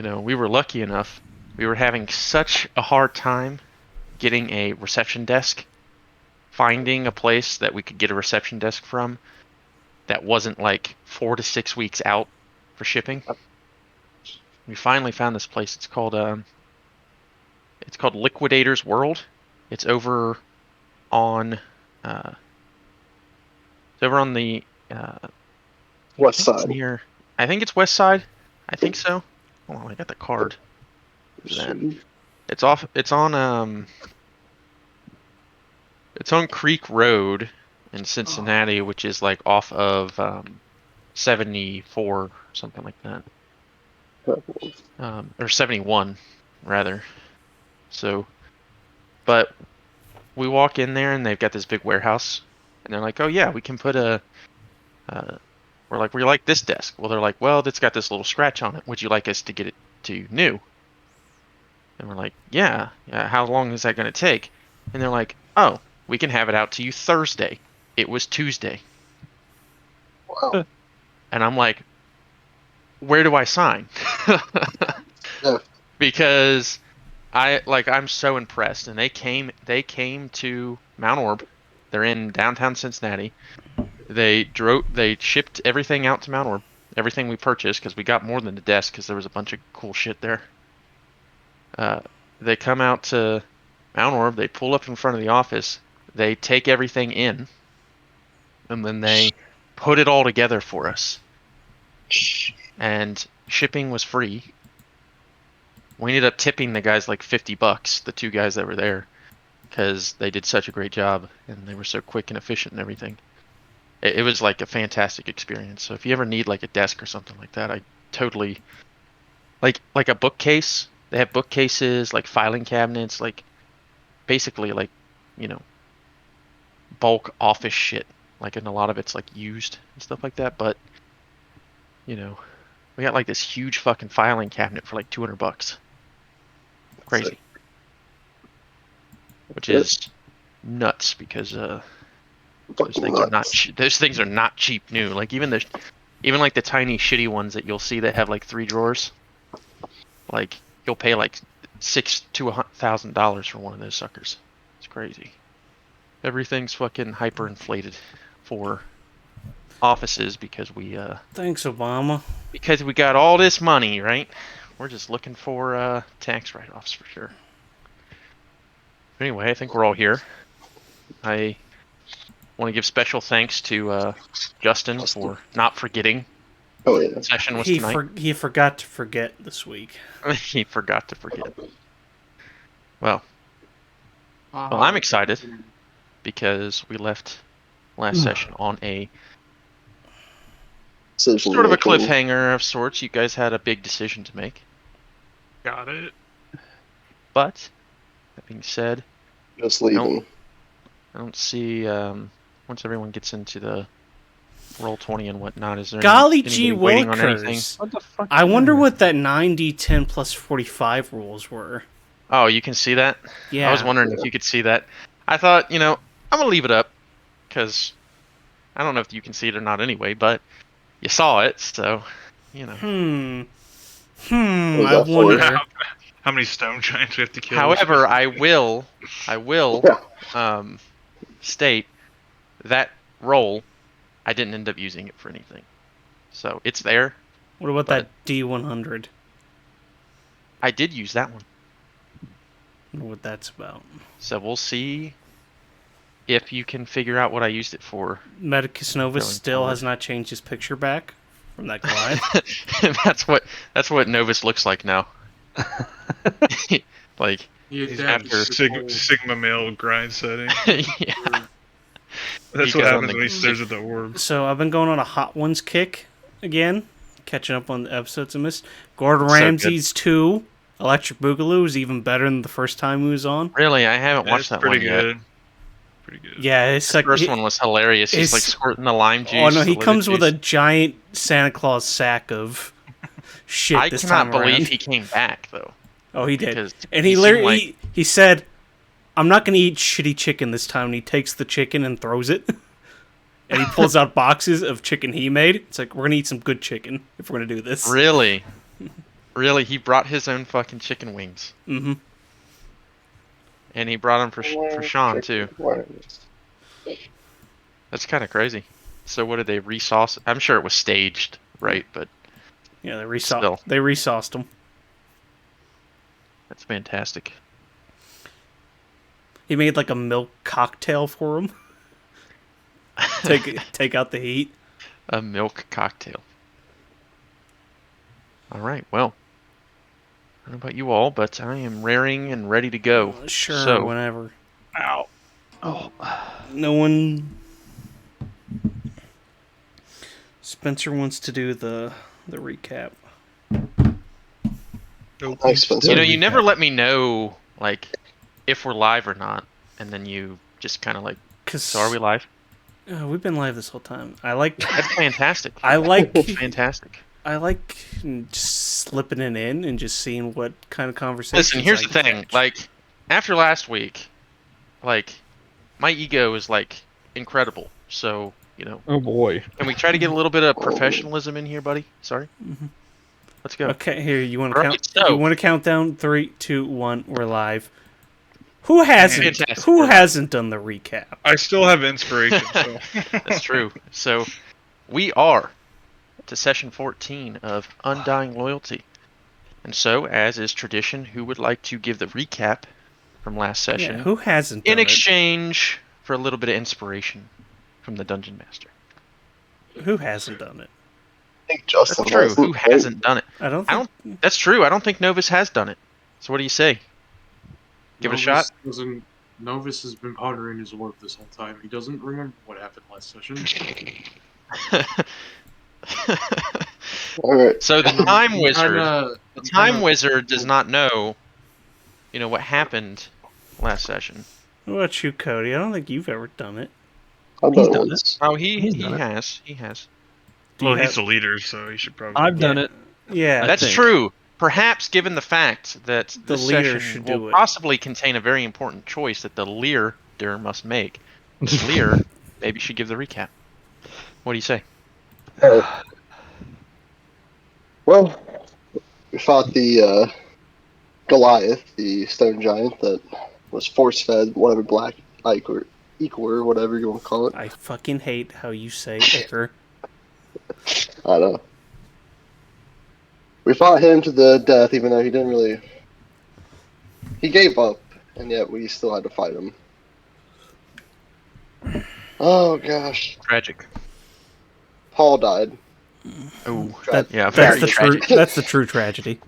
we were lucky enough. We were having such a hard time getting a reception desk, finding a place that we could get a reception desk from that wasn't like 4 to 6 weeks out for shipping. We finally found this place. It's called Liquidator's World. It's over on the West side. I think it's west side. I think so. Hold on, I got the card. It's on Creek Road in Cincinnati, which is like off of 74, something like that. Or 71, rather. So, but we walk in there and they've got this big warehouse, and they're like, "Oh yeah, we can put a." We're like, "We like this desk." Well, they're like, "Well, it's got this little scratch on it. Would you like us to get it to new?" And we're like, yeah. How long is that going to take? And they're like, "Oh, we can have it out to you Thursday." It was Tuesday. Wow. And I'm like, where do I sign? Yeah. Because I'm so impressed. And they came to Mount Orb. They're in downtown Cincinnati. They shipped everything out to Mount Orb. Everything we purchased, because we got more than the desk, because there was a bunch of cool shit there. They come out to Mount Orb. They pull up in front of the office. They take everything in, and then they put it all together for us. And shipping was free. We ended up tipping the guys like $50, the two guys that were there, because they did such a great job and they were so quick and efficient and everything. It was like a fantastic experience. So if you ever need like a desk or something like that, I totally like a bookcase. They have bookcases, like filing cabinets, like basically like, bulk office shit. Like, and a lot of it's like used and stuff like that. But, we got like this huge fucking filing cabinet for like $200. Crazy. Which is nuts because those things are not cheap new. Like even like the tiny shitty ones that you'll see that have like 3 drawers. Like you'll pay like $6,000 to $1,000 for one of those suckers. It's crazy. Everything's fucking hyperinflated for offices because we Thanks, Obama. Because we got all this money, right? We're just looking for tax write-offs for sure. Anyway, I think we're all here. I want to give special thanks to Justin for not forgetting. Oh yeah. The session was tonight. He forgot to forget this week. He forgot to forget. Well, I'm excited because we left last session on a sort of a cliffhanger of sorts. You guys had a big decision to make. Got it. But that being said, Just leaving. I don't see once everyone gets into the Roll20 and whatnot, is there Golly anybody gee waiting on anything? willikers. What the fuck? I wonder what that 9d10 plus 45 rules were. Oh, you can see that? Yeah. I was wondering if you could see that. I thought, I'm going to leave it up, because I don't know if you can see it or not anyway, but you saw it, so, I wonder. How many stone giants we have to kill? However, I will state that roll, I didn't end up using it for anything. So, it's there. What about that D100? I did use that one. I wonder what that's about. So, we'll see if you can figure out what I used it for. Medicus Novus still has not changed his picture back from that Goliath. That's what Novus looks like now. Like he's after Sigma male grind setting. Yeah. That's what happens when he stares at the orb. So I've been going on a Hot Ones kick again, catching up on the episodes I missed. Gordon Ramsay's 2, Electric Boogaloo is even better than the first time he was on. Really, I haven't watched that one yet. Pretty good. Yeah, it's the first one was hilarious. He's like squirting the lime juice. Oh no, he comes with a giant Santa Claus sack of shit. I cannot believe he came back though. Oh, he did. And he literally he said, "I'm not going to eat shitty chicken this time." And he takes the chicken and throws it. And he pulls out boxes of chicken he made. It's like, we're going to eat some good chicken if we're going to do this. Really? Really, he brought his own fucking chicken wings, Mm-hmm. and he brought them for Sean too. That's kind of crazy. So what did they resauce? I'm sure it was staged, right? But Yeah, Still. they resauced them. that's fantastic. He made like a milk cocktail for him. Take out the heat. A milk cocktail. All right. Well, I don't know about you all, but I am raring and ready to go. Sure, So, whenever. Ow. oh, No one. Spencer wants to do the recap. Nope. Thanks, Spencer. you know, you never let me know like if we're live or not, and then you just kind of like, so are we live? We've been live this whole time. I like. That's fantastic. I like. Fantastic. I like just slipping it in and just seeing what kind of conversations. Listen, here's I the thing. catch. Like, after last week, like, my ego is like incredible. So, you know, Oh boy. can we try to get a little bit of professionalism in here, buddy? Sorry. Let's go. Okay, here you want to Alright, count. so- You want to count down 3, 2, 1. We're live. Who hasn't? Fantastic. Who We're live. hasn't done the recap? I still have inspiration, so. That's true. So, we are to session 14 of Undying Loyalty. And so, as is tradition, who would like to give the recap from last session Yeah, who hasn't? in Done exchange for a little bit of inspiration from the Dungeon Master? it? Who hasn't done it? I think Justin That's true. hasn't, Who right? hasn't done it? I don't. I Think, That's true. I don't think Novus has done it. So what do you say? Give it a shot? Novus has been pondering his orb this whole time. He doesn't remember what happened last session. All right. So the time wizard, Kinda- the time wizard does not know, what happened last session. What about you, Cody? I don't think you've ever done it. I've He's done it done once. Oh, he done it. has. He has. Do you Well, he's have- the leader, so he should probably. I've done it. Yeah, That's think. true. Perhaps given the fact that The this leader session should will do it. possibly contain a very important choice that the leader must make. The leader maybe should give the recap. What do you say? Well, we fought the Goliath, the stone giant that was force-fed whatever black ichor, or whatever you want to call it. I fucking hate how you say ichor. I don't know. We fought him to the death, even though he didn't really. He gave up, and yet we still had to fight him. Oh gosh. Tragic. Paul died. Oh, That, yeah, that's very the true. tragic. That's the true tragedy.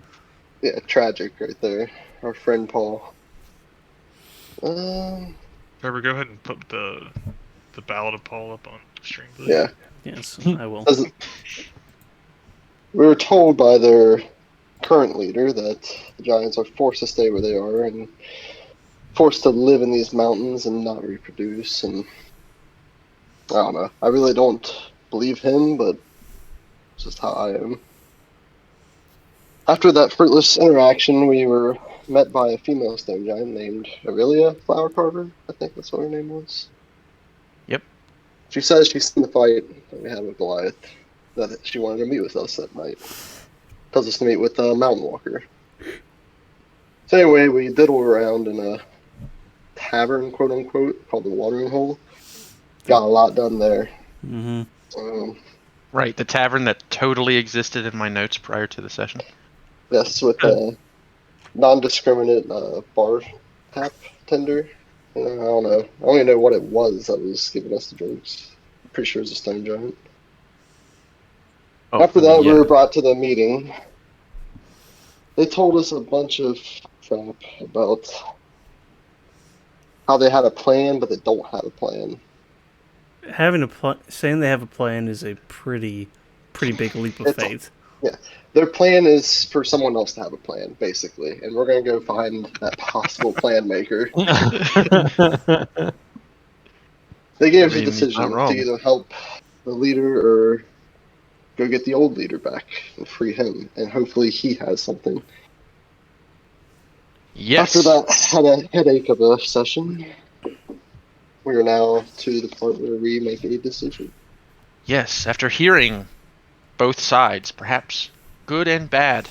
Yeah, tragic right there. Our friend Paul. Trevor, go ahead and put the Ballad of Paul up on stream, please. Yeah. Yes, I will. Doesn't- We were told by their current leader that the Giants are forced to stay where they are and forced to live in these mountains and not reproduce. And I don't know. I really don't believe him, but it's just how I am. After that fruitless interaction, we were met by a female stone giant named Aurelia Flower Carver. I think that's what her name was. Yep. She says she's seen the fight that we had with Goliath, that she wanted to meet with us that night. Tells us to meet with Mountain Walker. So anyway, we diddle around in a tavern, quote unquote, called the Watering Hole. Got a lot done there. Mm-hmm. Right, the tavern that totally existed in my notes prior to the session. Yes, with a non-discriminate bar tap tender. I don't know. I don't even know what it was that was giving us the drinks. Pretty sure it's a stone giant. Oh, After that, yeah. we were brought to the meeting. They told us a bunch of crap about how they had a plan, but they don't have a plan. Saying they have a plan is a pretty big leap of It's a- faith. Their plan is for someone else to have a plan, basically, and we're gonna go find that possible plan maker. They gave us I a mean, he's decision not wrong. to either help the leader or go get the old leader back and free him, and hopefully he has something. Yes. After that had a headache of a session, we are now to the part where we make a decision. Yes, after hearing both sides, perhaps good and bad,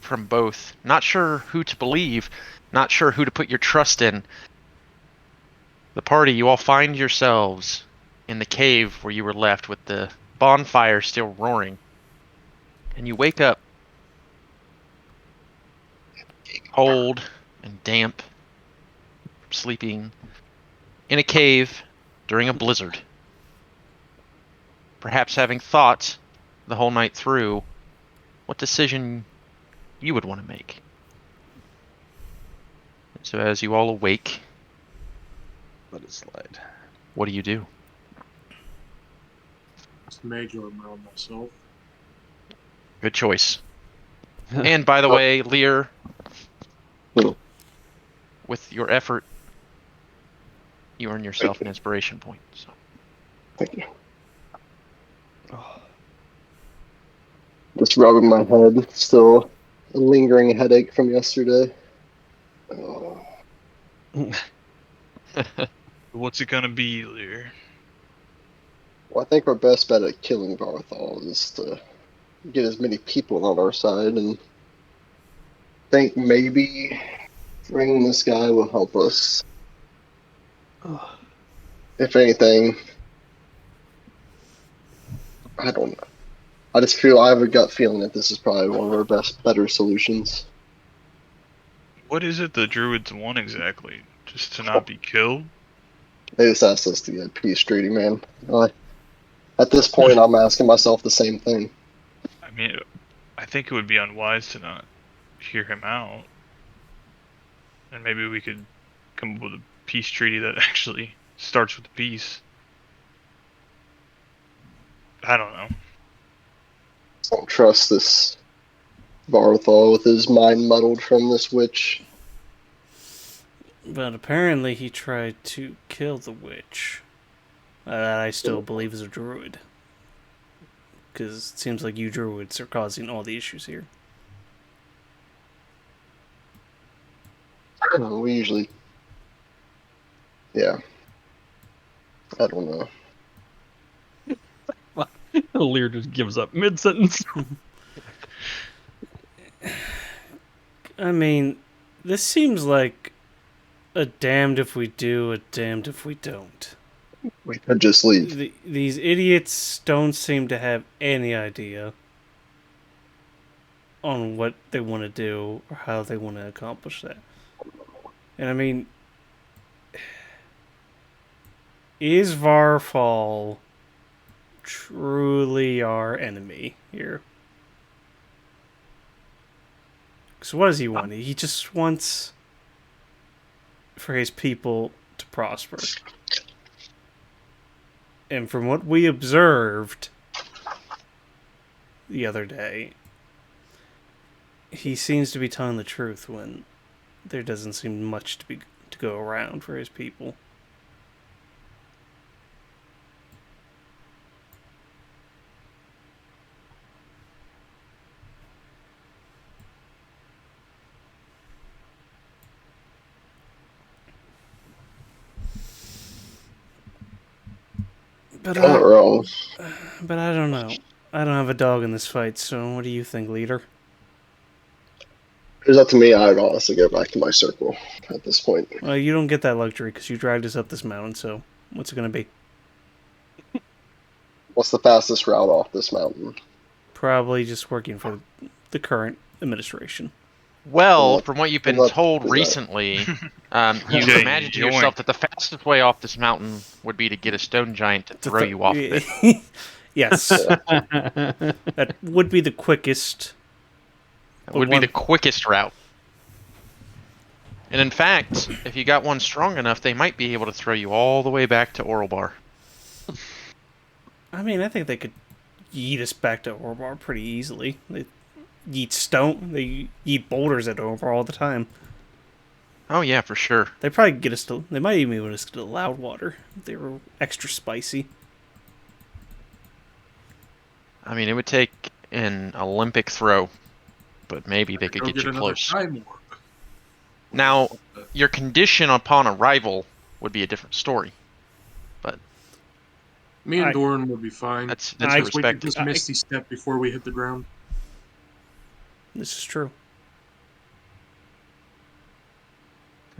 from both, not sure who to believe, not sure who to put your trust in. The party, you all find yourselves in the cave where you were left with the bonfire still roaring. And you wake up cold and damp from sleeping in a cave during a blizzard. Perhaps having thought the whole night through what decision you would want to make. So as you all awake, Let it slide. what do you do? It's Mage Armor on myself. Good choice. And by the way, Lear, Hmm. with your effort, you earn yourself an inspiration point. So. Thank you. Just rubbing my head. Still a lingering headache from yesterday. Oh. What's it gonna be, Lear? Well, I think our best bet at killing Varthol is to get as many people on our side, and think maybe bringing this guy will help us. If anything, I don't know. I just feel I have a gut feeling that this is probably one of our better solutions. What is it the druids want exactly? Just to not be killed? They just asked us to get peace treaty, man. At this point, I'm asking myself the same thing. I mean, I think it would be unwise to not hear him out. And maybe we could come up with a peace treaty that actually starts with peace. I don't know. I don't trust this Varthol with his mind muddled from this witch. But apparently he tried to kill the witch. That I still believe is a druid. Because it seems like you druids are causing all the issues here. We usually... Yeah. I don't know. Lear just gives up mid-sentence. I mean, this seems like a damned if we do, a damned if we don't. We could just leave. These idiots don't seem to have any idea on what they want to do or how they want to accomplish that. And I mean, is Varfall truly our enemy here? So what does he want? He just wants for his people to prosper. And from what we observed the other day, he seems to be telling the truth when there doesn't seem much to go around for his people. But Not wrong. But I don't know. I don't have a dog in this fight, so what do you think, leader? It was up to me. I'd honestly go back to my circle at this point. Well, you don't get that luxury because you dragged us up this mountain, so what's it going to be? What's the fastest route off this mountain? Probably just working for the current administration. Well, Well, from what you've been well, told that- recently, you've Yeah, imagined to yoink. yourself that the fastest way off this mountain would be to get a stone giant to throw you off of it. Yes. That would be the quickest. That would be the quickest route. And in fact, if you got one strong enough, they might be able to throw you all the way back to Oralbar. I mean, I think they could yeet us back to Orbar pretty easily. They yeet stone. They yeet boulders at Orbar all the time. Oh yeah, for sure. They probably get us to. They might even get us to the loud water if they were extra spicy. I mean, it would take an Olympic throw, but maybe they could Go get you another close. time warp. Now, your condition upon arrival would be a different story. Me and Doran would be fine. That's I- a Just wait for respect. this misty step before we hit the ground. This is true.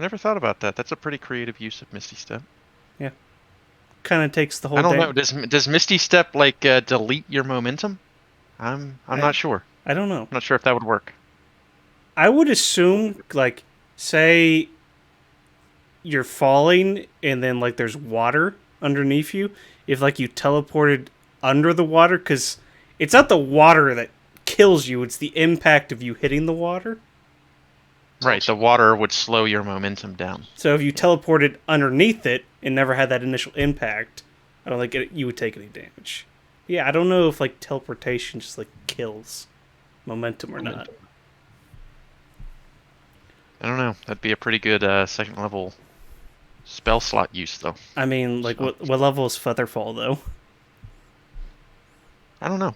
never thought about that. That's a pretty creative use of Misty Step. Kind of takes the whole I don't day. know. Does Misty Step like delete your momentum? I'm not sure. I don't know. I'm not sure if that would work. I would assume, like, say you're falling and then, like, there's water underneath you. If, like, you teleported under the water, because it's not the water that kills you, it's the impact of you hitting the water. Right, the water would slow your momentum down. So if you teleported underneath it and never had that initial impact, I don't think you would take any damage. Yeah, I don't know if, like, teleportation just, like, kills momentum or not. I don't know. That'd be a pretty good second level spell slot use, though. I mean, like, So- what level is Featherfall, though? I don't know.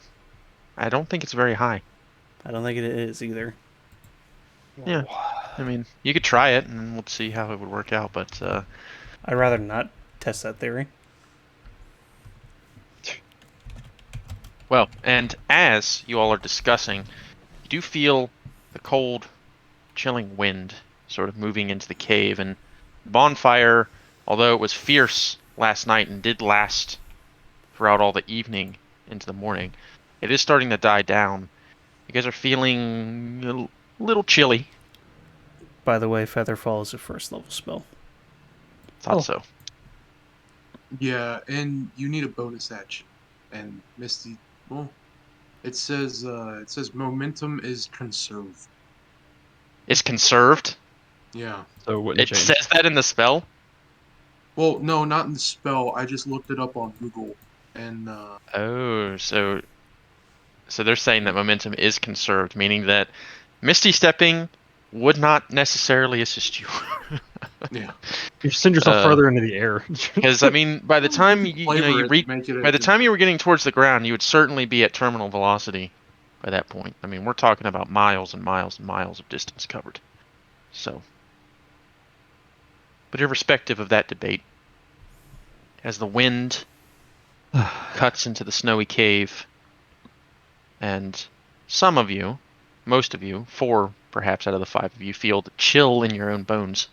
I don't think it's very high. I don't think it is either. Yeah. I mean, you could try it, and we'll see how it would work out. But I'd rather not test that theory. well, and as you all are discussing, you do feel the cold, chilling wind sort of moving into the cave, and the bonfire, although it was fierce last night and did last throughout all the evening into the morning, it is starting to die down. You guys are feeling a little chilly. By the way, Featherfall is a first level spell. Thought so. Yeah, and you need a bonus action. And Misty, well, it says momentum is conserved. It's conserved. Yeah. So it wouldn't It change. says that in the spell. Well, no, not in the spell. I just looked it up on Google, and Oh, so they're saying that momentum is conserved, meaning that Misty Stepping would not necessarily assist you. yeah. You send yourself further into the air. Because I mean, by the time you Flavor it, reach, make it by the time you were getting towards the ground, you would certainly be at terminal velocity by that point. I mean, we're talking about miles and miles and miles of distance covered. So, but irrespective of that debate, as the wind cuts into the snowy cave, and some of you, most of you, 4 perhaps out of the 5 of you, feel the chill in your own bones.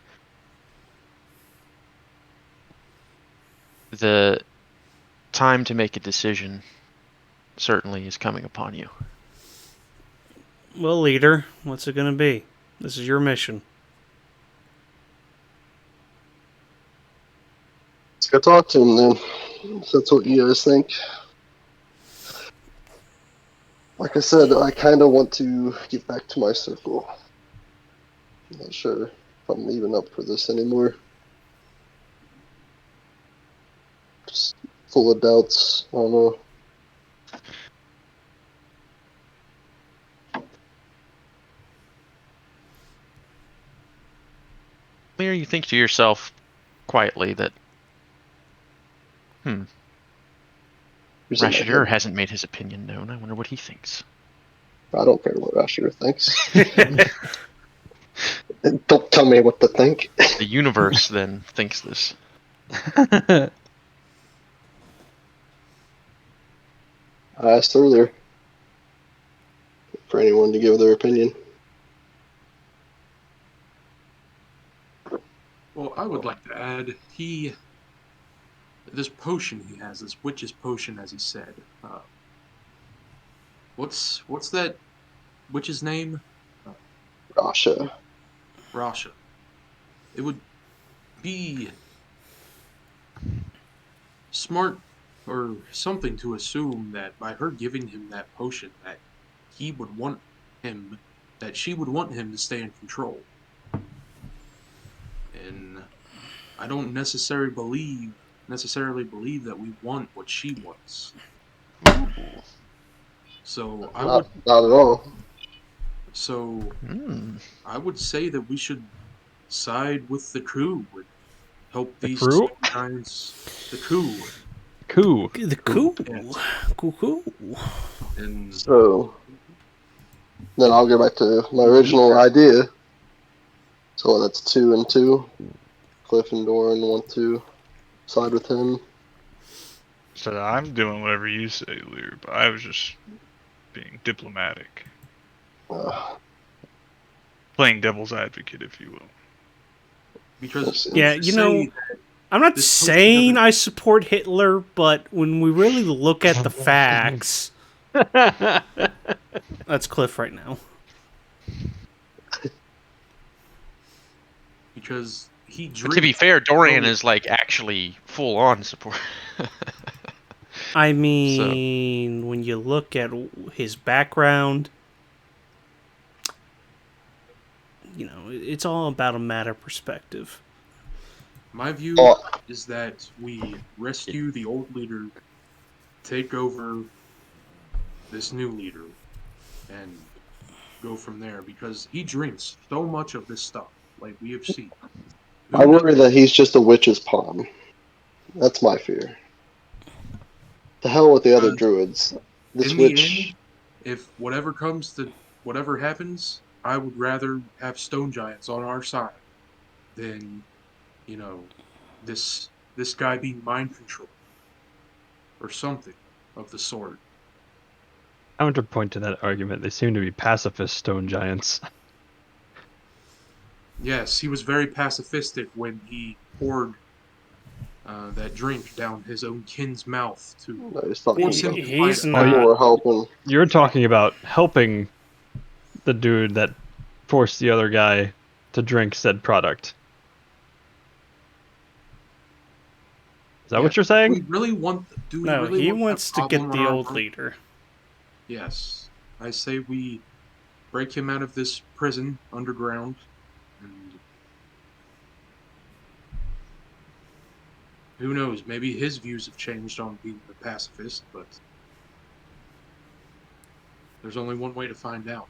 The time to make a decision certainly is coming upon you. Well, leader, what's it gonna be? This is your mission. Let's go talk to him then. If that's what you guys think. Like I said, I kind of want to get back to my circle. I'm not sure if I'm even up for this anymore. Just full of doubts. I don't know. Or you think to yourself quietly that, Who's in my Rashidar head? hasn't made his opinion known. I wonder what he thinks. I don't care what Asher thinks. Don't tell me what to think. The universe then thinks this. I asked earlier for anyone to give their opinion. Well, I would like to add, this potion he has, this witch's potion, as he said. What's that witch's name? Rasha. Rasha. It would be smart or something to assume that by her giving him that potion, that she would want him to stay in control. And I don't necessarily believe that we want what she wants. So Not at all. I would say that we should side with the crew and help these crew? giants. The crew. Cool. The cool. Yes. Cool. And So then I'll go back to my original idea. So that's 2 and 2. Cliff and Doran want to side with him. So I'm doing whatever you say, Lear, but I was just being diplomatic. Uh, Playing devil's advocate, if you will. Because Yeah, let's you say know, I'm not this potion saying doesn't- I support Hitler, but when we really look at the facts, that's Cliff right now. because he But to be drinks fair, Dorian so- is like actually full on support. I mean, when you look at his background, you know, it's all about a matter of perspective. My view Oh. is that we rescue the old leader, take over this new leader, and go from there because he drinks so much of this stuff, like we have seen. Who I knows? worry that he's just a witch's pawn. That's my fear. The hell with the other druids. This In the witch. end, if whatever happens, I would rather have stone giants on our side than, you know, this guy being mind controlled or something of the sort. Counterpoint to that argument, they seem to be pacifist stone giants. Yes, he was very pacifistic when he poured that drink down his own kin's mouth to No, he's talking force him about to He's fight. Oh, not. people are helping. You're talking about helping the dude that forced the other guy to drink said product. Is that what you're Do saying? we really want? Do we No, really he want that wants to problem get on the our old front? leader. Yes, I say we break him out of this prison underground, and who knows? Maybe his views have changed on being a pacifist, but there's only one way to find out.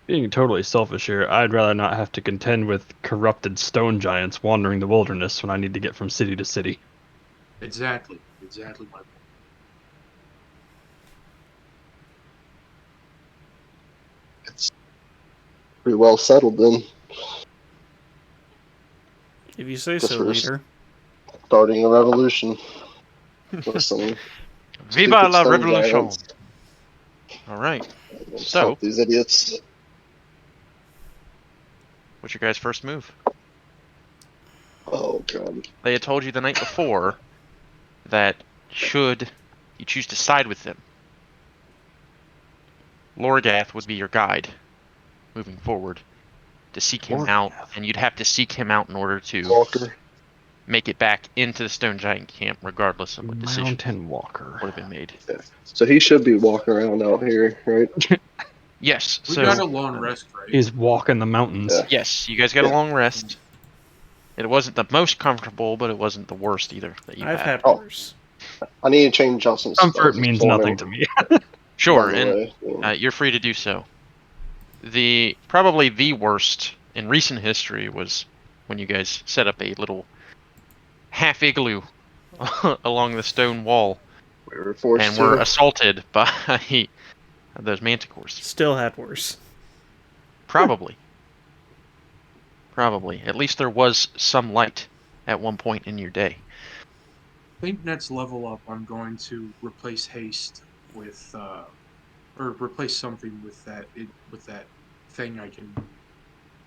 Being totally selfish here, I'd rather not have to contend with corrupted stone giants wandering the wilderness when I need to get from city to city. Exactly my point. It's pretty well settled then. If you say Guess so, we're leader. starting a revolution. With some Viva stupid la stone revolution! giants. All right. Let's So- help these idiots. What's your guys' first move? Oh god. They had told you the night before that should you choose to side with them, Lorgath would be your guide moving forward to seek him out, and you'd have to seek him out in order to Walker. make it back into the Stone Giant camp, regardless of what decision Mountain Walker. would have been made. So he should be walking around out here, right? Yes. We So got a long rest, right? He's walking the mountains. Yeah. yes, you guys got a Yeah. long rest. It wasn't the most comfortable, but it wasn't the worst either that you I've had Oh. worse. I need to change out some Comfort spells means for nothing him, to me. Sure, by the and way. Yeah. you're free to do so. Probably the worst in recent history was when you guys set up a little half igloo along the stone wall We were forced and to. were assaulted by those manticores. Still had worse. Probably. Probably. At least there was some light at one point in your day. I think next level up, I'm going to replace haste with, or replace something with that thing I can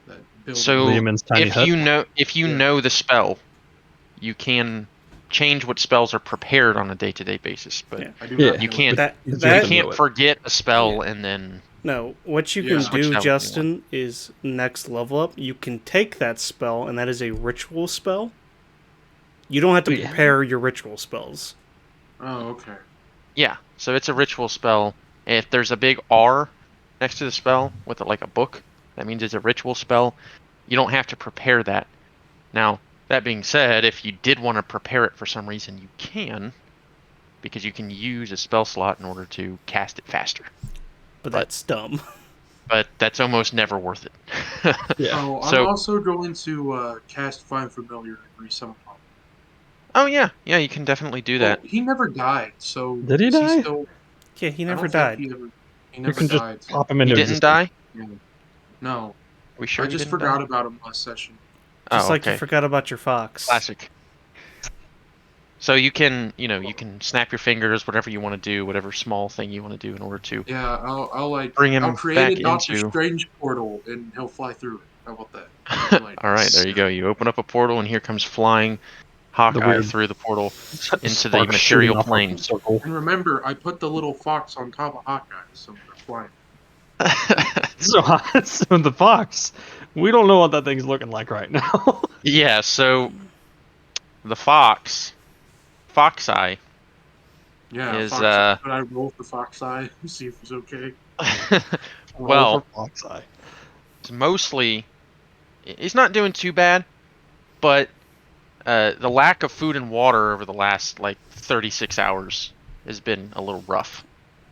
that build. So Lehman's tiny if hut. you know the spell, you can change what spells are prepared on a day-to-day basis, but Yeah. I do Yeah. not you know can't That You you have to can't know it. forget a spell and then No, what you Yeah. can Switch do, that with Justin, is next level up. You can take that spell, and that is a ritual spell. You don't have to Yeah. prepare your ritual spells. Oh, okay. yeah. So it's a ritual spell. If there's a big R next to the spell with like a book, that means it's a ritual spell. You don't have to prepare that. Now, that being said, if you did want to prepare it for some reason, you can, because you can use a spell slot in order to cast it faster. But that's dumb. But that's almost never worth it. Yeah. Oh, I'm So- also going to cast Find Familiar and resummon him. Oh yeah, you can definitely do that. Well, he never died, so Did he is die? Still, Yeah, he I never don't think died. He You never can died. just pop him He into didn't existence. die? Yeah. No, We sure I he just didn't forgot die? about him last session. Just Oh, like okay. you forgot about your fox. Classic. So you can, you can snap your fingers, whatever you want to do, whatever small thing you want to do in order to Yeah, bring I'll him create back a Doctor into. Strange portal and he'll fly through it. How about that? I might All right, there you go. You open up a portal, and here comes flying The Hawkeye weird through the portal into the sparks shooting material off of the planes. circle. And remember, I put the little fox on top of Hawkeye, so they're flying. So, so the fox, we don't know what that thing's looking like right now. Yeah, so the Fox Eye, Yeah, is fox. Could I roll for fox eye? See if it's okay. Roll well, for fox eye. it's mostly he's not doing too bad, but the lack of food and water over the last like 36 hours has been a little rough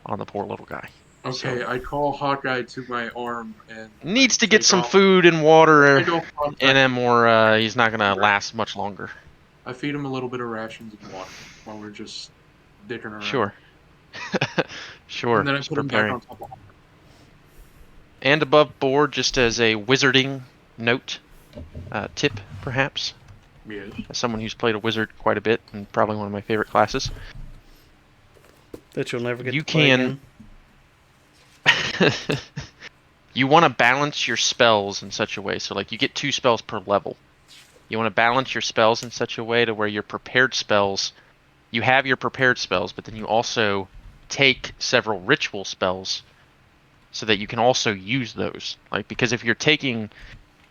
on the poor little guy. Okay, So I call Hawkeye to my arm and I needs to get take some off. food and I water take off in contact. him, or he's not gonna last much longer. I feed him a little bit of rations and water while we're just dicking around. Sure. Sure. And then I Just put him back preparing. on top of Hawkeye. And above board, just as a wizarding note, tip perhaps, Yes. as someone who's played a wizard quite a bit and probably one of my favorite classes. That you'll never get You to play can- You want to balance your spells in such a way, so like you get 2 spells per level. You want to balance your spells in such a way to where your prepared spells, you have your prepared spells, but then you also take several ritual spells so that you can also use those. Like, because if you're taking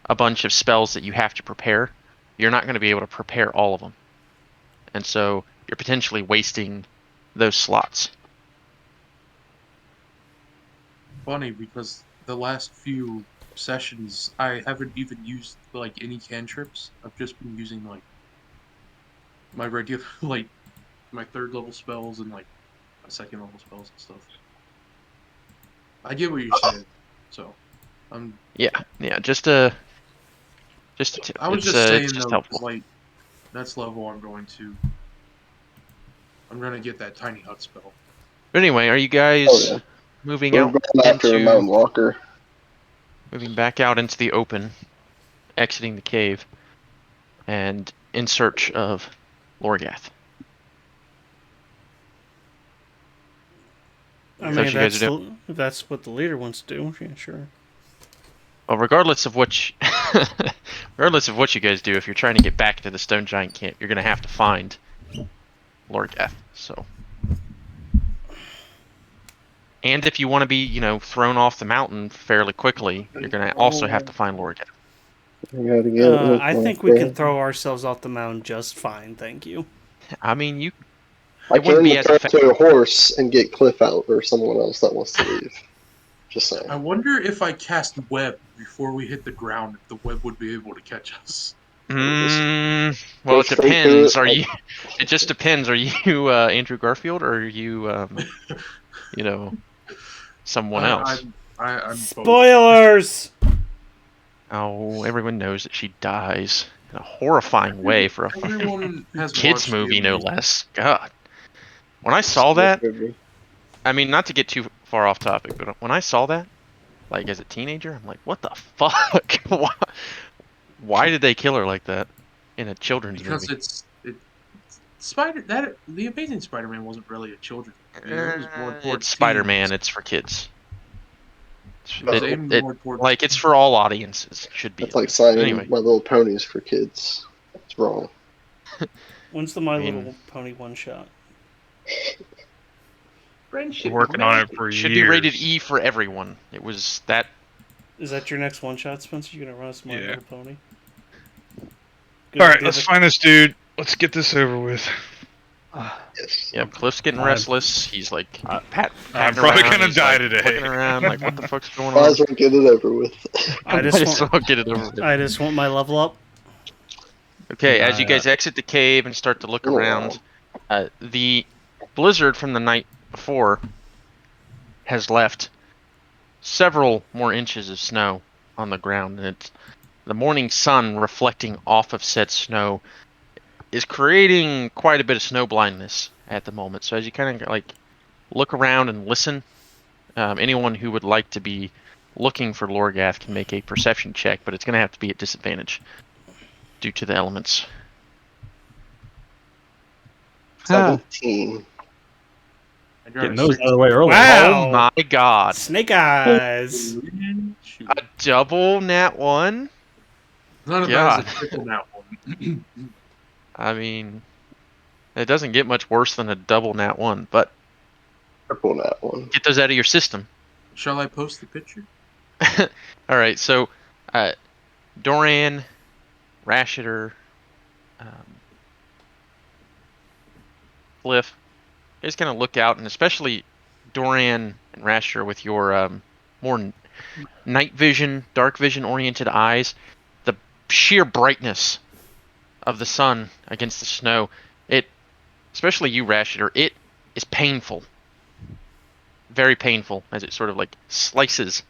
a bunch of spells that you have to prepare, you're not going to be able to prepare all of them. And so you're potentially wasting those slots. Funny because the last few sessions I haven't even used like any cantrips. I've just been using like my regular like my 3rd level spells and like my 2nd level spells and stuff. I get what you're saying. So I'm Yeah, just a tip. I was It's just saying it's just though, helpful. like next level I'm gonna get that tiny hut spell. But anyway, are you guys Oh, yeah. moving We're out going after a into mountain walker. moving back out into the open, exiting the cave, and in search of Lorgath? I Is that mean, what you guys are if that's what the leader wants to do. Yeah, sure. Well, regardless of what regardless of what you guys do, if you're trying to get back into the Stone Giant camp, you're gonna have to find Lorgath. So, and if you want to be, thrown off the mountain fairly quickly, you're gonna also have to find Lorgath. We gotta get I think we can throw ourselves off the mountain just fine, thank you. I mean, I it wouldn't can be as turn effective. to a horse and get Cliff out or someone else that wants to leave. Just saying. I wonder if I cast web before we hit the ground, if the web would be able to catch us. Well, Go it straight to depends. it. Are you? It just depends. Are you Andrew Garfield, or are you, someone else? I'm both. Spoilers! Oh, everyone knows that she dies in a horrifying way for a fucking Everyone has kids watched movie, the no movie. less. God, when I saw that, I mean, not to get too far off topic, but when I saw that, like as a teenager, I'm like, what the fuck? Why did they kill her like that in a children's Because movie? the Amazing Spider-Man wasn't really a children's movie. It was more towards It's Spider-Man. teens. It's for kids. It was aimed more towards Like it's for all audiences. It should be. That's like At least. signing Anyway, My Little Ponies for kids. It's wrong. When's the My I mean- Little Pony one shot? friendship. Working on it for it should years. be rated E for everyone. It was that. Is that your next one shot, Spencer? You gonna run us My Yeah. Little Pony? All right, let's find this dude. Let's get this over with. Yes. Yeah, Cliff's getting I'm- restless. He's like I'm patting probably around. gonna He's, die like, today. Looking around, like what the fuck's going Might on? as well get it over with. I Might just as want, well get it over with. I just want my level up. Okay, as you Yeah. guys exit the cave and start to look Oh, around, the blizzard from the night before has left several more inches of snow on the ground, and the morning sun reflecting off of said snow is creating quite a bit of snow blindness at the moment. So as you kind of like look around and listen, anyone who would like to be looking for Lorgath can make a perception check, but it's going to have to be at disadvantage due to the elements. Ah, 17. I got getting a those out of the 16. way early. Wow. Oh my god. Snake eyes. Shoot. A double nat 1? Not as bad as a God. triple nat one. I mean, it doesn't get much worse than a double nat 1, but Triple that one. get those out of your system. Shall I post the picture? All right, so Doran, Rashidor, Cliff, you just kind of look out, and especially Doran and Rashidor with your more night vision, dark vision oriented eyes, the sheer brightness of the sun against the snow, especially you, Rashidor, it is painful. Very painful as it sort of like slices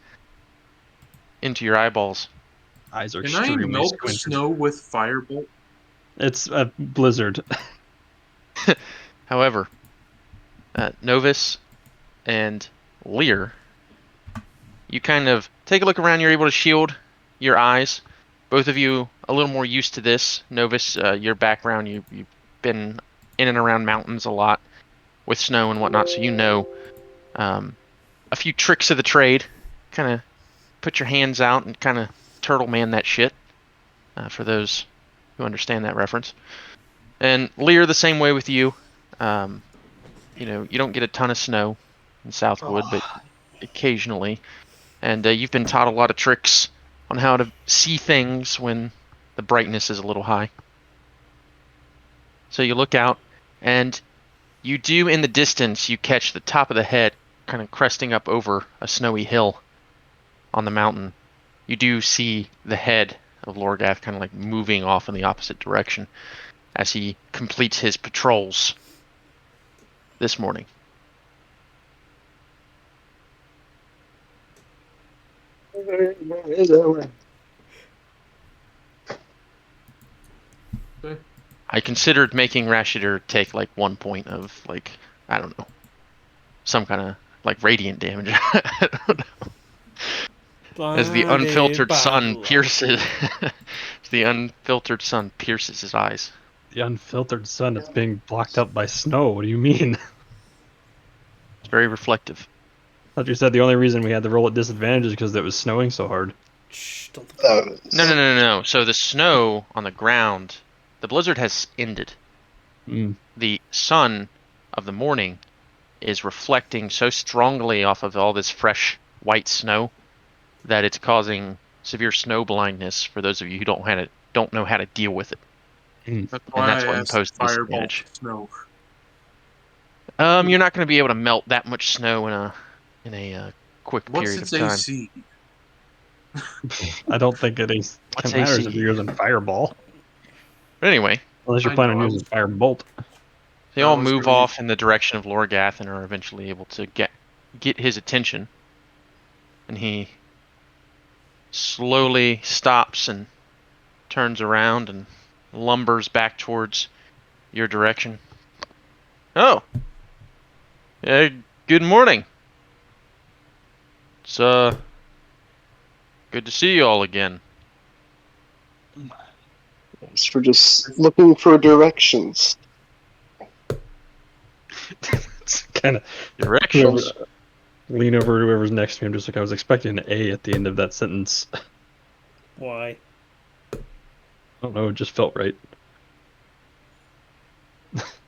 into your eyeballs. Eyes are Can I extremely melt the squinted. snow with firebolt? It's a blizzard. However, Novus and Lear, you kind of take a look around. You're able to shield your eyes. Both of you a little more used to this. Novus, your background, you've been in and around mountains a lot with snow and whatnot, so you know a few tricks of the trade. Kind of put your hands out and kind of turtle man that shit, for those who understand that reference. And Lear, the same way with you. You don't get a ton of snow in Southwood, but occasionally. And you've been taught a lot of tricks on how to see things when the brightness is a little high. So you look out, and you do, in the distance, you catch the top of the head kind of cresting up over a snowy hill on the mountain. You do see the head of Lorgath kind of like moving off in the opposite direction as he completes his patrols this morning. I considered making Rashidor take like 1 point of like, I don't know, some kind of like radiant damage. I don't know. As the unfiltered sun pierces, as the unfiltered sun pierces his eyes. The unfiltered sun that's being blocked up by snow. What do you mean? It's very reflective. I thought you said the only reason we had to roll at disadvantage is because it was snowing so hard. Shh, don't No. So the snow on the ground, the blizzard has ended. The sun of the morning is reflecting so strongly off of all this fresh white snow that it's causing severe snow blindness for those of you who don't know how to deal with it. That's why that's I what asked imposed firebolt disadvantage. snow. You're not going to be able to melt that much snow in a quick What's period its of time. AC? I don't think it What's matters AC? if you're using Fireball. But anyway, Unless you're I planning know, on I using was- Firebolt. they I all was move gonna off in the direction of Lorgath and are eventually able to get his attention. And he slowly stops and turns around and lumbers back towards your direction. Oh! Good morning. It's good to see you all again. We're just looking for directions. It's kind of Directions. lean over to whoever's next to me. I'm just like, I was expecting an A at the end of that sentence. I Why? don't know, it just felt right.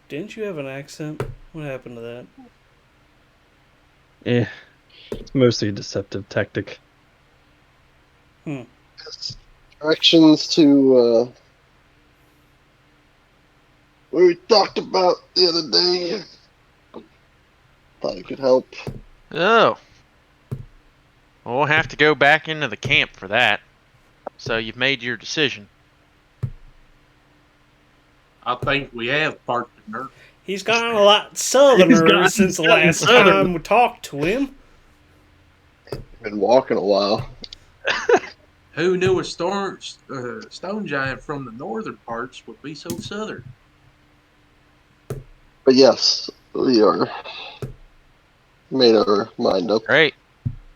Didn't you have an accent? What happened to that? It's mostly a deceptive tactic. Directions to what we talked about the other day. Thought it could help. Oh. We'll have to go back into the camp for that. So you've made your decision. I think we have partner. He's gotten a lot southerner since the last southern. time we talked to him. Been walking a while. Who knew a stone giant from the northern parts would be so southern? But yes, we are made our mind up. Great.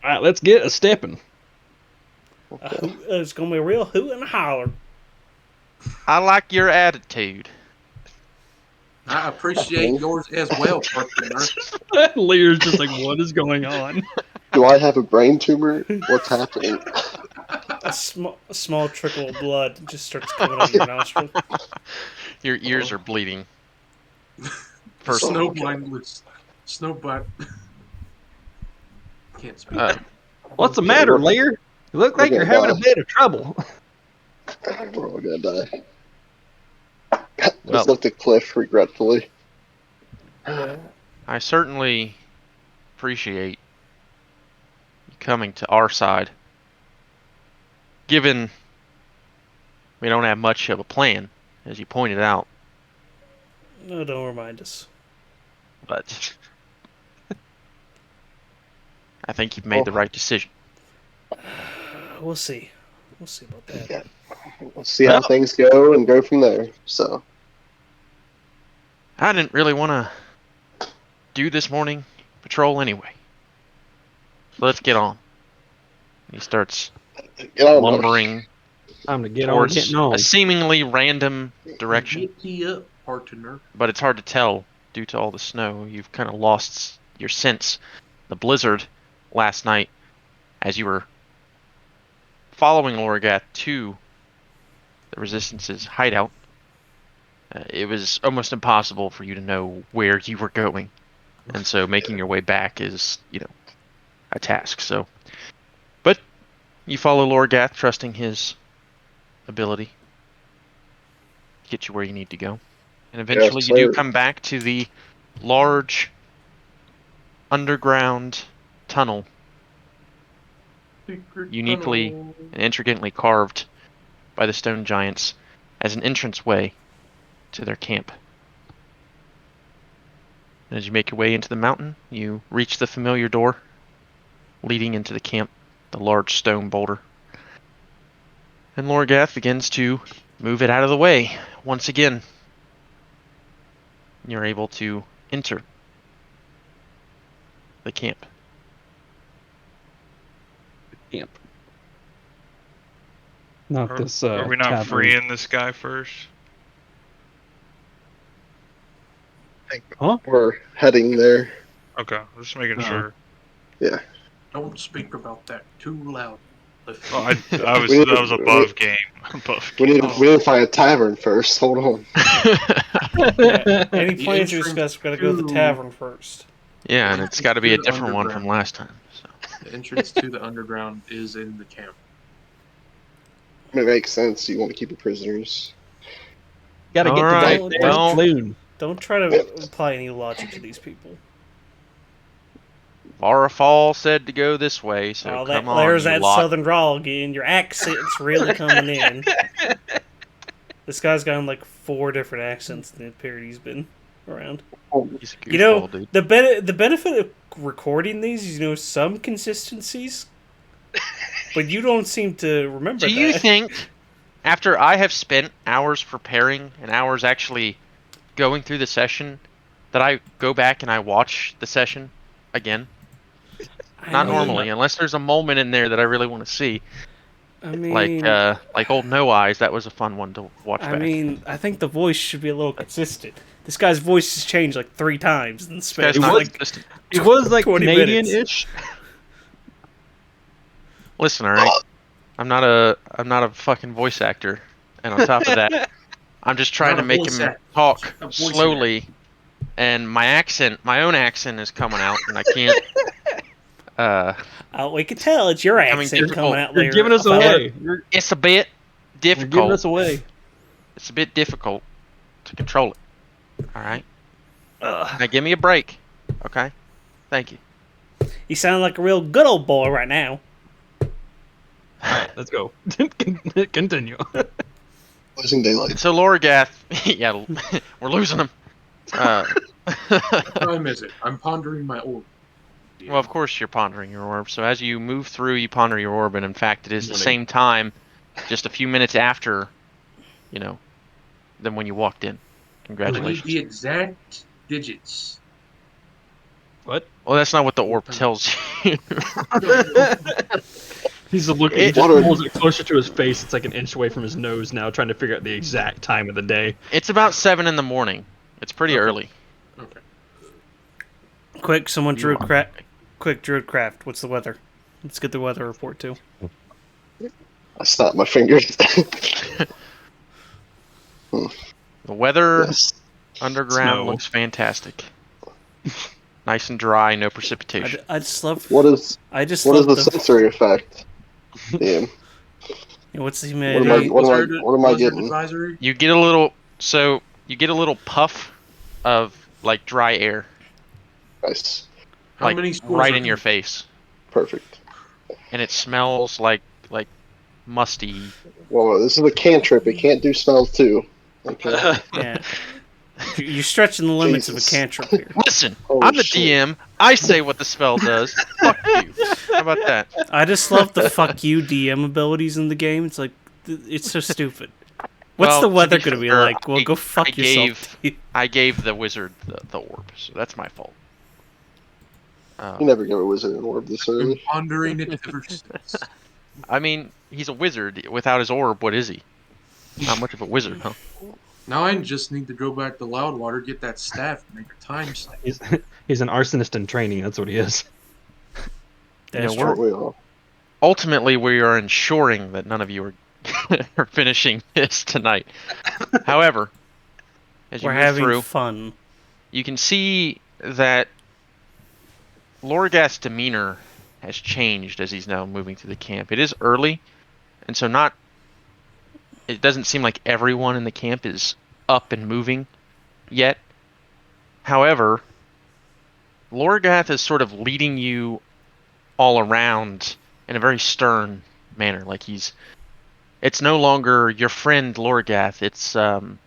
Alright, let's get a stepping. It's gonna be a real hoot and holler. I like your attitude. I appreciate yours as well, partner. Lear's just like, what is going on? Do I have a brain tumor? What's happening? A small trickle of blood just starts coming out of your nostril. Your ears are bleeding. First, Snowbite. Can't speak. What's the matter, Lear? You look like you're having a bit of trouble. We're all gonna die. Well- Just looked at Cliff regretfully. I certainly appreciate you coming to our side. Given we don't have much of a plan, as you pointed out, No, don't remind us. but I think you've made the right decision. We'll see. We'll see about that. Yeah. We'll see how things go and go from there. So, I didn't really want to do this morning patrol anyway. So let's get on. He starts get on, lumbering Time to get on towards getting on. a seemingly random direction, Get ye up, partner. but it's hard to tell due to all the snow. You've kind of lost your sense. The blizzard last night, as you were following Lorgath to the Resistance's hideout, it was almost impossible for you to know where you were going. And so making your way back is, a task. So, but you follow Lorgath, trusting his ability to get you where you need to go. And eventually Yes, you do sir. come back to the large underground tunnel, uniquely and intricately carved by the stone giants as an entranceway to their camp. And as you make your way into the mountain, you reach the familiar door leading into the camp, the large stone boulder. And Lorgath begins to move it out of the way once again. You're able to enter the camp. Camp. Not Are, this. are we not tavern. freeing this guy first? We're heading there. Okay, just making Uh-huh. sure. Yeah. Don't speak about that too loud. Well, I was We- that was above game. Above We game. need to find a tavern first. Hold on. Yeah, any The plans to entrance discuss, we've got to go to the to- tavern first. Yeah, and it's got to be a Entrance to the different one from underground. last time. So. The entrance to the underground is in the camp. I mean, it makes sense. You want to keep your prisoners. Gotta get Alright, to well- that balloon. Don't try to apply any logic to these people. Varafal said to go this way, so Oh, come on, there's you that lot. southern drawl again. Your accent's really coming in. This guy's gotten like 4 different accents in the period he's been around. He's a You know, goofball, dude. the benefit of recording these is, some consistencies, but you don't seem to remember Do you that. think, after I have spent hours preparing and hours actually going through the session, that I go back and I watch the session again? Not normally, unless there's a moment in there that I really want to see. I mean, Like old No Eyes, that was a fun one to watch back. I think the voice should be a little consistent. This guy's voice has changed like 3 times in the space Guy's of not like consistent. It was like 20 minutes. Canadian-ish. Listen, all right. I'm not a fucking voice actor, and on top of that, I'm just trying Not to a make voice him act- talk a voice slowly, and my own accent is coming out, and I can't. we can tell it's your Becoming accent difficult. coming out You're there. giving us fella. away. It's a bit You're giving difficult. us away. It's a bit difficult to control it. All right. Now give me a break, okay? Thank you. You sound like a real good old boy right now. Alright, let's go. Continue. Losing daylight. So Lorgath, yeah, we're losing him. What time is it? I'm pondering my orb. Well, of course you're pondering your orb. So as you move through, you ponder your orb, and in fact, it is the Morning. same time, just a few minutes after, than when you walked in. I need Congratulations. the exact digits. What? Well, that's not what the orb tells you. He's looking. He It- just pulls it closer to his face. It's like an inch away from his nose now, trying to figure out the exact time of the day. It's about 7 in the morning. It's pretty Okay. early. Okay. Quick, someone You Quick, Druid Craft. What's the weather? Let's get the weather report too. I snapped my fingers. The weather Yes. underground Snow. looks fantastic. Nice and dry, no precipitation. I just love. What is I just what is love the sensory effect? Damn. What's the What am I? humidity? What am I Blizzard getting? advisory? You get a little puff of like dry air, Nice. How like many scores right are in your in? face, Perfect. and it smells like musty. Well, this is a cantrip. It can't do smells too. Okay. Yeah, you're stretching the limits of a Jesus. cantrip here. Listen, Holy I'm the shit. DM. I say what the spell does. Fuck you. How about that? I just love the fuck you DM abilities in the game. It's like it's so stupid. What's Well, the to weather be gonna be fair, like? Well, go fuck yourself. I gave the wizard the orb, so that's my fault. You never give a wizard an orb this Been early. pondering it ever since. I mean, he's a wizard. Without his orb, what is he? Not much of a wizard, huh? Now I just need to go back to Loudwater, get that staff, and make a time stamp. He's an arsonist in training. That's what he is. That's we're- true. We all. Ultimately, we are ensuring that none of you are finishing this tonight. However, as you We're move having through, fun. you can see that Lorgath's demeanor has changed as he's now moving through the camp. It is early, and so it doesn't seem like everyone in the camp is up and moving yet. However, Lorgath is sort of leading you all around in a very stern manner. Like it's no longer your friend Lorgath. It's who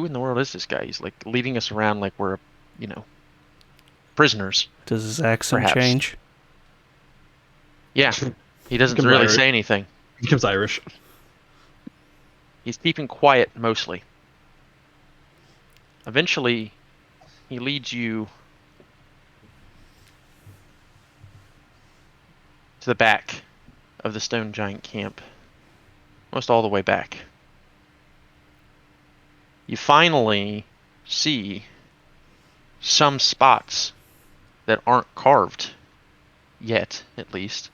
in the world is this guy? He's like leading us around like we're, prisoners. Does his accent Perhaps. change? Yeah, he doesn't Becomes really Irish. say anything. He becomes Irish. He's keeping quiet mostly. Eventually, he leads you to the back of the stone giant camp. Almost all the way back. You finally see some spots that aren't carved yet, at least.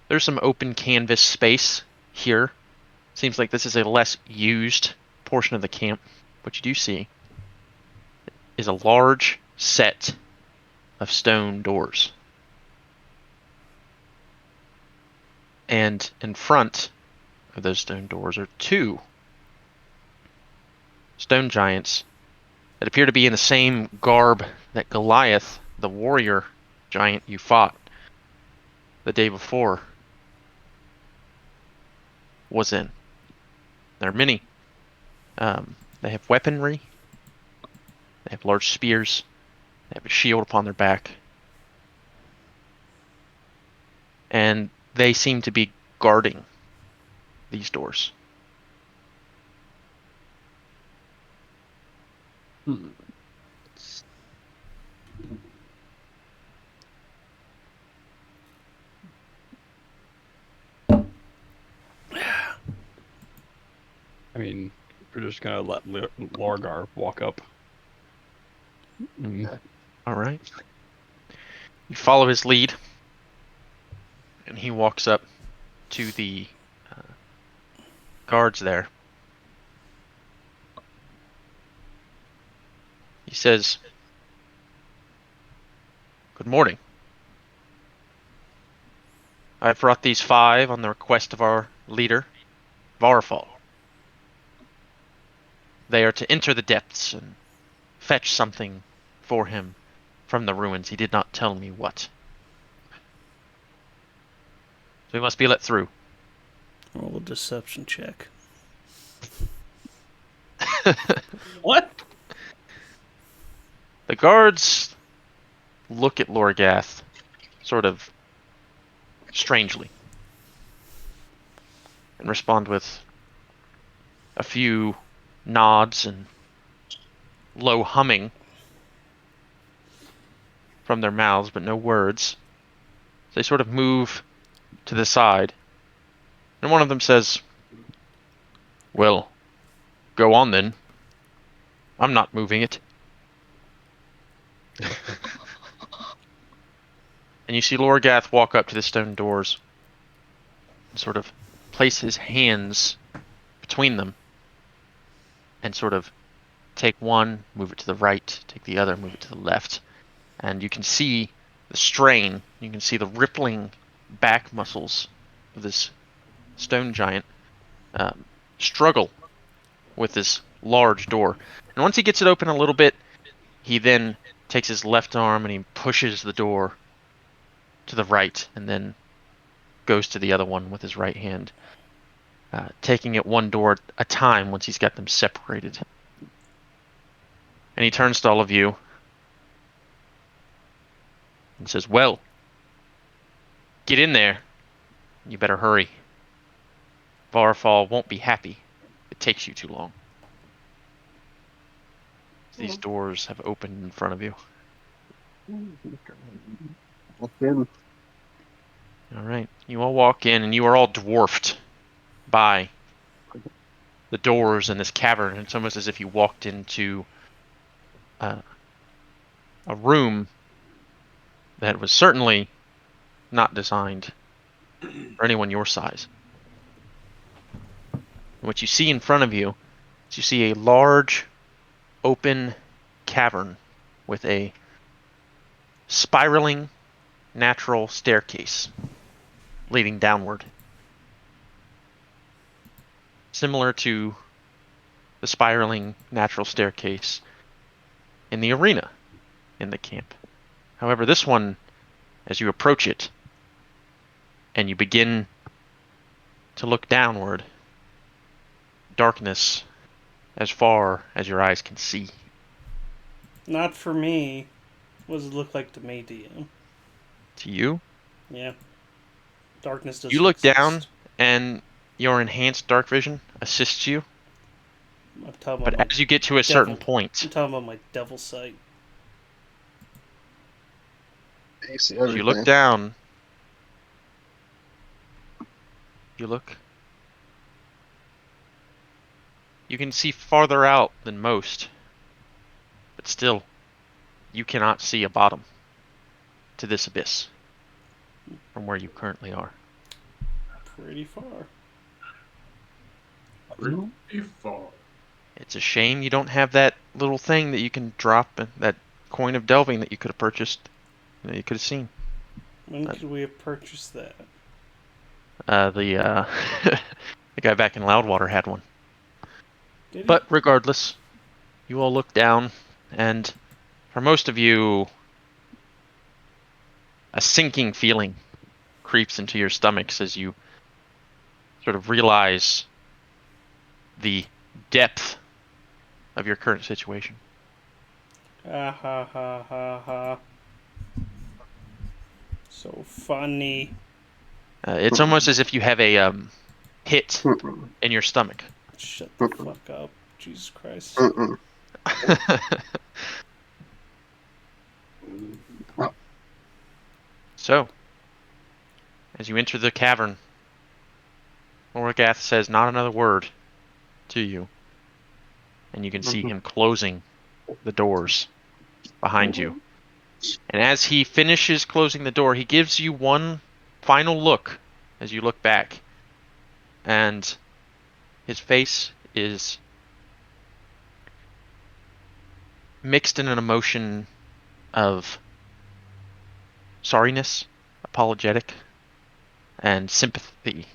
There's some open canvas space here. Seems like this is a less used portion of the camp. What you do see is a large set of stone doors. And in front of those stone doors are two stone giants that appear to be in the same garb that Goliath, the warrior giant you fought the day before, was in. There are many. They have weaponry. They have large spears. They have a shield upon their back. And they seem to be guarding these doors. I mean, we're just gonna let Lorgar walk up. All right. You follow his lead, and he walks up to the guards there. He says, "Good morning. I've brought these 5 on the request of our leader, Varfall. They are to enter the depths and fetch something for him from the ruins. He did not tell me what. So we must be let through." Roll a deception check. What? The guards look at Lorgath sort of strangely and respond with a few nods and low humming from their mouths, but no words. They sort of move to the side, and one of them says, "Well, go on then. I'm not moving it. And you see Lorgath walk up to the stone doors and sort of place his hands between them and sort of take one, move it to the right, take the other, move it to the left. And you can see the strain, you can see the rippling back muscles of this stone giant struggle with this large door. And once he gets it open a little bit, he then takes his left arm and he pushes the door to the right and then goes to the other one with his right hand, taking it one door at a time once he's got them separated. And he turns to all of you and says, well, get in there. You better hurry. Varfall won't be happy if it takes you too long. These doors have opened in front of you. Walk in. All right. You all walk in, and you are all dwarfed by the doors in this cavern. It's almost as if you walked into a room that was certainly not designed for anyone your size. And what you see in front of you is you see a large, open cavern with a spiraling natural staircase leading downward, similar to the spiraling natural staircase in the arena in the camp. However, this one, as you approach it and you begin to look downward, darkness as far as your eyes can see. Not for me. What does it look like to me, DM? To you, Yeah. Darkness doesn't you look exist. down and your enhanced dark vision assists you. I'm talking But about my as you get to a certain point, I'm talking about my devil sight. You see as you look everything. down, you look, you can see farther out than most, but still, you cannot see a bottom to this abyss from where you currently are. Pretty far. Pretty far. It's a shame you don't have that little thing that you can drop, that coin of delving that you could have purchased, that you could have seen. When could we have purchased that? The guy back in Loudwater had one. Did he? But regardless, you all look down, and for most of you, a sinking feeling creeps into your stomachs as you sort of realize the depth of your current situation. Ha ha ha ha ha. So funny. It's almost as if you have a hit Mm-mm. in your stomach. Shut the fuck up. Jesus Christ. Mm-mm. So, as you enter the cavern, Orgath says not another word to you, and you can see him closing the doors behind you. And as he finishes closing the door, he gives you one final look as you look back, and his face is mixed in an emotion of sorriness, apologetic, and sympathy,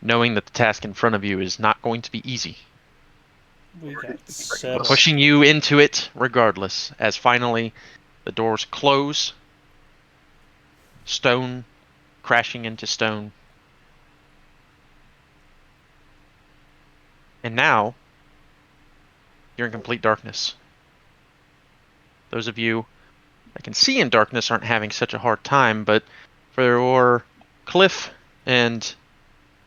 knowing that the task in front of you is not going to be easy, We got but settled. pushing you into it regardless, as finally the doors close, stone crashing into stone. And now, you're in complete darkness. Those of you that can see in darkness aren't having such a hard time, but for Cliff and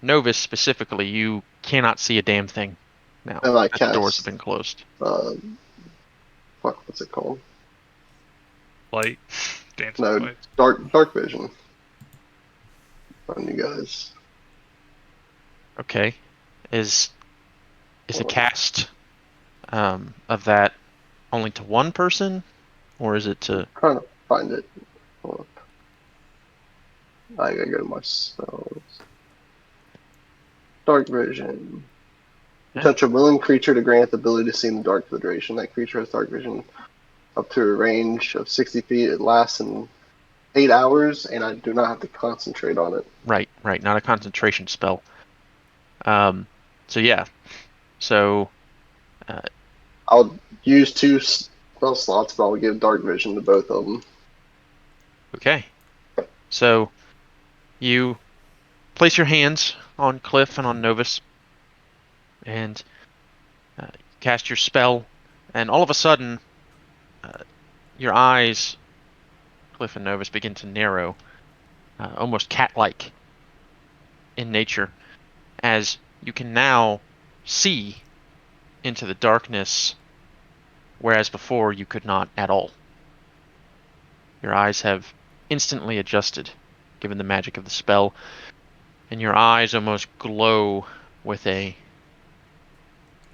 Novus specifically, you cannot see a damn thing now And I that the doors cast, have been closed. what's it called? Light. Dancing No, lights. dark vision. On you guys. Okay. Is a cast of that only to one person, or is it to? Trying to find it. Hold up. I gotta go to my spells. Dark vision. You touch a willing creature to grant the ability to see in the dark for the duration. That creature has dark vision up to a range of 60 feet. It lasts in 8 hours, and I do not have to concentrate on it. Right. Not a concentration spell. So yeah. So. I'll use 2 spell slots, but I'll give dark vision to both of them. Okay. So you place your hands on Cliff and on Novus, and cast your spell, and all of a sudden, your eyes, Cliff and Novus, begin to narrow, almost cat-like in nature, as you can now see into the darkness, whereas before you could not at all. Your eyes have instantly adjusted, given the magic of the spell, and your eyes almost glow with a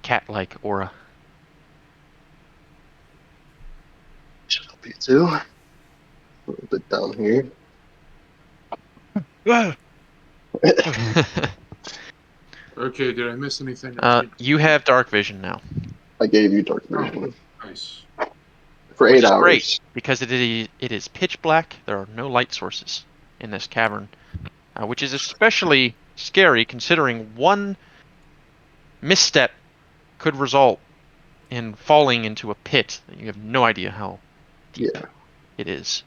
cat-like aura. Should help you too. A little bit down here. Okay, did I miss anything? You have dark vision now. I gave you dark vision. Nice. For Which 8 is hours. great, because it is pitch black. There are no light sources in this cavern, which is especially scary considering one misstep could result in falling into a pit that you have no idea how deep it is.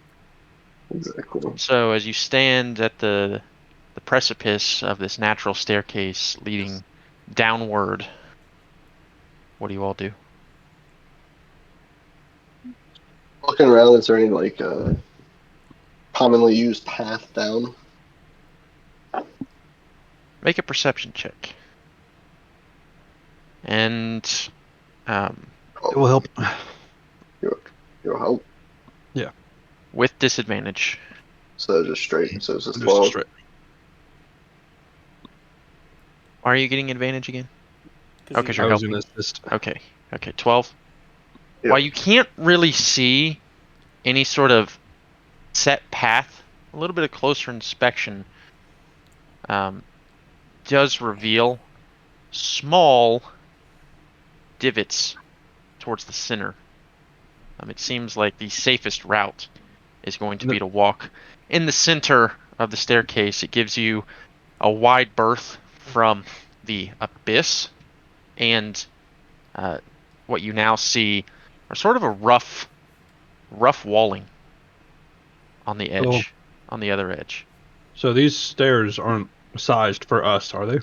Exactly. So as you stand at the precipice of this natural staircase leading downward, what do you all do? Looking around, is there any commonly used path down? Make a perception check. And It will help. Your help. with disadvantage. So just straight. So it's just Just 12. straight. Why are you getting advantage again? Oh, because I you're was helping. gonna assist. Okay, 12. Yeah. While you can't really see any sort of set path, a little bit of closer inspection does reveal small divots towards the center. It seems like the safest route is going to be to walk in the center of the staircase. It gives you a wide berth from the abyss, and what you now see are sort of a rough walling on the edge, on the other edge. So these stairs aren't sized for us, are they?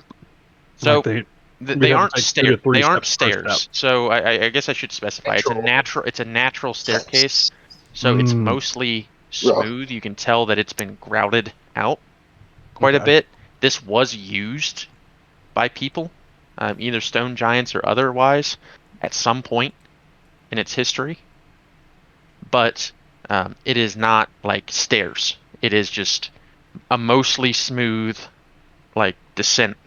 So Like they aren't stairs. They aren't steps per stairs. step. So I guess I should specify it's a natural staircase. So it's mostly smooth. You can tell that it's been grouted out quite a Okay. bit. This was used by people, either stone giants or otherwise, at some point in its history. But it is not like stairs. It is just a mostly smooth, like, descent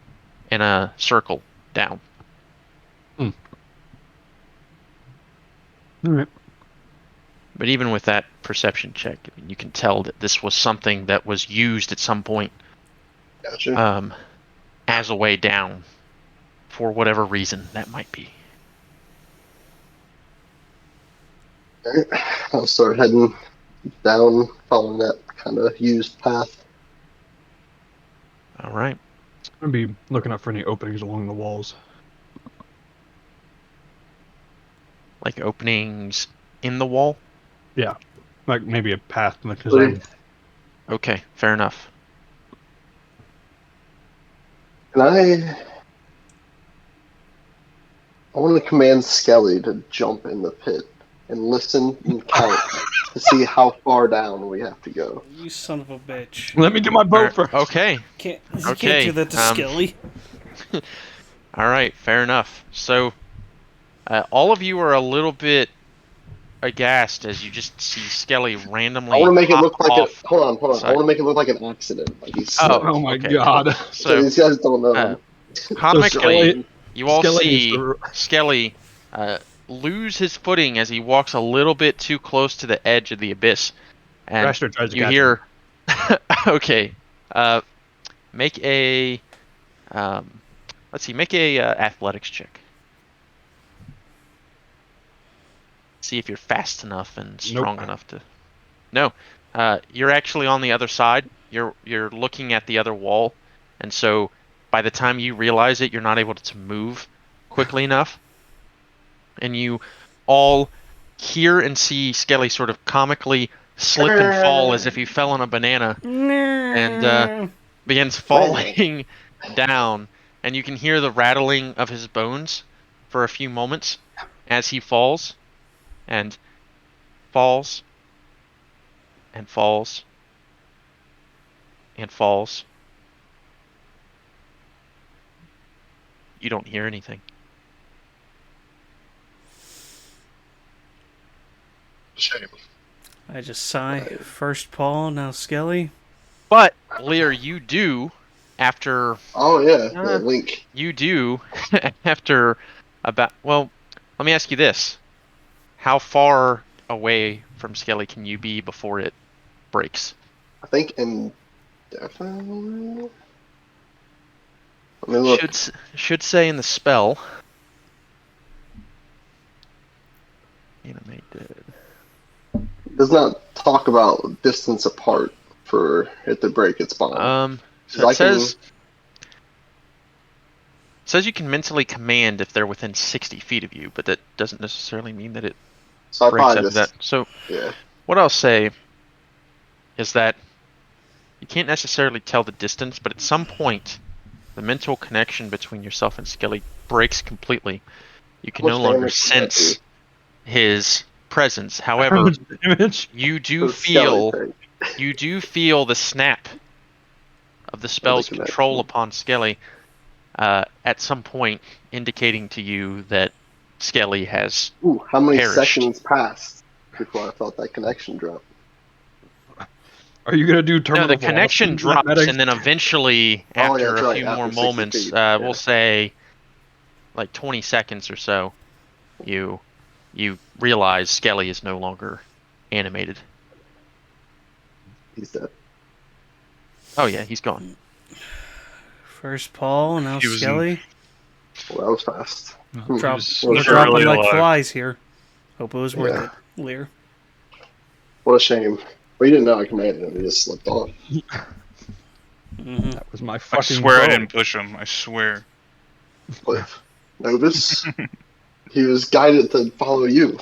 in a circle down. All right. But even with that perception check, I mean, you can tell that this was something that was used at some point Gotcha. as a way down, for whatever reason that might be. Alright. I'll start heading down, following that kind of used path. All right. I'm gonna be looking out for any openings along the walls. Like openings in the wall? Yeah, like maybe a path, because Really? Okay, fair enough. Can I want to command Skelly to jump in the pit and listen and count to see how far down we have to go. You son of a bitch. let me get my boat first. Okay. You can't Okay, do that to Skelly. All right, fair enough. So, all of you are a little bit aghast as you just see Skelly randomly. I want to make it hop look like off. hold on. I Sorry. want to make it look like an accident. Like he's Oh my okay. god. so these guys don't know. Comically, Skelly- you all Skelly see is the- Skelly lose his footing as he walks a little bit too close to the edge of the abyss, and Thrasher tries to you catch hear. Okay, make a let's see, make a athletics check. See if you're fast enough and strong Nope. enough to. No, you're actually on the other side. You're looking at the other wall, and so by the time you realize it, you're not able to move quickly enough, and you all hear and see Skelly sort of comically slip and fall as if he fell on a banana and begins falling down, and you can hear the rattling of his bones for a few moments as he falls and falls and falls and falls. You don't hear anything. Shame. I just sigh. First Paul, now Skelly. But Lear, you do after Oh yeah, the link. you do after about well, let me ask you this. How far away from Skelly can you be before it breaks? I think indefinitely. Let me look. Should say in the spell. Animated. Does not talk about distance apart for it to break its bond. So it says you can mentally command if they're within 60 feet of you, but that doesn't necessarily mean that it So I breaks probably after just that. So yeah. what I'll say is that you can't necessarily tell the distance, but at some point, the mental connection between yourself and Skelly breaks completely. You can How no much longer damage can that sense his presence. How However, much damage? you do The Skelly feel thing. the snap of the spell's connection. control upon Skelly at some point, indicating to you that Skelly has Ooh, how many perished. seconds passed before I felt that connection drop? Are you gonna do terminal No, the connection velocity drops, mathematics? and then eventually, Oh, yeah, after that's a right, few after more 60 moments, feet, yeah. we'll say like 20 seconds or so, you realize Skelly is no longer animated. He's dead. Oh yeah, he's gone. First Paul, now He was in- Skelly. Well, that was fast. Drop, was we're sure dropping really like alive. flies here. Hope it was worth Yeah. it, Lear. What a shame. Well, you didn't know I commanded him. He just slipped off. Mm-hmm. That was my I fucking swear I bow. didn't push him. I swear. Cliff. Novus. He was guided to follow you.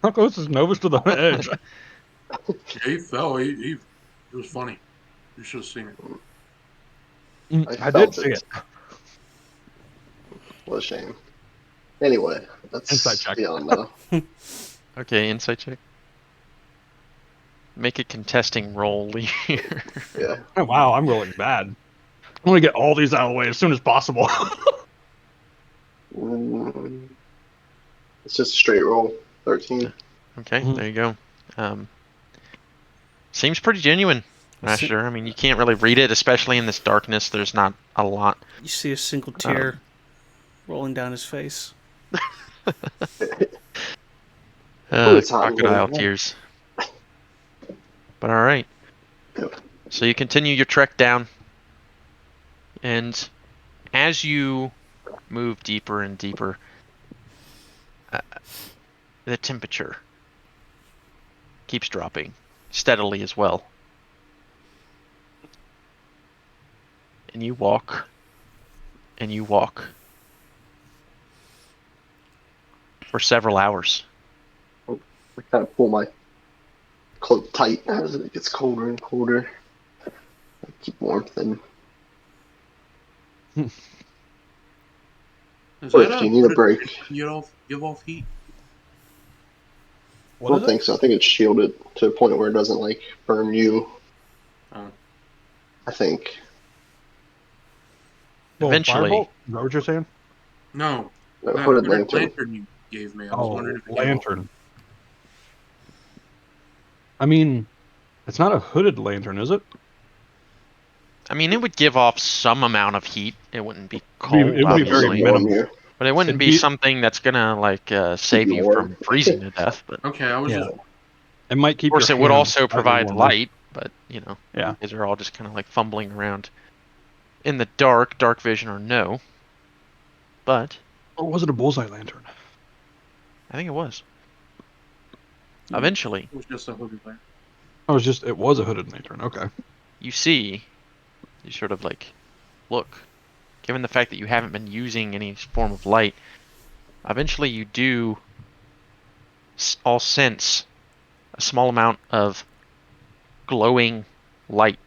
How close is Novus to the edge? Yeah, he fell. It was funny. You should have seen it. I felt did see it. What a shame. Anyway, that's Insight check. beyond now. Okay, insight check. Make a contesting roll, Lear. Yeah. Oh, wow, I'm rolling bad. I want to get all these out of the way as soon as possible. It's just a straight roll. 13. Okay, Mhm. there you go. Seems pretty genuine, Master. I mean, you can't really read it, especially in this darkness. There's not a lot. You see a single tear rolling down his face. It's on Crocodile here. tears. But all right. So you continue your trek down, and as you move deeper and deeper, the temperature keeps dropping steadily as well. And you walk, and you walk for several hours. I kind of pull my cloak tight as it gets colder and colder. I keep warmth and Is Cliff, that do you need a break? Give off heat. I don't think so. I think it's shielded to a point where it doesn't like burn you. Oh. I think. Eventually. Firebolt? Is that what you're saying? No, No, that hooded hooded lantern. you gave me. I was wondering if it gave off. Lantern. I mean, it's not a hooded lantern, is it? I mean, it would give off some amount of heat. It wouldn't be It cold, would be very obviously. minimal. Warm you. But it wouldn't It'd be be- something that's gonna like save you warm. from freezing to death. But Okay, I was Yeah. just It might of keep course, your it would hands also slightly provide warmer. light. But you Yeah. guys are all just kind of like fumbling around in the dark vision or no. But Or was it a bullseye lantern? I think it was. Eventually, it was just a hooded lamp. It was a hooded lantern. Okay. you sort of like look. Given the fact that you haven't been using any form of light, eventually you do all sense a small amount of glowing light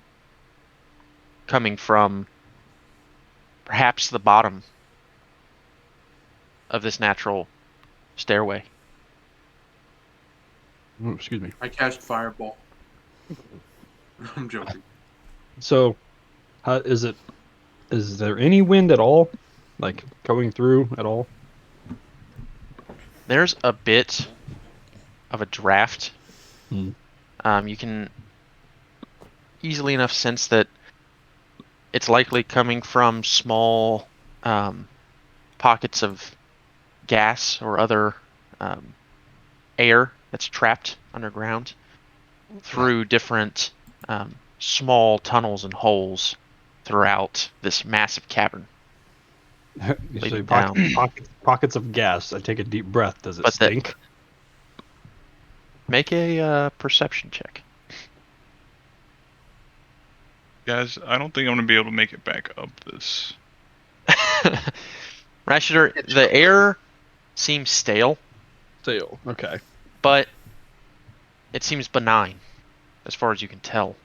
coming from perhaps the bottom of this natural stairway. Oh, excuse me. I cast fireball. I'm joking. So, is there any wind at all? Like going through at all? There's a bit of a draft. Hmm. You can easily enough sense that it's likely coming from small pockets of gas or other air that's trapped underground through different small tunnels and holes throughout this massive cavern. You Leading say down. pockets of gas. I take a deep breath. Does it But that- stink? Make a perception check. Guys, I don't think I'm gonna be able to make it back up this. Rashider, the air seems stale, Stale. Okay. but it seems benign, as far as you can tell.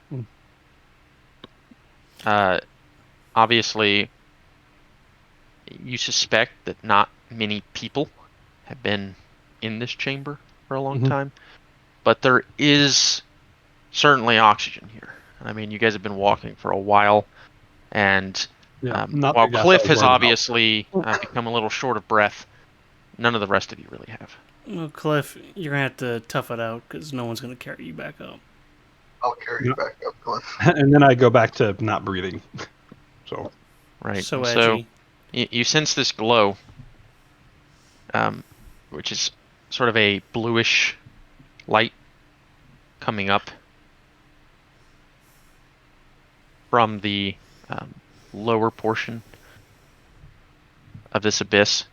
Hmm. Obviously, you suspect that not many people have been in this chamber for a long Mhm. time, but there is certainly oxygen here. I mean, you guys have been walking for a while, and Yeah. Not while the gas I Cliff was has worried about. obviously become a little short of breath, none of the rest of you really have. Well, Cliff, you're gonna have to tough it out because no one's gonna carry you back up. I'll carry you back up, Cliff. And then I go back to not breathing. So Right. So and edgy. so you sense this glow, which is sort of a bluish light coming up from the lower portion of this abyss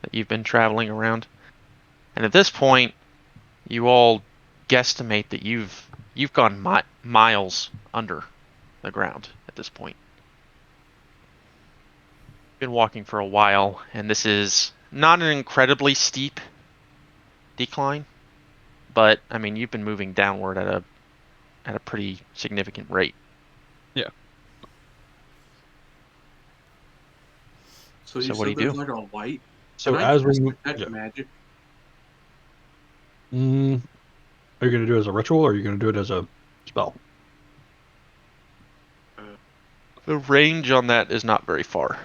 that you've been traveling around. And at this point, you all guesstimate that you've gone miles under the ground at this point. Been walking for a while, and this is not an incredibly steep decline, but I mean you've been moving downward at a pretty significant rate. yeah. So you So what do said you there's do? like a light? So Can I as we cast move, detect magic? are you gonna do it as a ritual or are you gonna do it as a spell? The range on that is not very far,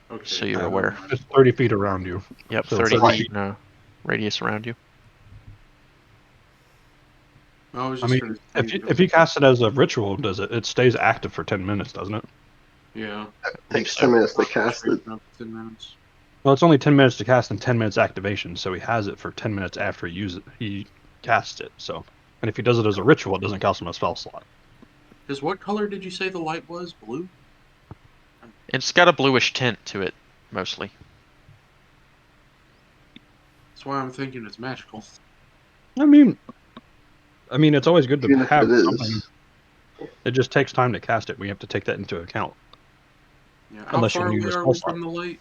Okay. so you're aware. It's 30 feet around you. Yep, So 30 30 feet in a radius around you. I was I just mean, gonna say, if you cast it as a ritual, does it stays active for 10 minutes, doesn't it? yeah. Takes so. 10 minutes to cast it. 10 minutes. Well, it's only 10 minutes to cast and 10 minutes activation, so he has it for 10 minutes after he casts it. So, and if he does it as a ritual, it doesn't cost him a spell slot. Because what color did you say the light was? Blue? It's got a bluish tint to it, mostly. That's why I'm thinking it's magical. I mean, it's always good to Even if have it something. is. It just takes time to cast it. We have to take that into account. Yeah. How Unless you far can use away a are spell we slot. from the light?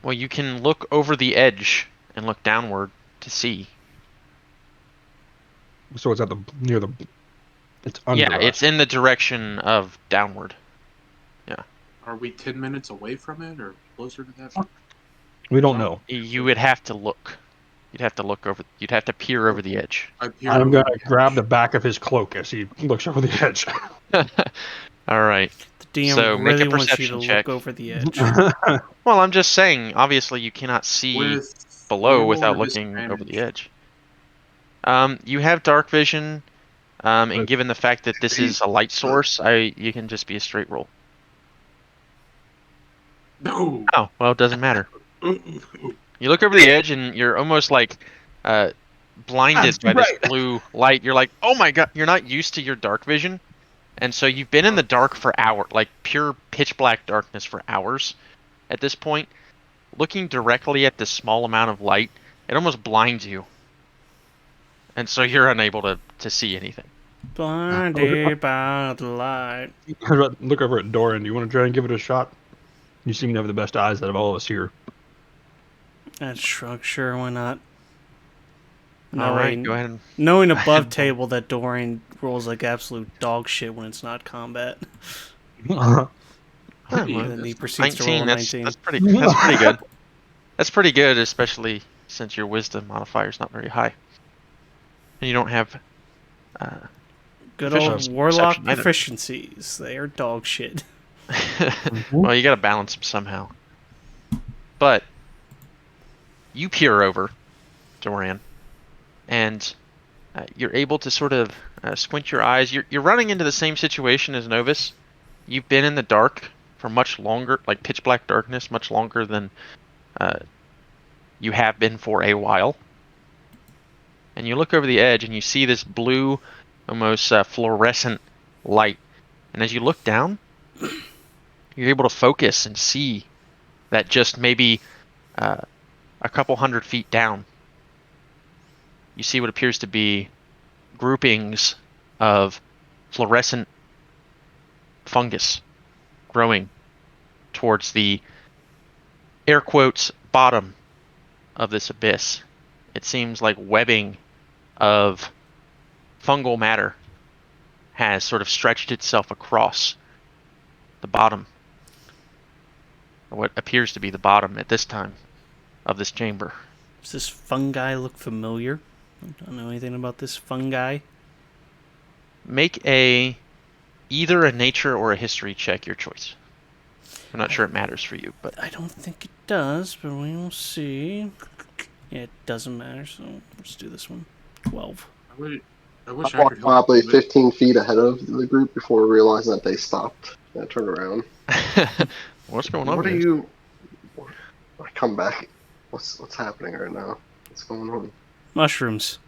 Well, you can look over the edge and look downward to see. So it's at near the. It's under. Yeah, us. it's in the direction of downward. Are we 10 minutes away from it or closer to that? We don't know. You would have to look. You'd have to look over. You'd have to peer over the edge. I peer I'm over gonna the grab edge. the back of his cloak as he looks over the edge. All right. The DM So, make a really wants you to perception check. look over the edge. Well, I'm just saying. Obviously, you cannot see With below normal without or looking over the disadvantage? edge. You have dark vision, and But- given the fact that this is a light source, you can just be a straight roll. No. Oh, well, it doesn't matter. You look over the edge and you're almost like blinded by this blue light. You're like, oh my god, you're not used to your dark vision. And so you've been in the dark for hours, like pure pitch black darkness for hours at this point. Looking directly at this small amount of light, it almost blinds you. And so you're unable to see anything. Blinded by the light. Look over at Doran. Do you want to try and give it a shot? You seem to have the best eyes out of all of us here. That shrug, sure, why not? All right, go ahead. And... Knowing above table that Dorian rolls like absolute dog shit when it's not combat. Well, And then he proceeds to roll a 19. That's pretty good. That's pretty good, especially since your wisdom modifier is not very high. And you don't have Good old warlock perception either. proficiencies. They are dog shit. Well, you gotta balance them somehow. But you peer over, Doran, and you're able to sort of squint your eyes. You're running into the same situation as Novus. You've been in the dark for much longer, like pitch black darkness, much longer than you have been for a while. And you look over the edge and you see this blue, almost fluorescent light. And as you look down, you're able to focus and see that just maybe a couple 100 feet down, you see what appears to be groupings of fluorescent fungus growing towards the air quotes bottom of this abyss. It seems like webbing of fungal matter has sort of stretched itself across the bottom, or what appears to be the bottom at this time of this chamber. Does this fungi look familiar? I don't know anything about this fungi. Make either a nature or a history check, your choice. I'm not sure it matters for you, but I don't think it does, but we will see. Yeah, it doesn't matter, so let's do this one. 12. I wish I I walked could help. probably you, 15 feet ahead of the group before realizing that they stopped. I turned around. what's going on? What are here? you? I come back. What's happening right now? What's going on? Mushrooms.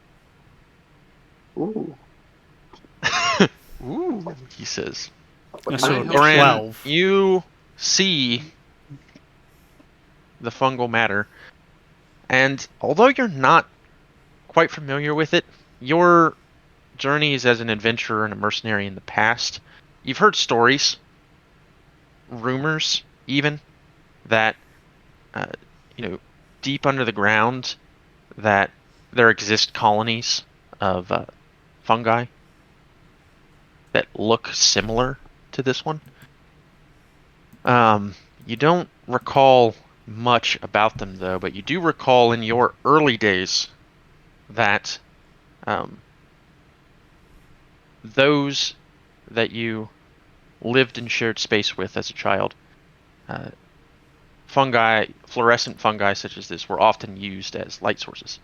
Ooh. Ooh, he says. So Doran, 12. You see the fungal matter, and although you're not quite familiar with it, your journeys as an adventurer and a mercenary in the past, you've heard stories, rumors even, that deep under the ground, that there exist colonies of fungi that look similar to this one. You don't recall much about them, though, but you do recall in your early days that those that you lived and shared space with as a child, fluorescent fungi such as this, were often used as light sources.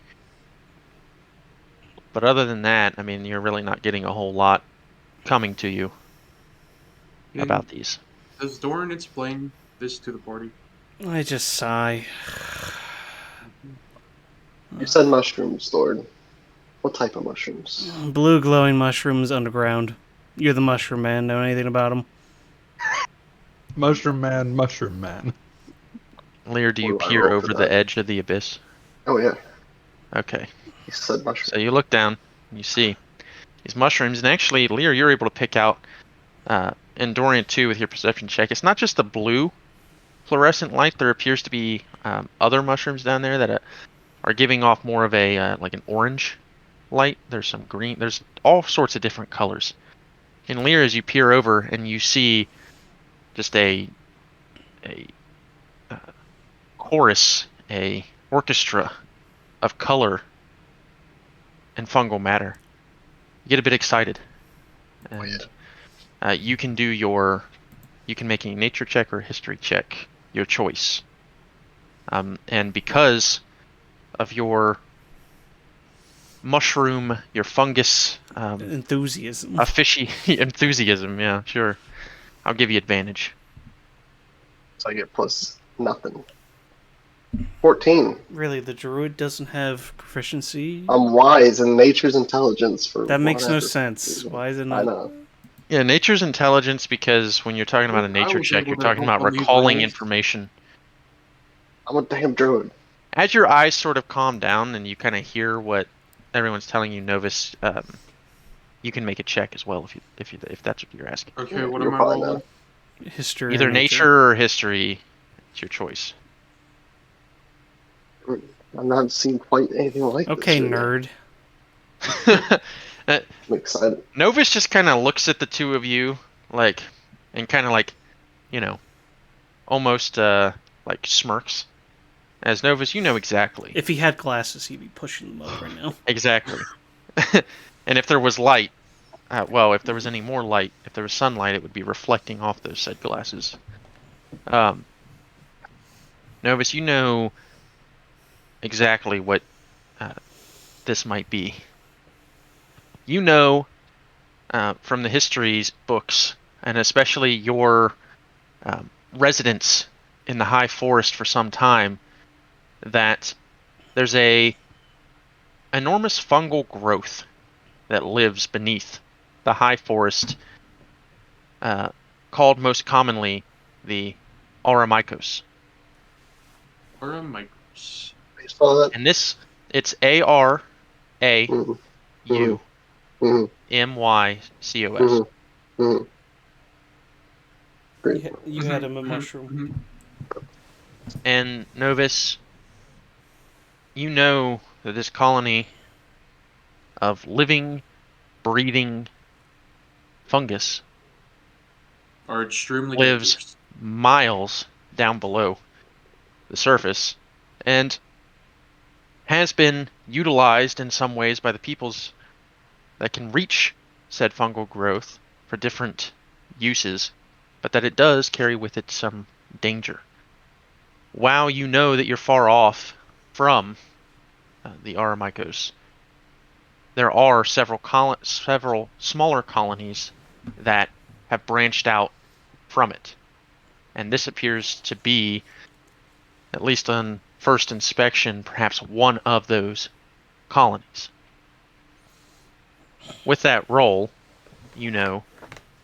But other than that, I mean, you're really not getting a whole lot coming to you about these. Does Doran explain this to the party? I just sigh. You said mushrooms, Lord. What type of mushrooms? Blue glowing mushrooms underground. You're the mushroom man. Know anything about them? Mushroom man, mushroom man. Lear, do you What do I peer roll for over the that? edge of the abyss? Oh yeah. Okay. You said mushrooms. So you look down, and you see these mushrooms, and actually, Lear, you're able to pick out, and Dorian too, with your perception check. It's not just the blue fluorescent light. There appears to be other mushrooms down there that are giving off more of a like an orange light. There's some green. There's all sorts of different colors. And Lear, as you peer over, and you see just a chorus, a orchestra of color and fungal matter, you get a bit excited, and you can make a nature check or a history check, your choice. And because of your mushroom, your fungus, Enthusiasm. a fishy enthusiasm, yeah, sure, I'll give you advantage. So I get plus nothing. 14. Really, the druid doesn't have proficiency? I'm wise in nature's intelligence for That makes no whatever sense. reason. Why is it I not? know. Yeah, nature's intelligence, because when you're talking about a I nature was check, able you're to talking help about on these recalling rolls. information. I'm a damn druid. As your eyes sort of calm down and you kind of hear what everyone's telling you, Novus, you can make a check as well if that's what you're asking. Okay, Yeah, what you're am I fine rolling? History Either or nature or history. It's your choice. now. I've not seen quite anything like Okay, this. nerd. Uh, I'm excited. Novus just kind of looks at the two of you, like, and kind of like, almost like smirks. As Novus, you know exactly. If he had glasses, he'd be pushing them up right now. Exactly. And if there was light, if there was any more light, if there was sunlight, it would be reflecting off those said glasses. Novus, you know exactly what this might be. You know from the histories books, and especially your residence in the high forest for some time, that there's a enormous fungal growth that lives beneath the high forest, called most commonly the Auramikos. Aramicos. You saw that? And it's ARAUMYCOS. Mm-hmm. Mm-hmm. Mm-hmm. Great. You had him a mushroom. And Novus, you know that this colony of living, breathing fungus Are extremely lives dangerous. miles down below the surface and has been utilized in some ways by the peoples that can reach said fungal growth for different uses, but that it does carry with it some danger. While you know that you're far off from the Aramikos, there are several smaller colonies that have branched out from it, and this appears to be, at least on first inspection, perhaps one of those colonies. With that roll, you know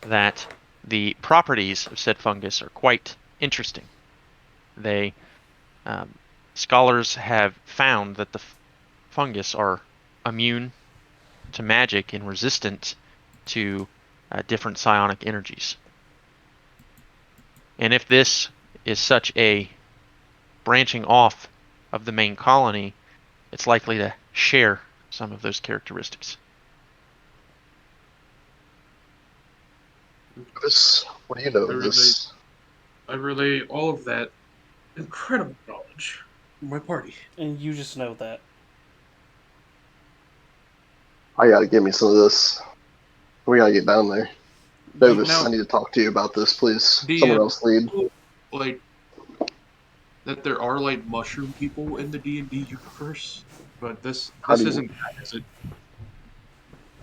that the properties of said fungus are quite interesting. They scholars have found that the fungus are immune to magic and resistant to different psionic energies. And if this is such a branching off of the main colony, it's likely to share some of those characteristics. This, what do you know of this? I relay all of that incredible knowledge to my party. And you just know that. I gotta give me some of this. We gotta get down there. Davis, Now, I need to talk to you about this, please. DM, Someone else lead. like that there are like mushroom people in the D&D universe, but this How do you- isn't that, is it?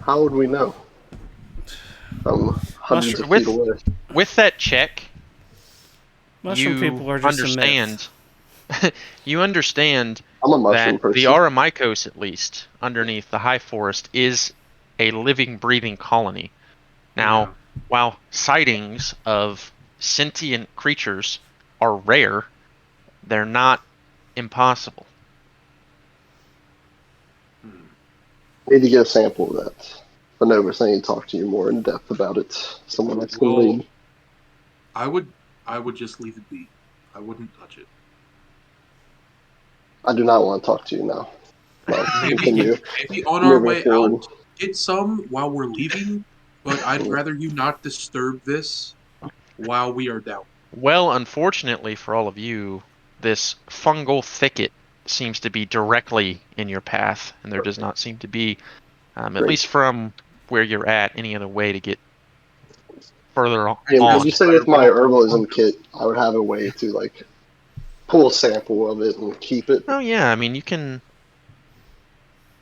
How would we know? From hundreds of With- feet away. With that check, Mushroom you people are just understand. You understand I'm a mushroom that person. the Auramikos, at least underneath the high forest, is a living, breathing colony. Now, Yeah. while sightings of sentient creatures are rare, they're not impossible. I need to get a sample of that. But no, I need to talk to you more in depth about it. Someone else can Well, lead. I would just leave it be. I wouldn't touch it. I do not want to talk to you now. No, continue. Maybe on our Moving way forward. out, get some while we're leaving, but I'd rather you not disturb this while we are down. Well, unfortunately for all of you, this fungal thicket seems to be directly in your path, and there does not seem to be, at Great. least from where you're at, any other way to get further Yeah, on. would you say with my herbalism kit, I would have a way to like pull a sample of it and keep it? Oh yeah, I mean you can.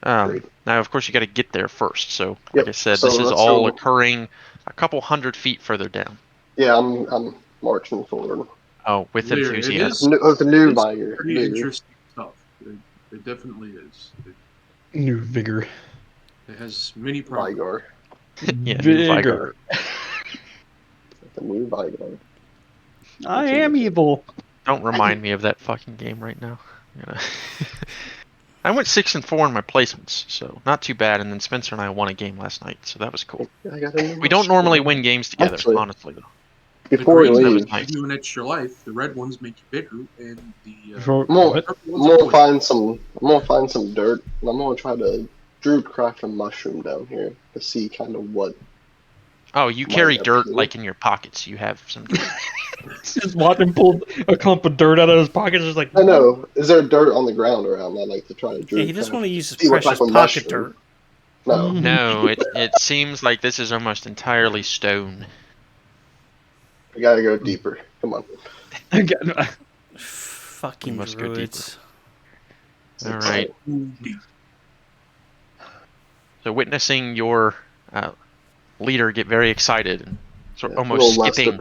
Great. Now, of course, you got to get there first. So, like Yep. I said, So this is let's all go. occurring a couple 100 feet further down. Yeah, I'm marching forward. Oh, with It enthusiasm. is. With the new It's vigor. pretty interesting stuff. It definitely is. New vigor. It has many problems. Vigor. Yeah, new Vigor. The new vigor. I am evil. Don't remind me of that fucking game right now. I went 6-4 in my placements, so not too bad. And then Spencer and I won a game last night, so that was cool. I got a new We don't normally win games together, Actually, honestly, though. Before we the green leave, ones give you an extra life. The red ones make you bigger, and the For, I'm gonna, what? purple I'm ones gonna are poison. find some dirt, and I'm gonna try to druid craft a mushroom down here to see kind of what. Oh, you might carry dirt appear. like in your pockets. You have some dirt. Just watch him pull a clump of dirt out of his pocket. Just like, I know. Is there dirt on the ground around? I'd like to try to druid Yeah, he doesn't craft. want to use his See what precious type of pocket mushroom. dirt. No, No, it seems like this is almost entirely stone. we gotta go deeper. Come on. Fucking We must go druids. All right. Ooh, deep. So witnessing your leader get very excited and sort Yeah, almost a little less skipping,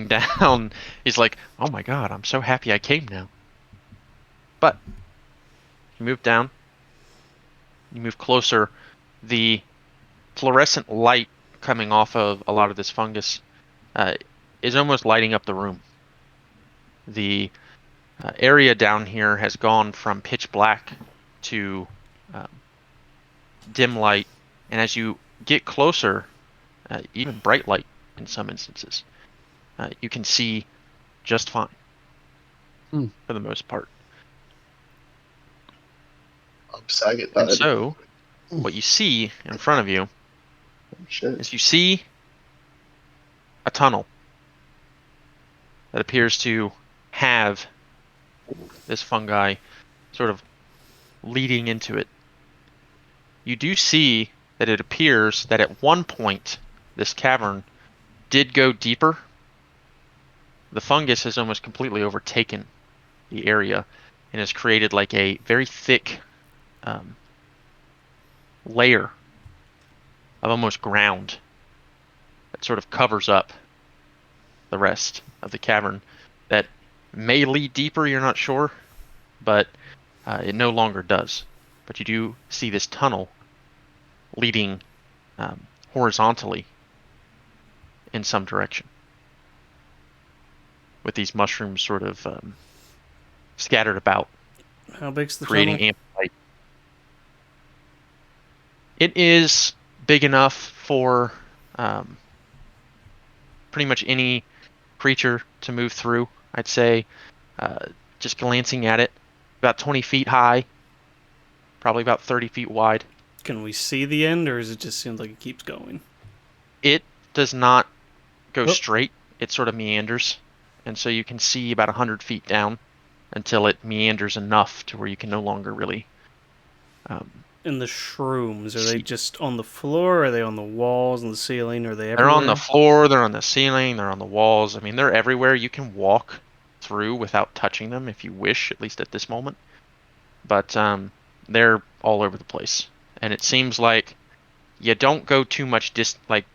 depressed. down, he's like, "Oh my god, I'm so happy I came now." But you move down, you move closer. The fluorescent light coming off of a lot of this fungus is almost lighting up the room. The area down here has gone from pitch black to um, dim light, and as you get closer, even bright light in some instances, you can see just fine for the most part. Saget And died. so, what you see in front of you Oh, shit. is you see a tunnel that appears to have this fungi sort of leading into it. You do see that it appears that at one point this cavern did go deeper. The fungus has almost completely overtaken the area and has created like a very thick layer of almost ground that sort of covers up the rest of the cavern that may lead deeper, you're not sure, but it no longer does. But you do see this tunnel leading horizontally in some direction, with these mushrooms sort of scattered about, How big's the creating tunnel? ample light. It is big enough for pretty much any creature to move through. I'd say, just glancing at it, about 20 feet high, probably about 30 feet wide. Can we see the end, or does it just seem like it keeps going? It does not go Oh. straight. It sort of meanders, and so you can see about 100 feet down until it meanders enough to where you can no longer really. And the shrooms, are they See. just on the floor? Are they on the walls and the ceiling? Are they They're everywhere? on the floor, they're on the ceiling, they're on the walls. I mean, they're everywhere. You can walk through without touching them if you wish, at least at this moment. But they're all over the place. And it seems like you don't go too much like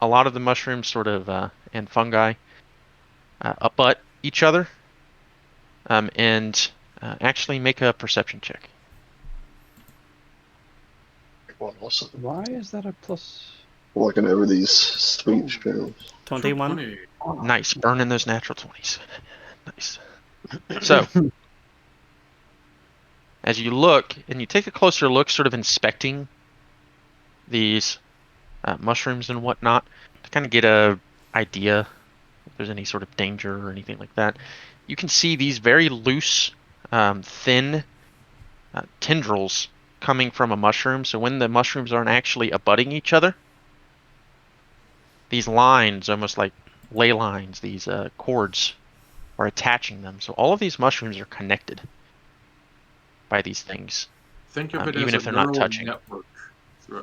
a lot of the mushrooms sort of and fungi abut each other. And actually make a perception check. Well, also why is that a plus? looking over these sweet shrooms. 21? 20. Nice, burning those natural 20s. Nice. So, as you look, and you take a closer look, sort of inspecting these mushrooms and whatnot, to kind of get a idea if there's any sort of danger or anything like that, you can see these very loose, thin tendrils coming from a mushroom. So when the mushrooms aren't actually abutting each other, these lines, almost like ley lines, these cords, are attaching them. So all of these mushrooms are connected by these things, Think of it even as if a they're not neural touching. network.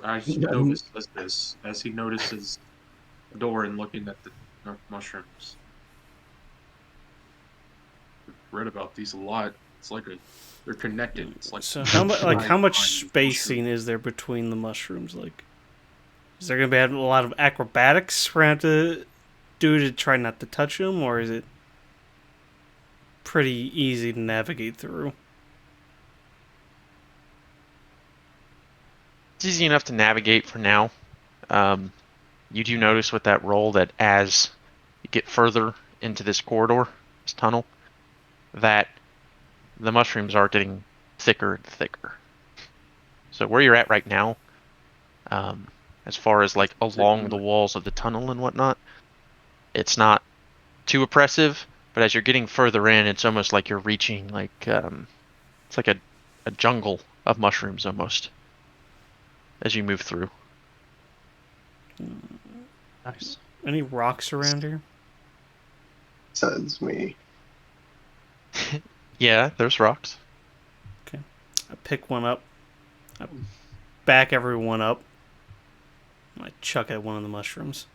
As Novus does this, as he notices the door and looking at the mushrooms. I've read about these a lot. It's like they're connected. It's like So how much how much mushroom. spacing is there between the mushrooms? Like, is there gonna be a lot of acrobatics we're gonna have to do to try not to touch them, or is it pretty easy to navigate through. It's easy enough to navigate for now. You do notice with that roll that as you get further into this corridor, this tunnel, that the mushrooms are getting thicker and thicker. So where you're at right now, as far as like along the walls of the tunnel and whatnot, it's not too oppressive, but as you're getting further in, it's almost like you're reaching like it's like a jungle of mushrooms almost as you move through. Nice. Any rocks around here? Besides me. Yeah, there's rocks. I pick one up. I back everyone up. I chuck at one of the mushrooms.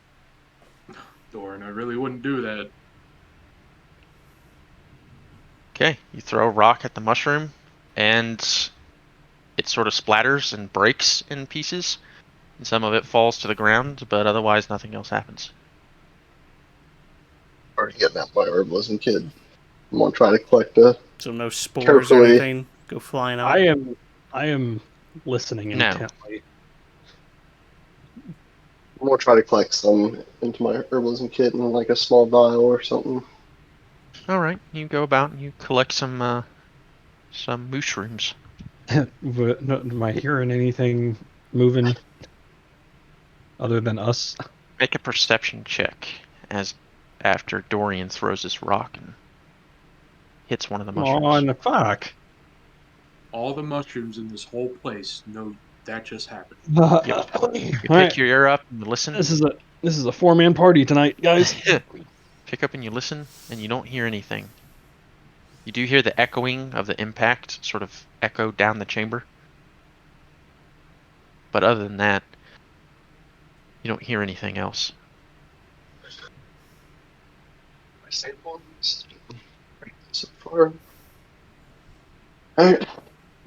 Doran, I really wouldn't do that. Okay, you throw a rock at the mushroom, and it sort of splatters and breaks in pieces. And some of it falls to the ground, but otherwise nothing else happens. Already getting out my herbalism kit. I'm gonna try to collect a. So no spores or Carefully. anything go flying out. I am listening No. intently. I'm gonna try to collect some into my herbalism kit in like a small vial or something. All right, you go about and you collect some mushrooms. Am I hearing anything moving other than us? Make a perception check as after Dorian throws this rock and hits one of the mushrooms. On fuck. All the mushrooms in this whole place know that just happened. You pick Alright, your ear up and you listen. this is a 4-man party tonight, guys. Pick up and you listen, and you don't hear anything. You do hear the echoing of the impact sort of echo down the chamber. But other than that, you don't hear anything else. My samples so far. Alright.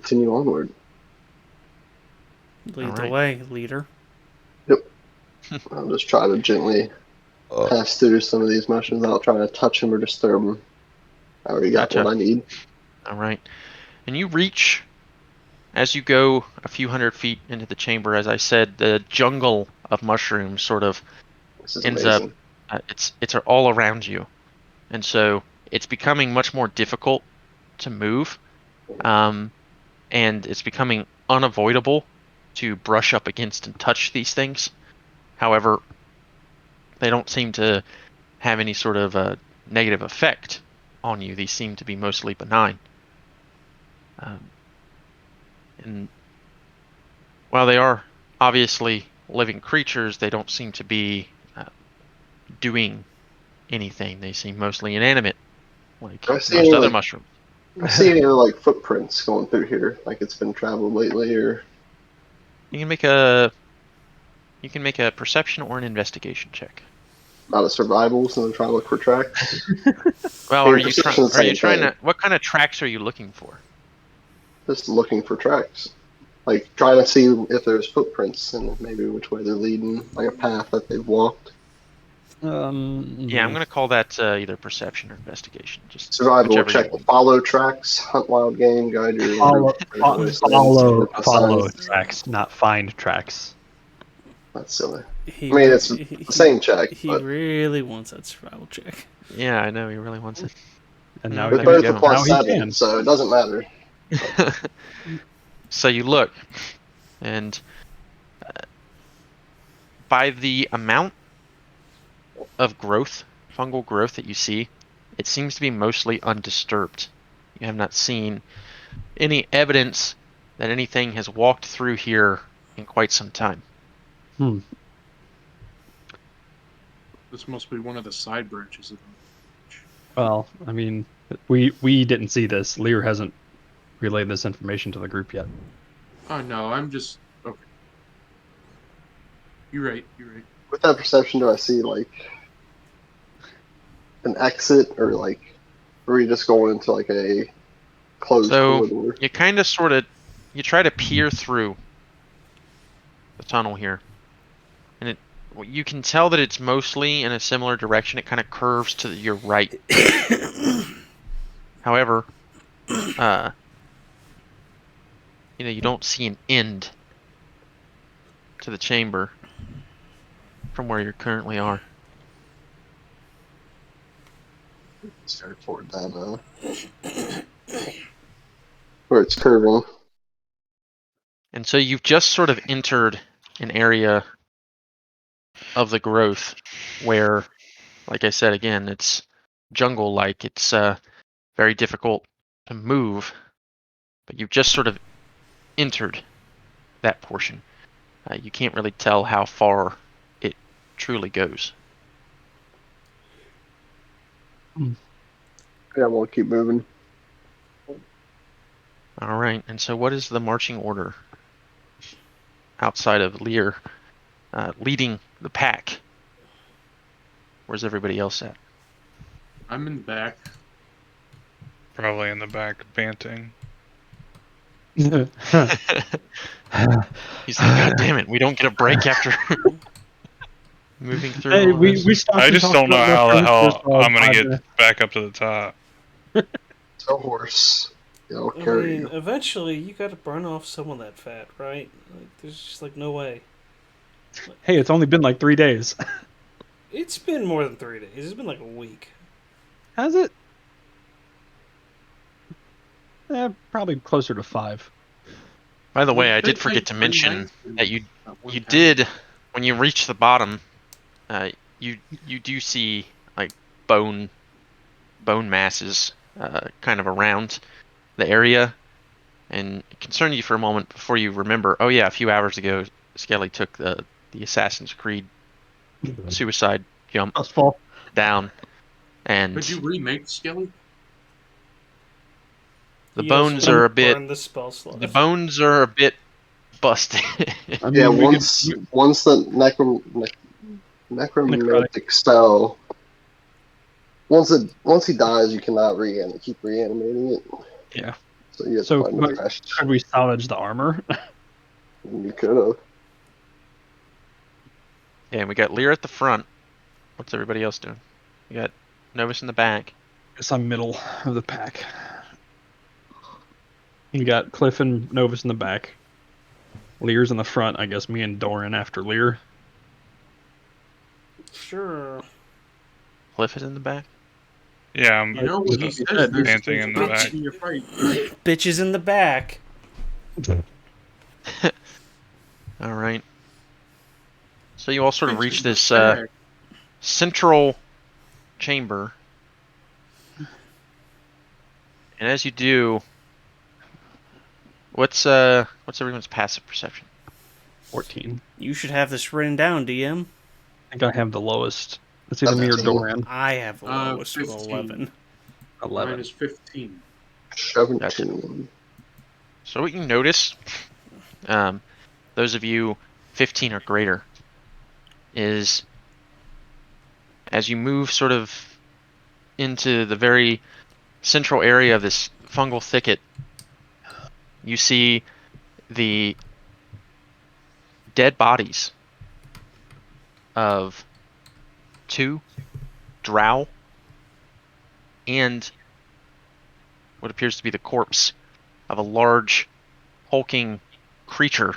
Continue onward. Lead the Alright. way, leader. I'll just try to gently pass through some of these mushrooms without trying to touch them or disturb them. I already got Gotcha. what I need. All right. And you reach, as you go a few hundred feet into the chamber, as I said, the jungle of mushrooms sort of This is ends amazing. up, it's all around you. And so it's becoming much more difficult to move. And it's becoming unavoidable to brush up against and touch these things. However, they don't seem to have any sort of negative effect on you. These seem to be mostly benign. And while they are obviously living creatures, they don't seem to be doing anything. They seem mostly inanimate, like I see most any, other like- mushrooms. I see any like footprints going through here, like it's been traveled lately, or You can make a perception or an investigation check. not a survival, so I'm trying to look for tracks. Well, Yeah, are you perception's the are you same trying thing. to? What kind of tracks are you looking for? Just looking for tracks. Like trying to see if there's footprints and maybe which way they're leading, like a path that they've walked. Yeah, I'm gonna call that either perception or investigation. Just Survival whichever check. you want. Follow tracks, hunt wild game, guide your Follow tracks, not find tracks. That's silly. He, I mean, it's the same check, He but really wants that survival check. Yeah, I know he really wants it. And now There they're he we both go. a plus Now he 7, can. so it doesn't matter. So you look, and by the amount of growth, fungal growth that you see, it seems to be mostly undisturbed. You have not seen any evidence that anything has walked through here in quite some time. This must be one of the side branches of them. Well, I mean, we didn't see this. Lear hasn't relayed this information to the group yet. Oh no, I'm just okay. You're right. You're right. With that perception, do I see like an exit, or like, or are you just going into like a closed So corridor? you kind of sort of, you try to peer through the tunnel here, and you can tell that it's mostly in a similar direction. It kind of curves to your right. However, uh, you don't see an end to the chamber from where you currently are. Start toward that, where it's curving. And so you've just sort of entered an area of the growth where, like I said again, it's jungle-like. It's very difficult to move, but you've just sort of entered that portion. You can't really tell how far it truly goes. Yeah, we'll keep moving. All right, and so what is the marching order outside of Lear leading the pack? Where's everybody else at? I'm in the back. Probably in the back, banting. He's like, God damn it, we don't get a break after moving through Hey, all we this. stopped I and just talked don't know about how the mushrooms hell for I'm gonna 5 get minutes. back up to the top. It's a horse. It'll I carry mean, you. eventually you got to burn off some of that fat, right? Like, there's just like no way. Hey, it's only been like 3 days. It's been more than 3 days. It's been like a week. Has it? Probably closer to 5. By the way, It I did could forget take to 3 mention nights in that you one you town. did, when you reach the bottom, you do see like bone masses kind of around the area, and it concerned you for a moment before you remember, oh yeah, a few hours ago Skelly took the Assassin's Creed suicide jump Let's fall. down, and Could you remake Skelly? the He also bones are a bit burned the spell slot. busted. I Yeah, mean, we could. once the Necrotic. necromantic spell, once he dies, you cannot keep reanimating it. Yeah. So you have So, to find but a fresh. could we salvage the armor? You could have. Yeah, and we got Lear at the front. What's everybody else doing? We got Novus in the back. Guess I'm middle of the pack. You got Cliff and Novus in the back. Lear's in the front. I guess me and Doran after Lear. Sure. Cliff is in the back. Yeah, You know what he He says said this dancing is in the not back. be a fight. Bitches in the back. All right. So you all sort of reach Bitch in the this back. central chamber, and as you do, what's everyone's passive perception? 14. You should have this written down, DM. I think I have the lowest. It's either me or 17. Doran. I have the lowest with 15. 11. 11. Mine is 15. 17. So what you notice, those of you 15 or greater, is as you move sort of into the very central area of this fungal thicket, you see the dead bodies of 2 drow and what appears to be the corpse of a large hulking creature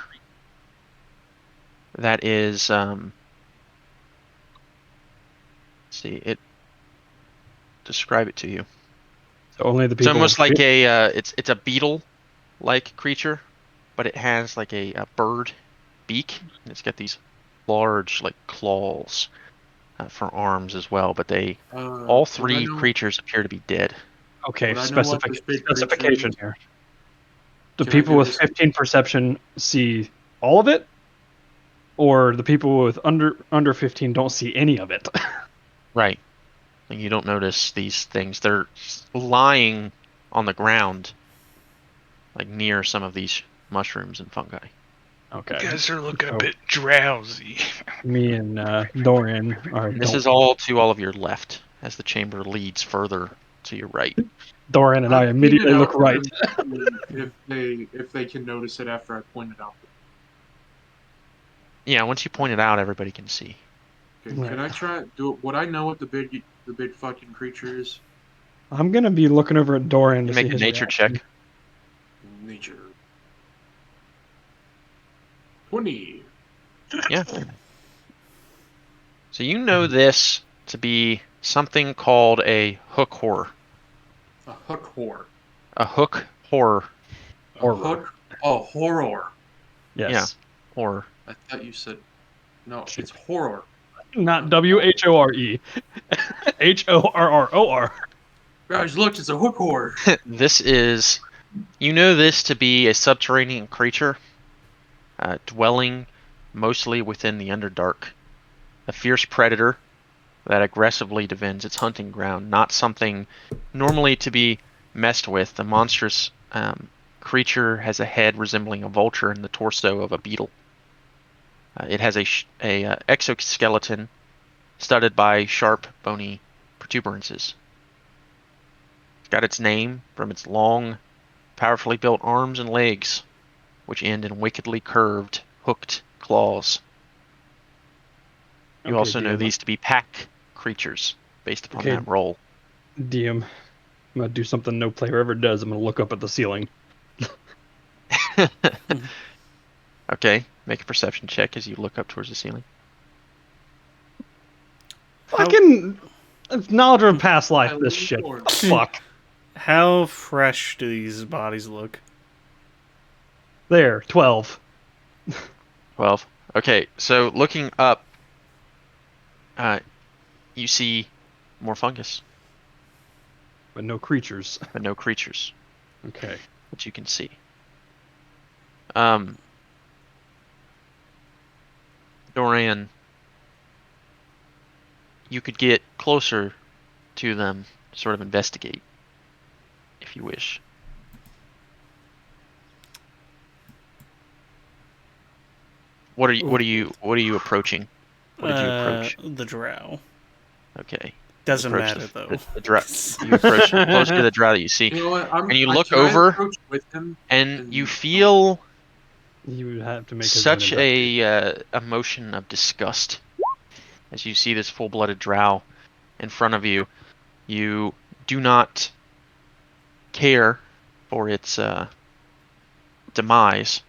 that is let's see it describe it to you. So only the It's people. almost like it's a beetle like creature, but it has like a bird beak, and it's got these large like claws for arms as well, but all Would I 3 know? creatures appear to be dead. Okay, Would I know what this big creature specification is? here. The Can I people do with this? 15 perception see all of it, or the people with under 15 don't see any of it. Right. And you don't notice these things. They're lying on the ground, like near some of these mushrooms and fungi. Okay. You guys are looking a So bit drowsy. me and Dorian are. And this is all to all of your left, as the chamber leads further to your right. Dorian and I Point it immediately look out right. to them if they can notice it after I point it out. Yeah, once you point it out, everybody can see. Okay, Right. can I try? Would I know what the big fucking creature is? I'm gonna be looking over at Dorian to see Make a his nature reaction. check. Nature. 20. Yeah. So you know this to be something called a hook horror. A hook whore. A hook horror. A Horror. hook. Oh, horror. Yes. Horror. I thought you said. No, it's horror. Not WHORE. HORROR. Guys, look, it's a hook whore. This is, you know this to be a subterranean creature, dwelling mostly within the Underdark. A fierce predator that aggressively defends its hunting ground, not something normally to be messed with. The monstrous creature has a head resembling a vulture and the torso of a beetle. It has a exoskeleton studded by sharp, bony protuberances. It's got its name from its long, powerfully built arms and legs, which end in wickedly curved, hooked claws. You Okay, also know DM. these to be pack creatures, based upon Okay. that role. DM. I'm gonna do something no player ever does. I'm gonna look up at the ceiling. Okay, make a perception check as you look up towards the ceiling. Fucking knowledge of past life. I This lean shit. forward. Fuck. How fresh do these bodies look? There. 12. 12. Okay, so looking up, you see more fungus, But no creatures. but no creatures Okay. that you can see. Dorian, you could get closer to them, sort of investigate, if you wish. What are you approaching? What did you approach? The drow. Okay. Doesn't Approach matter though. The drow. You approach closer to the drow that you see, You know what? and you look can I over, approach with him and you feel You would have to make his own such investigation. a emotion of disgust as you see this full-blooded drow in front of you. You do not care for its demise,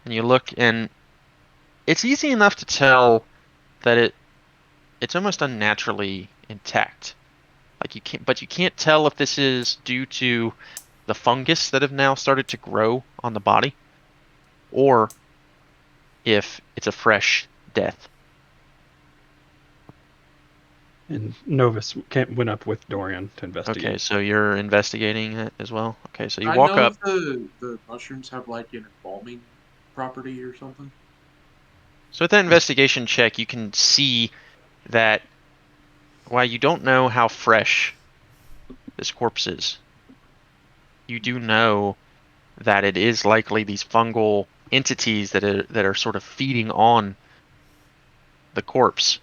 and you look, and it's easy enough to tell that it's almost unnaturally intact. Like you can't tell if this is due to the fungus that have now started to grow on the body, or if it's a fresh death. And Novus went up with Dorian to investigate. Okay, so you're investigating it as well? Okay, so you I walk know up. if the mushrooms have like an embalming property or something. So with that investigation check, you can see that while you don't know how fresh this corpse is, you do know that it is likely these fungal entities that are sort of feeding on the corpse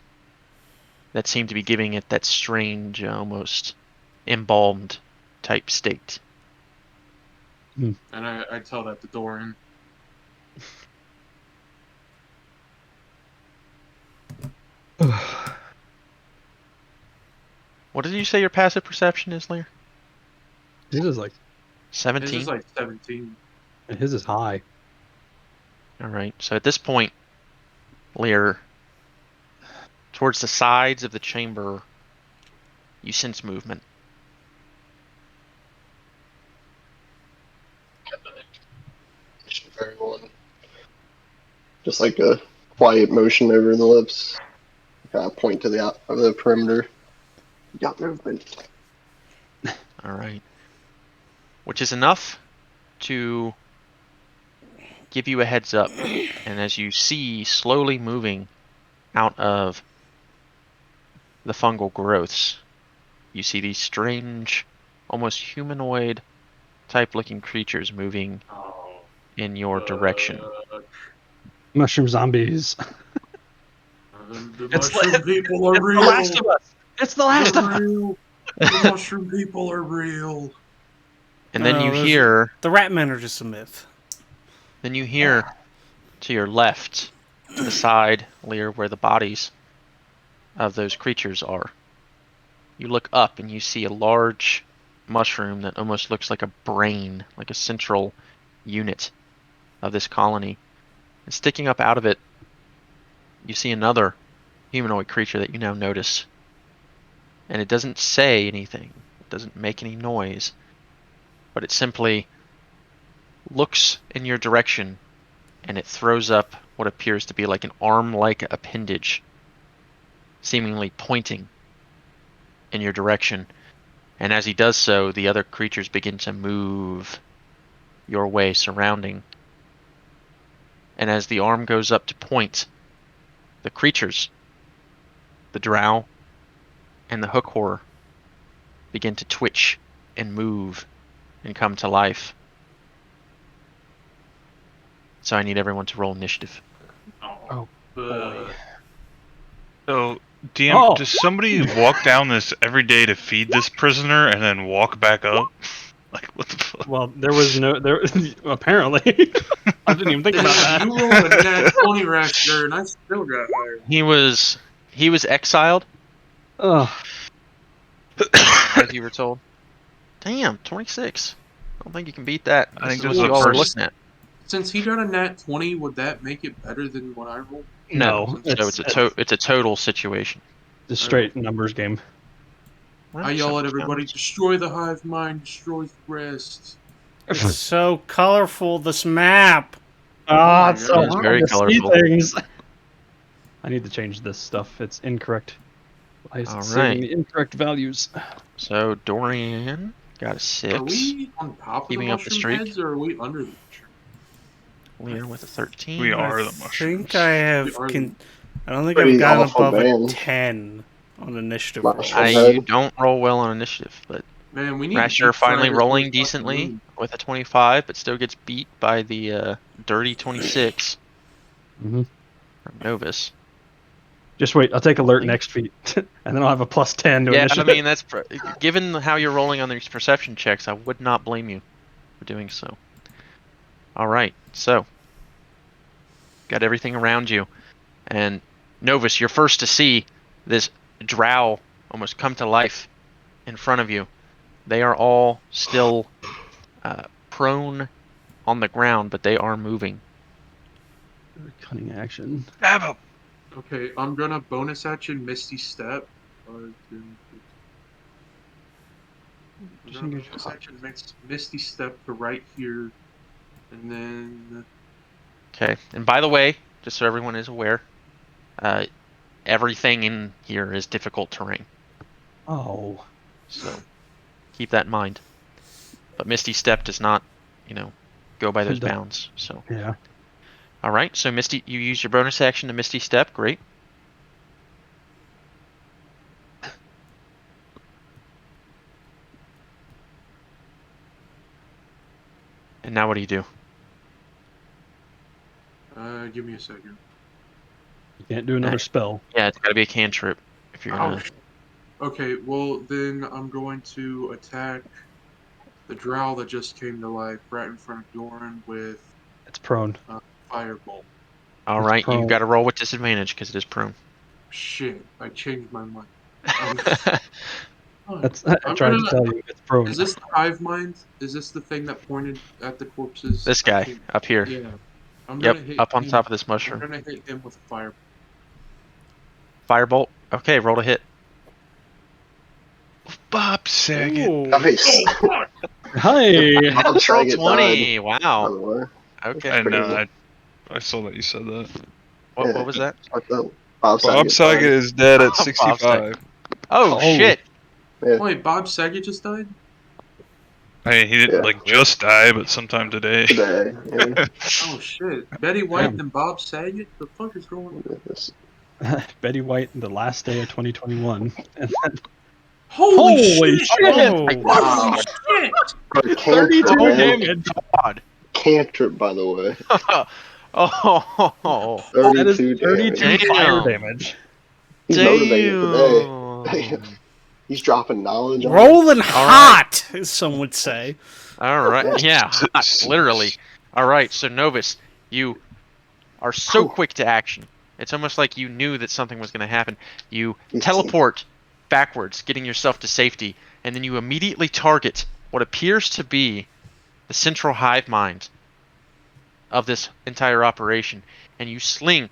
that seem to be giving it that strange, almost embalmed type state. And I tell that to Doran. What did you say your passive perception is, Lear? His is like 17? This is like 17. his is high. Alright, so at this point, Lear, towards the sides of the chamber, you sense movement. Very well. Just like a quiet motion over the lips. Kind of point to the perimeter. Got movement. Alright. Which is enough to give you a heads up. And as you see slowly moving out of the fungal growths, you see these strange, almost humanoid type looking creatures moving Oh, in your direction. Mushroom zombies. The It's mushroom people are It's real. the Last of Us. It's the Last They're of Us. real. The mushroom people are real. And then No, you those- hear The rat men are just a myth. to your left, to the side, Lear, where the bodies of those creatures are. You look up and you see a large mushroom that almost looks like a brain, like a central unit of this colony. And sticking up out of it, you see another humanoid creature that you now notice. And it doesn't say anything. It doesn't make any noise. But it simply looks in your direction, and it throws up what appears to be like an arm-like appendage, seemingly pointing in your direction. And as he does so, the other creatures begin to move your way, surrounding. And as the arm goes up to point, the creatures, the drow and the hook horror, begin to twitch and move and come to life. So I need everyone to roll initiative. Oh, boy. So, DM, Oh. does somebody walk down this every day to feed this prisoner and then walk back up? Like, what the fuck? Well, there was no there. Apparently, I didn't even think about that. You rolled a nat 20 Raster, and I still got higher. He was exiled, Ugh. as you were told. Damn, 26. I don't think you can beat that. I think This this is is what the y'all are first- looking at. Since he got a nat 20, would that make it better than what I rolled? No, So it's a total situation. a straight numbers game. I yell at everybody, destroy the hive mind, destroy the rest. It's so colorful, this map. Ah, my it's so God. It's hard very to see colorful. things. I need to change this stuff. It's incorrect. Why is it All saving right. the incorrect values? So Dorian got a 6. Are we on top of Keeping the up the mushroom streak. heads, or are we under the mushroom? Lear with a 13. We are I the mushrooms. think I have. We are I don't think Pretty I've gotten awful above a band. 10 on initiative. Mushroom. roll. You don't roll well on initiative, but Man, we need to Rasher deep fry finally this rolling whole fucking decently room. with a 25, but still gets beat by the dirty 26 Mhm. from Novus. Just wait. I'll take alert next feat, and then I'll have a +10 to Yeah, I initiative. mean, that's given how you're rolling on these perception checks, I would not blame you for doing so. All right, so got everything around you, and Novus, you're first to see this drow almost come to life in front of you. They are all still prone on the ground, but they are moving. Cunning action. Stab him! Okay, I'm gonna bonus action Misty Step. I'm gonna bonus action Misty Step to right here, and then Okay, and by the way, just so everyone is aware, everything in here is difficult terrain, Oh. so keep that in mind. But Misty Step does not, go by those bounds. So, Yeah. all right. So Misty, you use your bonus action to Misty Step. Great. And now what do you do? give me a second. You can't do another spell. Yeah, it's got to be a cantrip if you're gonna. Okay, well then I'm going to attack the drow that just came to life right in front of Doran with It's prone. Firebolt. All It's right, prone. you've got to roll with disadvantage because it is prone. Shit, I changed my mind. That's. I I'm tried gonna- to tell you. It's prone. Is this the hive mind? Is this the thing that pointed at the corpses? This I guy can't- up here. Yeah. I'm Yep, gonna hit up on him- top of this I'm mushroom. gonna hit him with a firebolt. Firebolt. Okay, roll to hit. Bob Saget. Ooh. Nice. Hi. Bob Natural Saget 20. died, by Wow. the way. Okay. I know. pretty- I saw that you said that. What was that? What the? Bob Saget Saget died. is dead at Bob Saget. 65. Oh, Oh. shit. Wait, Bob Saget just died? I mean, he didn't Yeah. just die, but sometime today. Today. Yeah. Oh shit. Betty White Damn. and Bob Saget? The fuck is going on? This- Betty White, the last day of 2021. And then, Holy, Holy shit! shit! Whoa. Wow. Shit! But 32 cantrip, man. damage. God. Cantrip, by the way. Oh. 32 That is damage. 32 fire Damn. damage. He's motivated today. Damn. He's dropping knowledge on Rolling hot, as some would say. All right. Yeah, hot, literally. All right. So Novus, you are so quick to action. It's almost like you knew that something was going to happen. You He's- teleport backwards, getting yourself to safety, and then you immediately target what appears to be the central hive mind of this entire operation, and you sling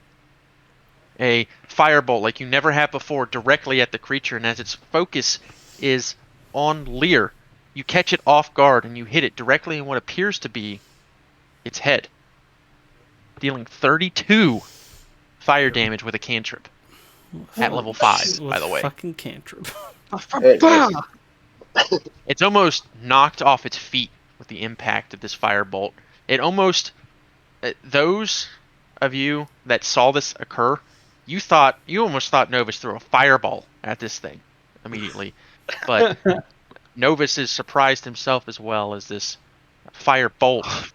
a firebolt like you never have before directly at the creature, and as its focus is on Lear, you catch it off guard and you hit it directly in what appears to be its head, dealing 32 fire damage with a cantrip at level 5, by the way. Fucking cantrip. It's almost knocked off its feet with the impact of this firebolt. It almost, those of you that saw this occur, you almost thought Novus threw a fireball at this thing immediately, but Novus is surprised himself as well, as this firebolt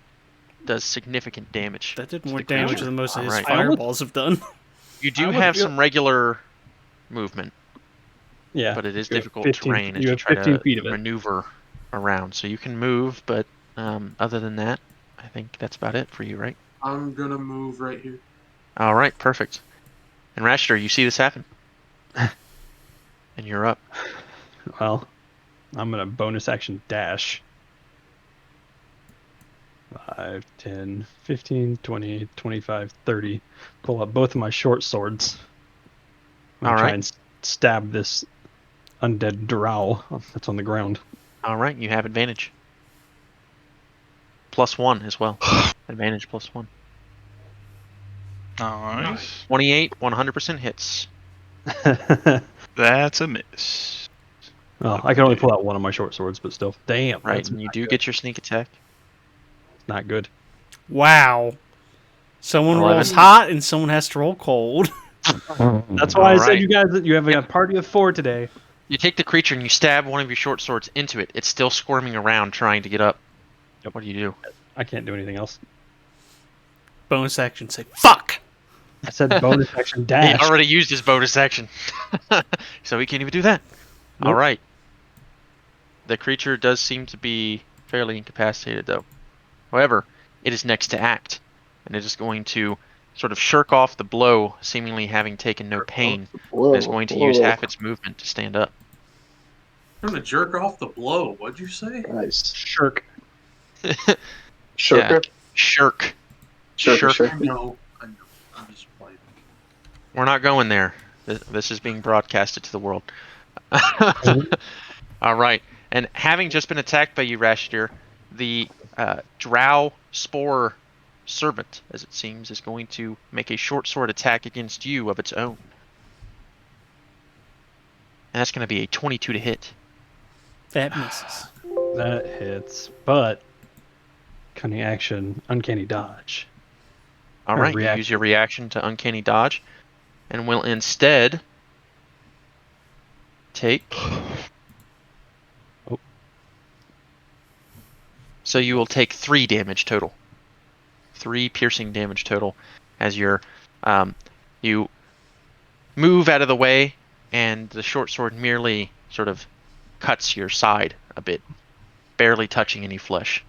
does significant damage. That did to more the damage creature. than most of his Alright. fireballs have done. You do have some regular movement, Yeah. but it is You have difficult 15 terrain as you you have try 15 to feet of it. maneuver around. So you can move, but other than that, I think that's about it for you, right? I'm gonna move right here. All right, perfect. And Rashter, you see this happen, and you're up. Well, I'm going to bonus action dash. 5, 10, 15, 20, 25, 30. Pull out both of my short swords. I'm going to try and stab this undead drow that's on the ground. All right, you have advantage. +1 as well. Advantage +1. Nice. 28, 100% hits. That's a miss. Well, I can only pull out one of my short swords, but still. Damn. Right, That's and you not do good. get your sneak attack. Not good. Wow. Someone 11. rolls hot and someone has to roll cold. That's why I said Alright. you guys you have a party of 4 today. You take the creature and you stab one of your short swords into it. It's still squirming around trying to get up. Yep. What do you do? I can't do anything else. Bonus action, say, fuck! I said bonus action He dash. already used his bonus action. So he can't even do that. Nope. Alright. The creature does seem to be fairly incapacitated, though. However, it is next to act, and it is going to sort of shirk off the blow, seemingly having taken no pain. Whoa, It's going to whoa, use whoa. half its movement to stand up. I'm gonna jerk off the blow. What'd you say? Nice. Shirk. Shirker? Shirk. Shirker, Shirk. I shirker. know. I'm just playing. We're not going there. This is being broadcasted to the world. All right. And having just been attacked by you, Rashtir, the drow spore servant, as it seems, is going to make a short sword attack against you of its own. And that's going to be a 22 to hit. That misses. That hits, but cunning action, uncanny dodge. All Or right. You reaction. use your reaction to uncanny dodge, and will instead take. Oh. So you will take 3 damage total. 3 piercing damage total as you move out of the way, and the short sword merely sort of cuts your side a bit, barely touching any flesh.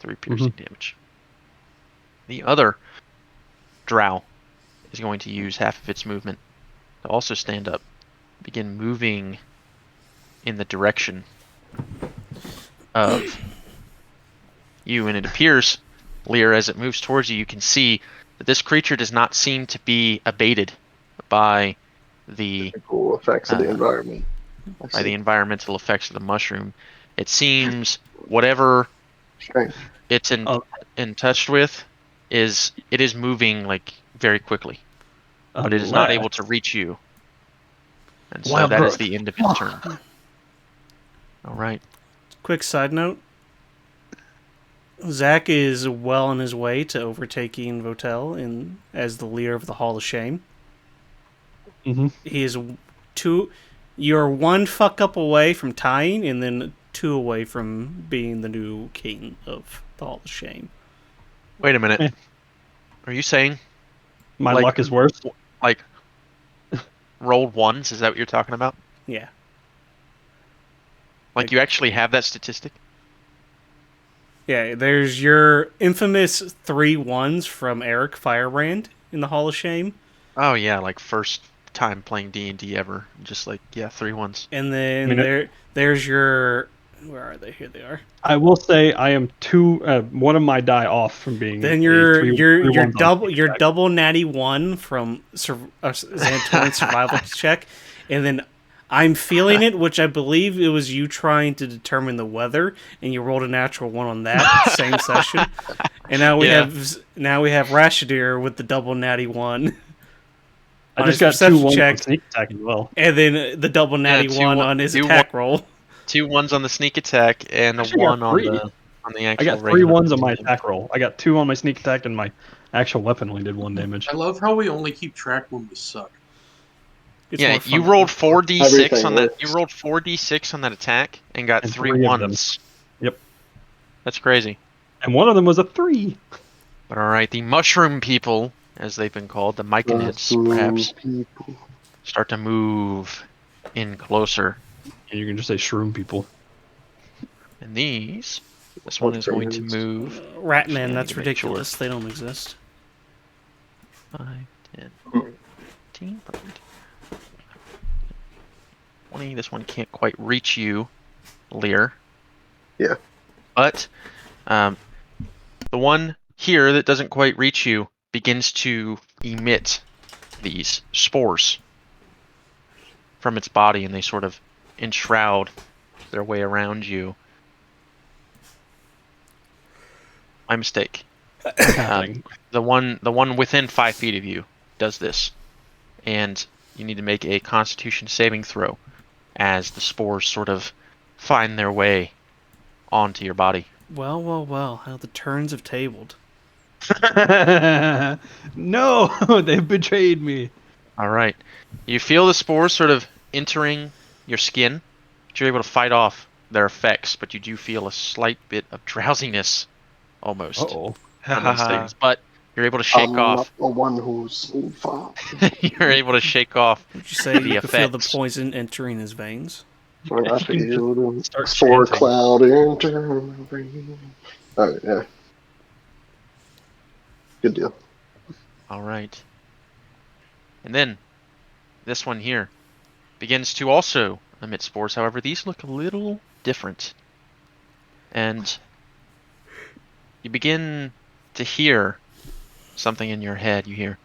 3 piercing damage. The other drow is going to use half of its movement to also stand up, begin moving in the direction of you, and it appears, Lear, as it moves towards you, you can see that this creature does not seem to be abated by the Cool effects of the environment. I by see. the environmental effects of the mushroom. It seems whatever Strength. it's in touch with is moving like very quickly, but it is not able to reach you. And so Wild that is growth. the end of its turn. All right. Quick side note. Zach is well on his way to overtaking Votel as the leader of the Hall of Shame. Mm-hmm. He is you're 1 fuck up away from tying, and then 2 away from being the new king of the Hall of Shame. Wait a minute. Eh. Are you saying My Like- luck is worse. like rolled ones? Is that what you're talking about? Yeah. Like you actually have that statistic? Yeah, there's your infamous 3 1s from Eric Firebrand in the Hall of Shame. Oh yeah, like first time playing D&D ever. Just like Yeah, 3 ones. And then I mean, there's your. Where are they? Here they are. I will say I am one of my die off from being Then a your three ones on sneak your attack. double natty 1 from Xantoran survival check, and then I'm feeling it, which I believe it was you trying to determine the weather, and you rolled a natural 1 on that same session. And now we have Rashadir with the double natty 1. I on just his got 2 perception ones on check. sneak attack as well. And then the double natty 1 on his attack roll. 2 ones on the sneak attack and a Actually got 1 on 3. the I actual got 3 regular ones on my damage. attack roll. I got 2 on my sneak attack, and my actual weapon only did 1 damage. I love how we only keep track when we suck. It's Yeah, more fun you that rolled way. 4d6 Everything on that. works. You rolled 4d6 on that attack and got And 3 3 of them. ones. Yep. That's crazy. And one of them was a 3. But all right, the mushroom people, as they've been called, the myconids, perhaps, People. start to move in closer. And you can just say shroom people. And this one is going to move. Ratman, I need that's to make sure. ridiculous. They don't exist. 5, 10, 15, 20. This one can't quite reach you, Lear. Yeah. But the one here that doesn't quite reach you begins to emit these spores from its body, and they sort of enshroud their way around you. My mistake. The one within 5 feet of you does this, and you need to make a Constitution saving throw as the spores sort of find their way onto your body. Well, how the turns have tabled. No, they've betrayed me. All right, you feel the spores sort of entering your skin. But you're able to fight off their effects, but you do feel a slight bit of drowsiness, almost. Uh-oh. From those things, but you're able to shake I'm off. not the one who's involved. You're able to shake off Would you say the you could feel the effects. poison entering his veins? When I You can feel the start spore chanting. cloud enter my brain. Alright, yeah. Good deal. All right. And then this one here begins to also emit spores. However, these look a little different. And you begin to hear something in your head. You hear,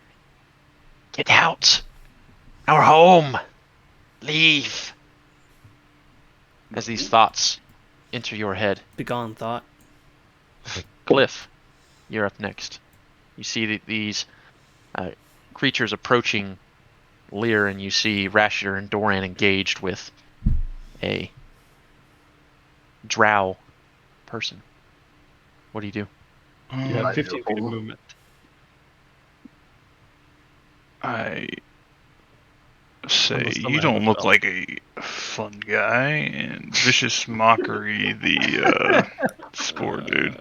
"Get out! Our home! Leave!" As these thoughts enter your head. Begone thought. Cliff, you're up next. You see these creatures approaching Lear, and you see Rasher and Doran engaged with a drow person. What do you do? You have 15 feet of movement. I say Unless you someone don't has a look spell. like a fun guy, and vicious mockery the sport dude.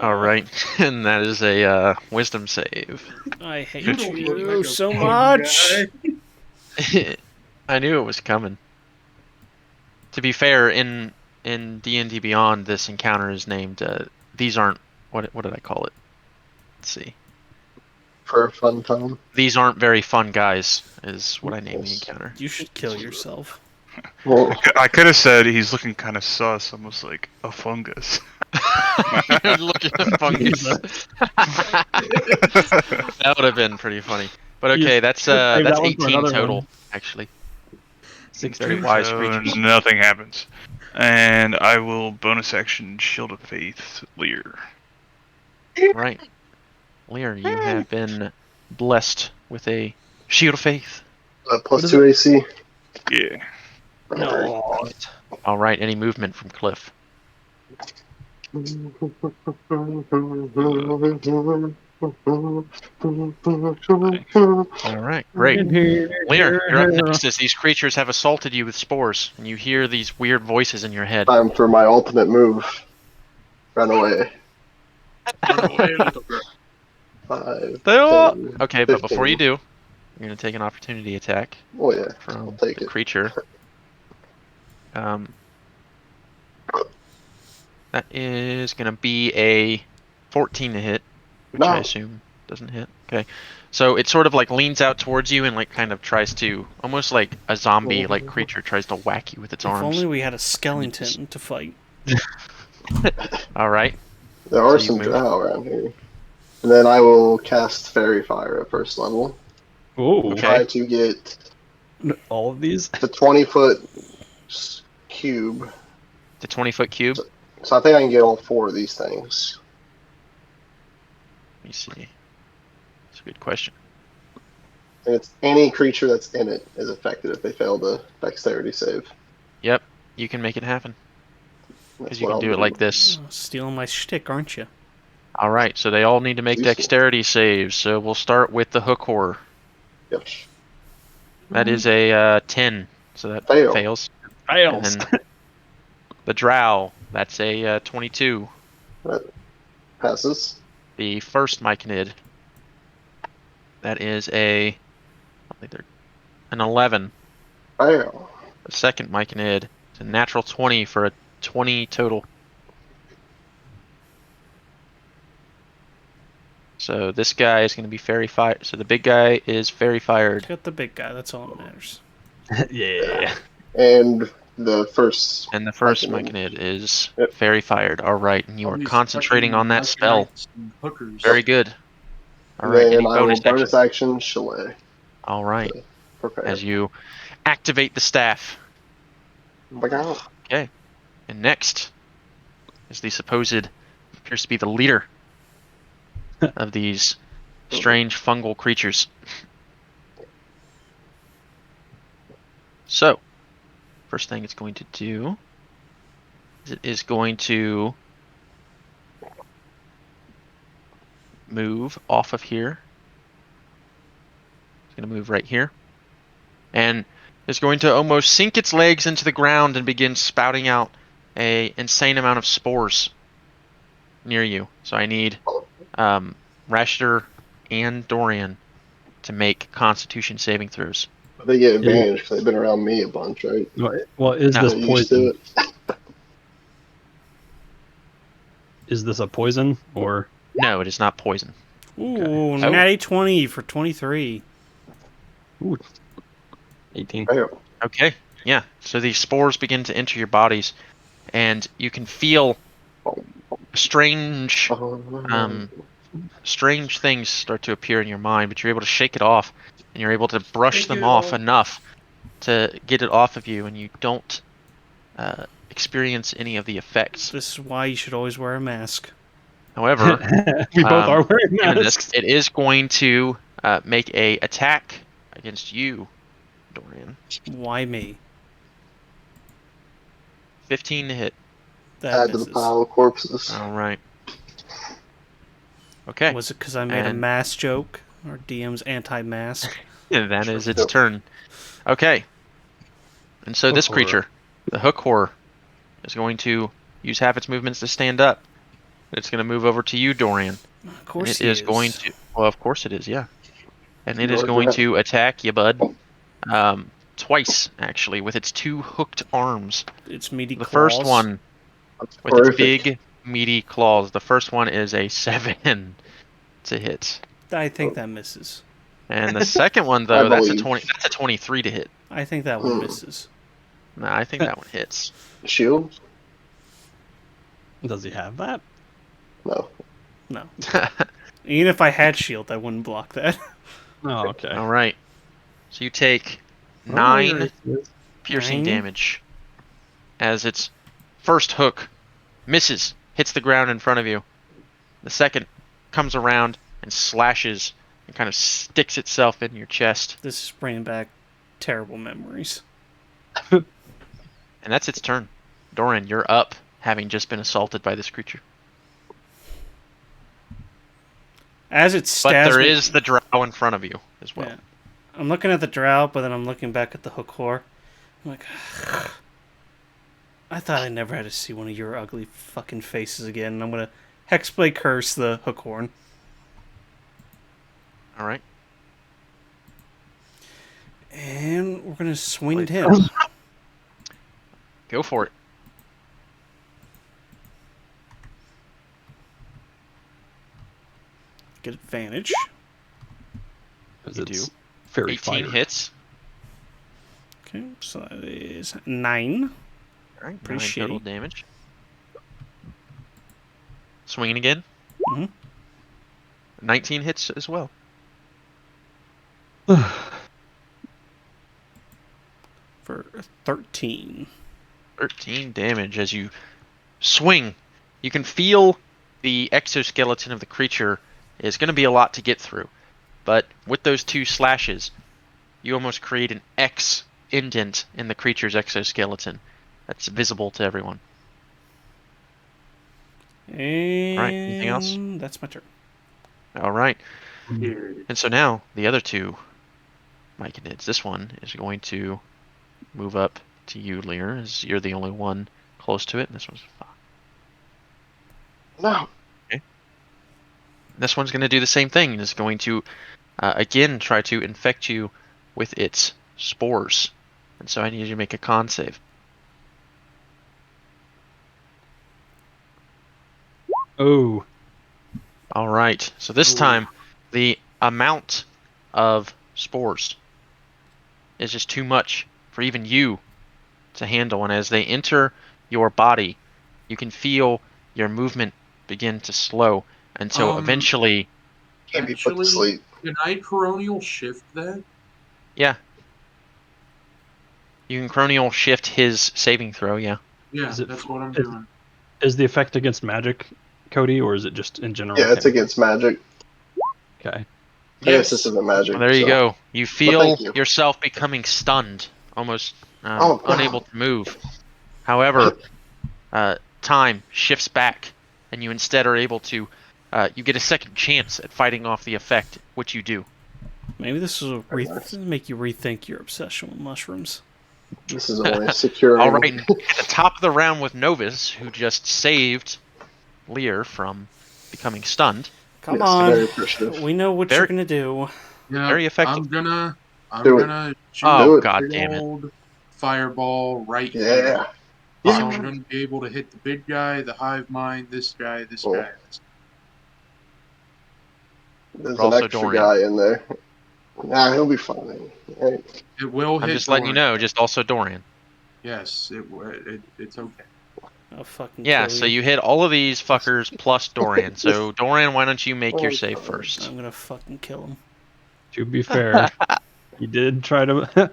All right, and that is a wisdom save. I hate You don't look you like a so fun much. guy. I knew it was coming. To be fair, in D&D Beyond, this encounter is named. These aren't what did I call it? Let's see. For a fun time. These aren't very fun guys, is what I named the Yes. encounter. You should kill yourself. Well, I could have said he's looking kind of sus, almost like a fungus. Look at the fungus. That would have been pretty funny. But okay, Yeah, that's save that's that one for 18 another total, one. actually. 16. Very wise So creatures. nothing happens. And I will bonus action Shield of Faith Lear. Right. Lear, you have been blessed with a shield of faith. plus 2 AC. Yeah. No. All right, any movement from Cliff? All right, great. Lear, you're up next as these creatures have assaulted you with spores, and you hear these weird voices in your head. Time for my ultimate move. Run away. Run away, little girl. 5. Okay, but 15. before you do, you're going to take an opportunity attack Oh yeah, I'll from take the it. creature. That is going to be a 14 to hit, which I No. assume doesn't hit. Okay. So it sort of like leans out towards you and like kind of tries to, almost like a zombie like creature tries to whack you with its If arms. only we had a skeleton to fight. All right. There are So you some move. drow around here. And then I will cast Fairy Fire at first level. Oh, Okay. Try to get all of these. the 20-foot cube. The 20-foot cube. So I think I can get all 4 of these things. Let me see. That's a good question. And it's any creature that's in it is affected if they fail the dexterity save. Yep. You can make it happen. That's Because you what can I'll do it like this. Oh, stealing my shtick, aren't you? All right. So they all need to make Useful. dexterity saves. So we'll start with the hook horror. Yep. That is a 10. So that Fail. fails. Fails. And then the drow. That's a 22. That passes. The first myconid. That is a, I think they're an 11. Fail. The second myconid is a natural 20 for a 20 total. So this guy is going to be fairy fired. So the big guy is fairy fired. Got the big guy. That's all that matters. Yeah. And the first. And the first Myconid. myconid is Yep. fairy fired. All right, and you All are these concentrating fucking on that spell. Myconites and Hookers. Very good. All And right, then any I will bonus bonus action? action Chalet. All right, Prepare. as you activate the staff. Bye. Okay, and next is the supposed, appears to be the leader of these strange fungal creatures. So, first thing it's going to do is it is going to move off of here. It's going to move right here. And is going to almost sink its legs into the ground and begin spouting out a insane amount of spores near you. So I need Rashter and Dorian to make Constitution saving throws. They get advantage because they've been around me a bunch, right? Well, is No. this They're used to poison? it. Is this a poison or? No, it is not poison. Ooh, Okay. natty 20 for 23. Ooh, 18. Fail. Okay, yeah. So these spores begin to enter your bodies, and you can feel strange, strange things start to appear in your mind, but you're able to shake it off, and you're able to brush Shake them it off off. enough to get it off of you, and you don't experience any of the effects. This is why you should always wear a mask. However, We both are wearing given masks. this, it is going to make a attack against you, Dorian. Why me? 15 to hit. That Add to misses. the pile of corpses. All right. Okay. Was it because I made a And- mask joke? Or DM's anti-mask? Yeah, that is its Yep. turn. Okay. And so this Hook horror. creature, the hook horror, is going to use half its movements to stand up. It's going to move over to you, Dorian. Of And course it is going to. Well, of course it is, yeah. And it is Yours going are- to attack you, bud. Twice, actually, with its 2 hooked arms. It's meaty The claws. first one That's with horrific. its big, meaty claws. The first one is a 7 to hit. I think that misses. And the second one, though, that's a believe. 20. That's a 23 to hit. I think that one misses. No, I think that one hits. Shield? Does he have that? No. No. Even if I had shield, I wouldn't block that. Oh, okay. All right. So you take Oh, 9 there it is. piercing 9? damage as its first hook misses, hits the ground in front of you. The second comes around and slashes and kind of sticks itself in your chest. This is bringing back terrible memories. And that's its turn. Doran, you're up, having just been assaulted by this creature. As it But stabs there me, is the drow in front of you as well. Yeah. I'm looking at the drow, but then I'm looking back at the hook whore. I'm like, I thought I never had to see one of your ugly fucking faces again. And I'm gonna hexblade curse the hook horn. All right. And we're gonna swing at him. Go for it. Get advantage. Because You it's do. fairy 18 fire. hits. Okay, so that is 9. All right, Pretty 9 total shitty. damage. Swinging again. Mhm. 19 hits as well. For 13. 13 damage as you swing. You can feel the exoskeleton of the creature is going to be a lot to get through. But with those 2 slashes, you almost create an X indent in the creature's exoskeleton that's visible to everyone. And Right, anything else? that's my turn. All right. Here. And so now the other 2 Myconids. This one is going to move up to you, Lear, as you're the only one close to it. And this one's 5. No. Okay. This one's going to do the same thing. It's going to, again, try to infect you with its spores. And so I need you to make a con save. Oh. All right. So this time, the amount of spores is just too much for even you to handle. And as they enter your body, you can feel your movement begin to slow until eventually, Can't be put to Actually, sleep. can I coronial shift that? yeah, you can cronial shift his saving throw. Yeah. Yeah, Is it that's what I'm is- doing. Is the effect against magic, Cody, or is it just in general? Yeah, it's against magic. Okay. I guess this isn't magic. Well, there you so- go. You feel thank you. yourself becoming stunned, almost Oh, God. unable to move. However, time shifts back, and you instead are able to. You get a second chance at fighting off the effect, which you do. Maybe this will Very nice. make you rethink your obsession with mushrooms. This is only securing. All right, at the top of the round with Novus, who just saved Lear from becoming stunned. Come Yes, on. very appreciative. We know what Very- you're going to do. Yeah, Very effective. I'm Do it. gonna shoot Oh, a God big damn it. old fireball right here. Yeah. So I'm gonna be able to hit the big guy, the hive mind, this guy, this Oh. guy. There's Also an extra Dorian. guy in there. Nah, he'll be fine. Right? It will hit. I'm just letting you Dorian. know, just also Dorian. Yes, it's okay. I'll fucking Yeah, kill so you. you hit all of these fuckers plus Dorian. So Dorian, why don't you make your save first? I'm going to fucking kill him. To be fair, you did try to.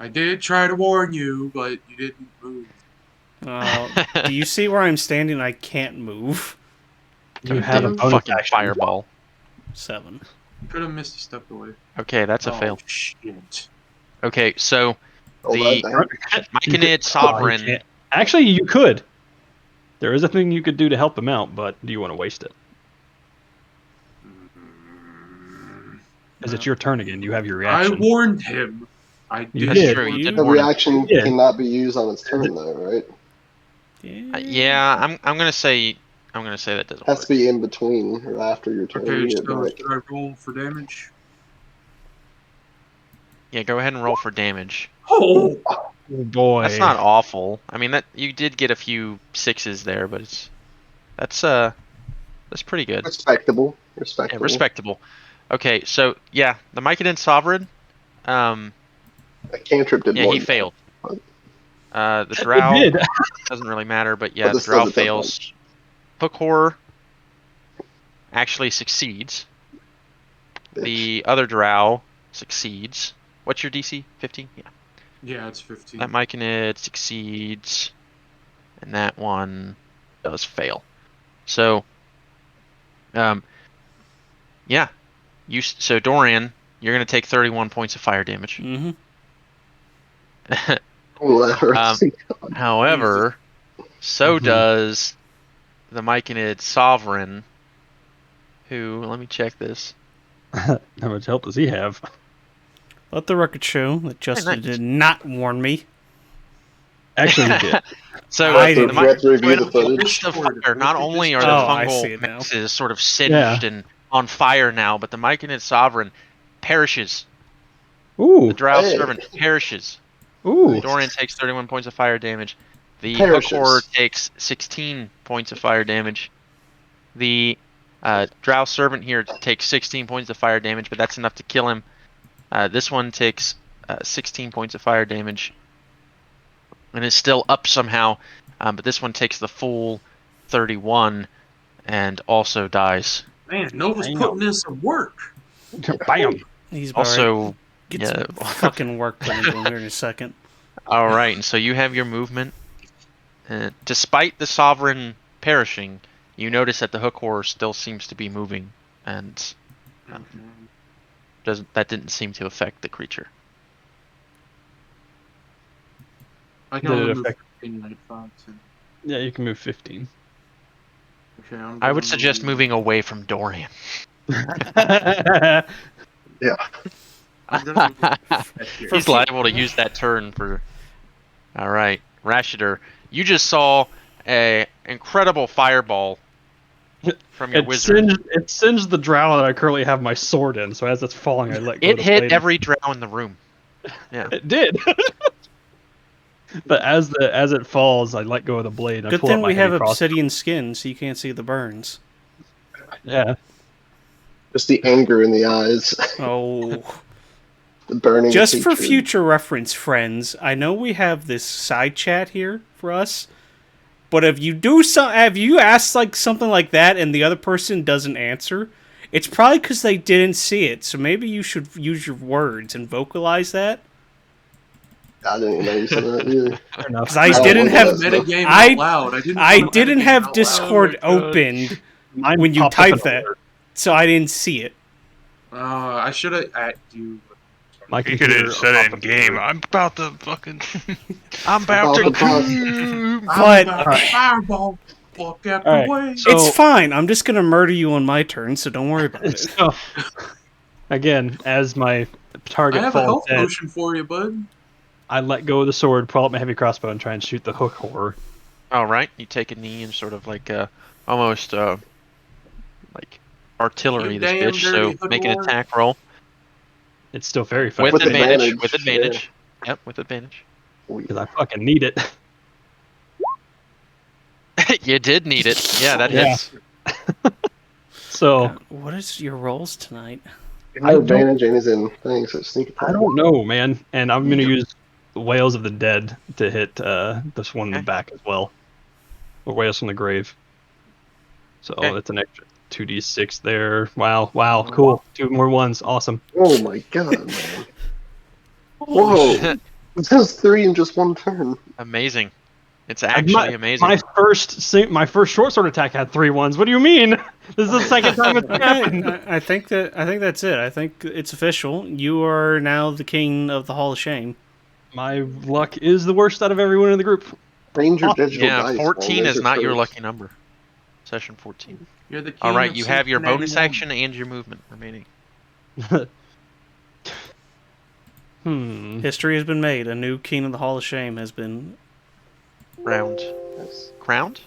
I did try to warn you, but you didn't move. Do you see where I'm standing? I can't move. You have a Damn bonus fucking action. fireball. 7. Could have Misty stepped away. Okay, that's a Oh, fail. shit. Okay, so Oh, the that Myconid Sovereign. can't. Actually, you could. There is a thing you could do to help him out, but do you want to waste it? Because it's your turn again. You have your I reaction. warned him. I You did. That's did. true. You did the warn him. reaction Yeah. cannot be used on its turn, though, right? Yeah, I'm gonna say that doesn't Has work. to be in between or after your turn. Okay, You so get back. should I roll for damage? Yeah, go ahead and roll for damage. Oh! Oh boy. That's not awful. I mean, that you did get a few 6s there, but that's pretty good. Respectable. Yeah, Respectable. respectable. Okay, so yeah, the Myconid Sovereign, A cantrip did yeah, one. he failed. The It Drow did. doesn't really matter, but yeah, But the this Drow does it that fails. Hook Horror actually succeeds. Bitch. The other Drow succeeds. What's your DC? 15? Yeah. Yeah, it's 15. That Myconid succeeds, and that one does fail. So, yeah, so Dorian, you're gonna take 31 points of fire damage. Mm-hmm. Oh, that hurts. However, so Mhm. does the Myconid Sovereign, who, let me check this. How much help does he have? Let the record show that Justin nice. did not warn me. Actually, he did. So I the didn't. We have to review the in footage. midst of fire, not only are the Oh, I see fungal it now. masses sort of singed Yeah. and on fire now, but the Myconid Sovereign perishes. Ooh. The Drow Hey. Servant perishes. Ooh. Dorian takes 31 points of fire damage. The Hook Perishes. Horror takes 16 points of fire damage. The Drow Servant here takes 16 points of fire damage, but that's enough to kill him. This one takes 16 points of fire damage, and is still up somehow. But this one takes the full 31, and also dies. Man, Nova's Damn. putting in some work. Bam. He's about ready. Also, Get yeah. some fucking work put into him here in a second. All right, and so you have your movement. Despite the Sovereign perishing, you notice that the hook horror still seems to be moving, and that didn't seem to affect the creature. I can Did it only move affect- 15 and 5, so. Yeah, you can move 15. Okay, I'm I would gonna suggest move- moving away from Dorian. Yeah. I'm gonna move back here. He's liable to use that turn for. All right, Rashider, you just saw a incredible fireball from your wizard. It singed the drow that I currently have my sword in, so as it's falling, I let go of It the hit blade. every drow in the room. Yeah. It did. But as it falls, I let go of the blade. And I Good pull thing out my we have heavy crossbow. obsidian skin, so you can't see the burns. Yeah. Just the anger in the eyes, Oh. the burning. Just for hatred. future reference, friends, I know we have this side chat here for us, but if you ask like something like that and the other person doesn't answer, it's probably because they didn't see it. So maybe you should use your words and vocalize that. I didn't even know you said that either. Fair enough. Because I didn't have Metagame I- out loud. I wanna didn't metagame have out loud. Discord Oh my God. opened Mine when you popped up typed an that, alert. so I didn't see it. I should have at you. My You could have computer said it in popped up an game. alert. I'm about to fucking. I'm about to. About to bust. I'm But- about to fireball. Fuck out the Alright, way. so- It's fine. I'm just gonna murder you on my turn, so don't worry about it. So, again, as my I target have a falls health dead, potion for you, bud. I let go of the sword, pull out my heavy crossbow, and try and shoot the hook horror. All right, you take a knee and sort of like almost like artillery You this damn bitch. dirty So hook make an lord. attack roll It's still very with fun With advantage. advantage, With advantage. Yep, with advantage. because I fucking need it. You did need it. Yeah, that Yeah. hits. So What is your rolls tonight? I have advantage and he's in things, so sneak attack. I don't know, man. And I'm gonna use the Whales of the Dead to hit this one in the Okay. back as well. Or Whales from the Grave. So Okay. that's an extra 2d6 there. Wow, cool. 2 more ones, awesome. Oh my god, man. Whoa. It does 3 in just one turn. Amazing. It's actually amazing. My first short sword attack had 3 ones. What do you mean? This is the second time it's happened. Okay, I think that's it. I think it's official. You are now the king of the Hall of Shame. My luck is the worst out of everyone in the group. Ranger digital Yeah, dice. 14 man. is Those are not your first. lucky number. Session 14. You're the king. All right, of you have your bonus 1691. action and your movement remaining. History has been made. A new king of the Hall of Shame has been. Round. Yes. Crowned?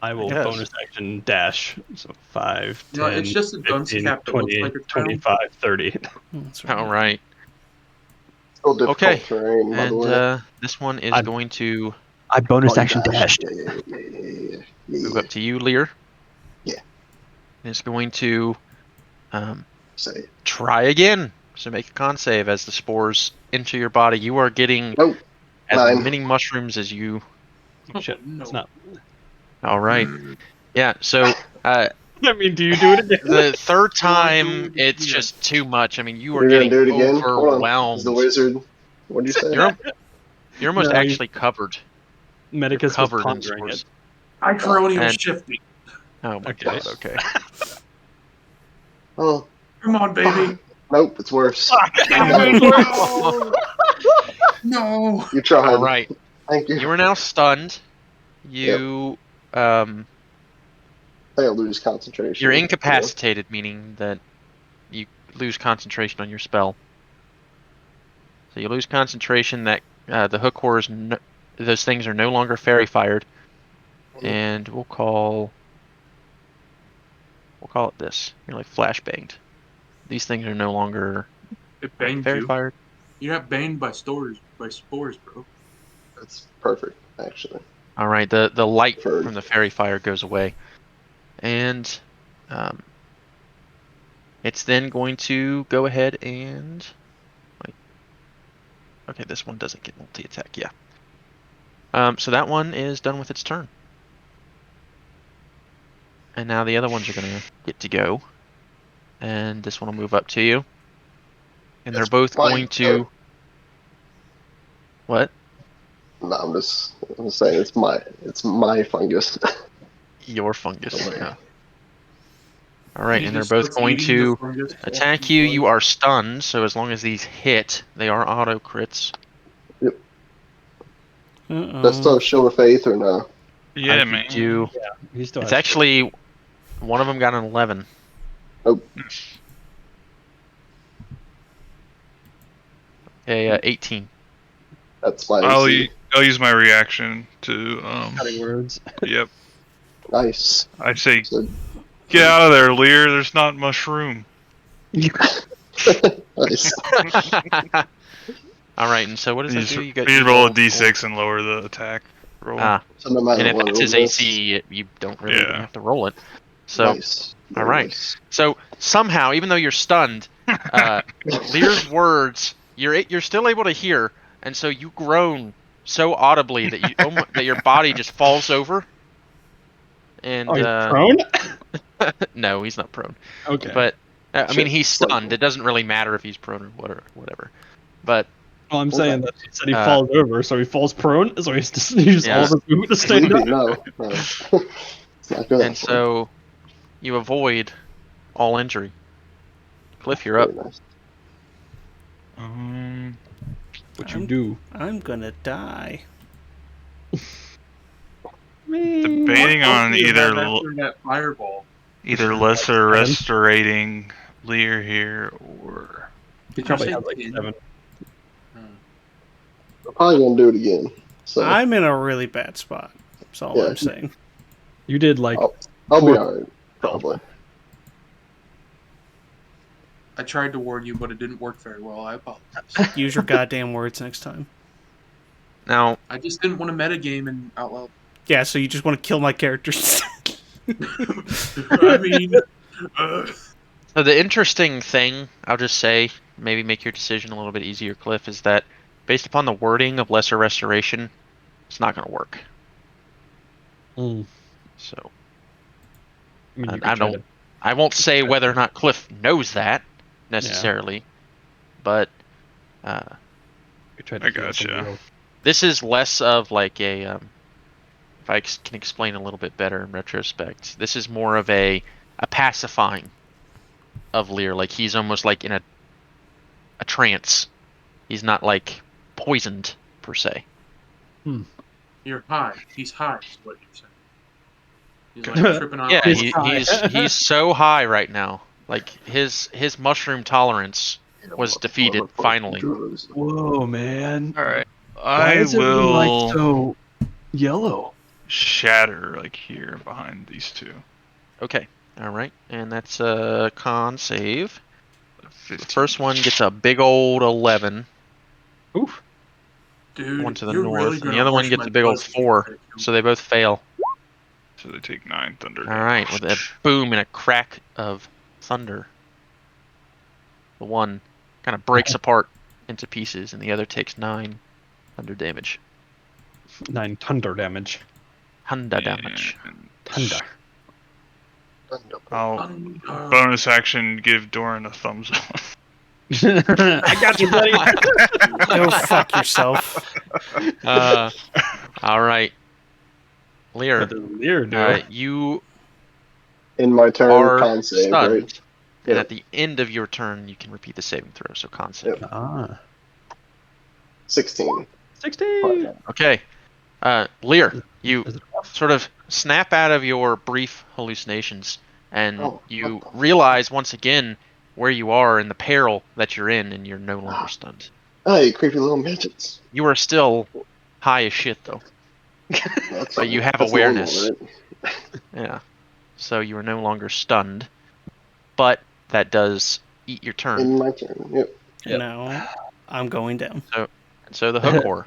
I will Yes. bonus action dash. So 5, 10, No, it's just a dunce 15, cap that looks 20, like a crown. 25, 30. That's right. All right. Still difficult Okay. terrain, by the way. And this one is going to I bonus Oh, action dash. dashed. Yeah. move up to you, Lear. Yeah. And it's going to Say it. try again. So make a con save as the spores enter your body. You are getting Nope. as 9. many mushrooms as you. Shit, No. it's not. All right. Yeah. So I mean, do you do it again? the third time, do it it's again. just too much. I mean, you are You're gonna getting do it again? Hold on. overwhelmed. Is the wizard. What did you say? You're almost No, you- actually covered. Medicus was Covered in pondering spores. it. Icronium And- shifting. Oh my Okay. god. Okay. Oh, Come on, baby. nope, it's worse. No. No. You tried. All right. Thank you. You are now stunned. You They'll lose concentration. you're incapacitated, meaning that you lose concentration on your spell. So you lose concentration. That the hook horrors, those things are no longer fairy fired, and we'll call it this. You're like flashbanged. These things are no longer It banged fairy you. fired. You got banged by spores, bro. That's perfect, actually. All right. The light Preferred. from the fairy fire goes away, and it's then going to go ahead and Okay, this one doesn't get multi-attack, yeah. So that one is done with its turn. And now the other ones are going to get to go. And this one will move up to you. And they're both going to... What? No, I'm just saying it's my fungus. Your fungus. Okay. Yeah. Alright, He and they're just both starts going eating the to fungus attack after you. he You blows. are stunned, so as long as these hit, they are auto crits. That's still Shield of Faith or no? Yeah, I could man. do... He still It's has actually... One of them got an 11. Oh, A 18. that's my I'll AC. use my reaction to cutting words. Yep. Nice. I say, So, get out of there, Lear. There's not much room. nice. Alright, and so what does You that do? need to roll a d6 and lower the attack roll. So no matter And if what, that's his it'll miss. AC, you don't really even Yeah. have to roll it. So, Nice. all Very right. nice. So somehow, even though you're stunned, Lear's words you're still able to hear, and so you groan so audibly that that your body just falls over. And Oh, you're prone? no, he's not prone. Okay. But I mean, Shit, he's slightly. stunned. It doesn't really matter if he's prone or whatever. But Well, I'm saying that he said he Uh, falls over, so he falls prone, so he's just use Yeah. all of his movement to stand Sleepy? up. No. It's not good. and so you avoid all injury. Cliff, you're up. Very nice. What you do? I'm gonna die. Debating on What else do you either have after that fireball? lesser restorating Lear here, or Did you Probably say have like 10? 7. I'm probably gonna do it again. So I'm in a really bad spot. That's all Yeah. I'm saying. You did like I'll be alright. Probably. I tried to warn you, but it didn't work very well. I apologize. Use your goddamn words next time. Now, I just didn't want to metagame and out loud. Yeah, so you just want to kill my characters. I mean, so the interesting thing, I'll just say, maybe make your decision a little bit easier, Cliff, is that based upon the wording of Lesser Restoration, it's not going to work. So, I mean, you could I try don't. I won't say whether or not Cliff knows that necessarily, but you tried I to heal gotcha. somebody else. this is less of like a. If I can explain a little bit better in retrospect, this is more of a pacifying of Lear. Like he's almost like in a trance. He's not like poisoned per se. you're high. He's high, is what you're saying. He's like tripping on. Yeah, He's he's so high right now. Like his mushroom tolerance was defeated finally. Whoa, man! all right, Why I is it will like so yellow? shatter like here behind these two. Okay, all right, and that's a con save. The 15. first one gets a big old 11. Oof. Dude, One to the you're north, really and gonna the other one rush gets my a big old buzz 4. kick. So they both fail. So they take 9 thunder. All right, with a boom and a crack of thunder. The one kind of breaks apart into pieces, and the other takes 9 thunder damage. 9 thunder damage. Thunder damage. Thunder. I'll Thunder. bonus action give Doran a thumbs up. I got you, buddy. Go fuck yourself. All right, Lear. What does Lear do? You In my turn, are con save, stunned, right? and Yeah. at the end of your turn, you can repeat the saving throw. So con save. Ah. 16. 16. Okay, Lear, you Is it rough? sort of snap out of your brief hallucinations, and Oh, you what the- realize once again where you are and the peril that you're in, and you're no longer stunned. Hey, creepy little midgets. You are still high as shit, though. That's But you have that's awareness. normal, right? Yeah. So you are no longer stunned, but that does eat your turn. In my turn, yep. Yep. No, I'm going down. And so the hook whore.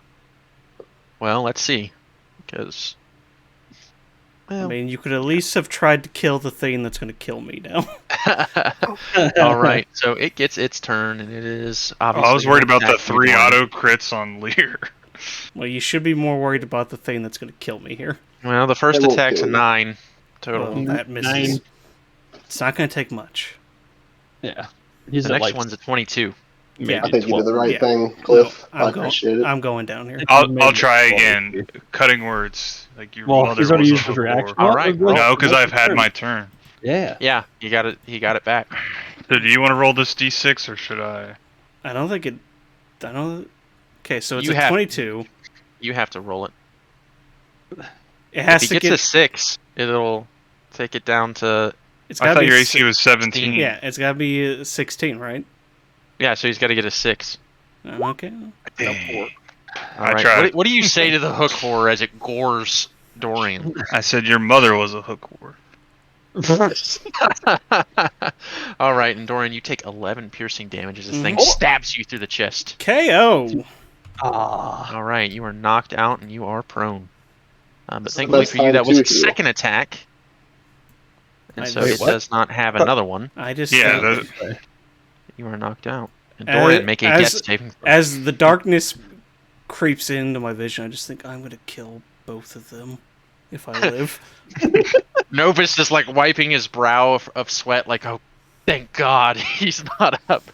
Well, let's see, because I mean, you could at least have tried to kill the thing that's going to kill me now. All right, so it gets its turn, and it is Oh, obviously. I was worried about the attacking 3 Dorian. auto crits on Lear. Well, you should be more worried about the thing that's going to kill me here. Well, the first It won't attack's a kill you. 9 total. Well, that misses. 9. It's not going to take much. Yeah. He's The at next like one's a 22. maybe Yeah. I think you did the 12. right Yeah. thing, Cliff. No, I appreciate it. I'm going down here. I'll Maybe try 12. again. Cutting words. Like your Well, mother he's already was a used his hook reaction. whore. All right, roll. No, because I've had turn. my turn. Yeah. Yeah, he got it back. So do you want to roll this d6 or should I? I don't think it. I don't. Okay, so it's You a have- 22. You have to roll it. It has If to he gets get. a 6, it'll take it down to. It's I got to thought be. your AC was 17. Yeah, it's got to be 16, right? Yeah, so he's got to get a 6. Okay. Dang. All I right. tried. What do you say to the hook whore as it gores Dorian? I said your mother was a hook whore. All right, and Dorian, you take 11 piercing damage as this thing Mhm. stabs you through the chest. KO. Ah. All right, you are knocked out and you are prone. But It's the thankfully best for you, time that was to its heal. second attack, and so Wait, it what? does not have another one. I just. Yeah, think- You are knocked out. And Dorian, make a as- death saving throw. As the darkness creeps into my vision, I just think I'm going to kill both of them if I live. Novus is like wiping his brow of sweat, like, oh, thank God he's not up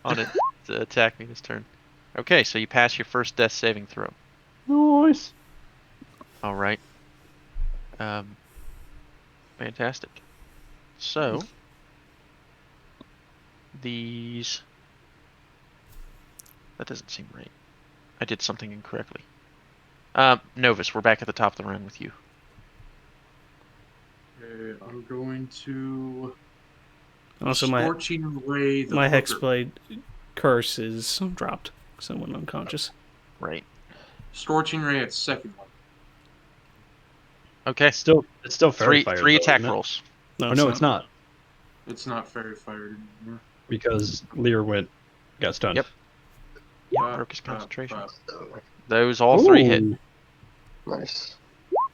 on it to attack me this turn. Okay, so you pass your first death saving throw. Nice. All right. Fantastic. So, these. That doesn't seem right. I did something incorrectly. Novus, we're back at the top of the round with you. Okay, I'm going to Also, Scorching Ray the my hooker. Hexblade curse is dropped. Someone unconscious. Right. Scorching Ray at second one. Okay. It's still fairy fire. Three though, attack isn't it? rolls. Oh, no, it's not. It's not fairy fired anymore. Because Lear got stunned. Yep. Yeah, Bop, broke his bop, concentration. bop, Those all 3 hit. Ooh. Nice.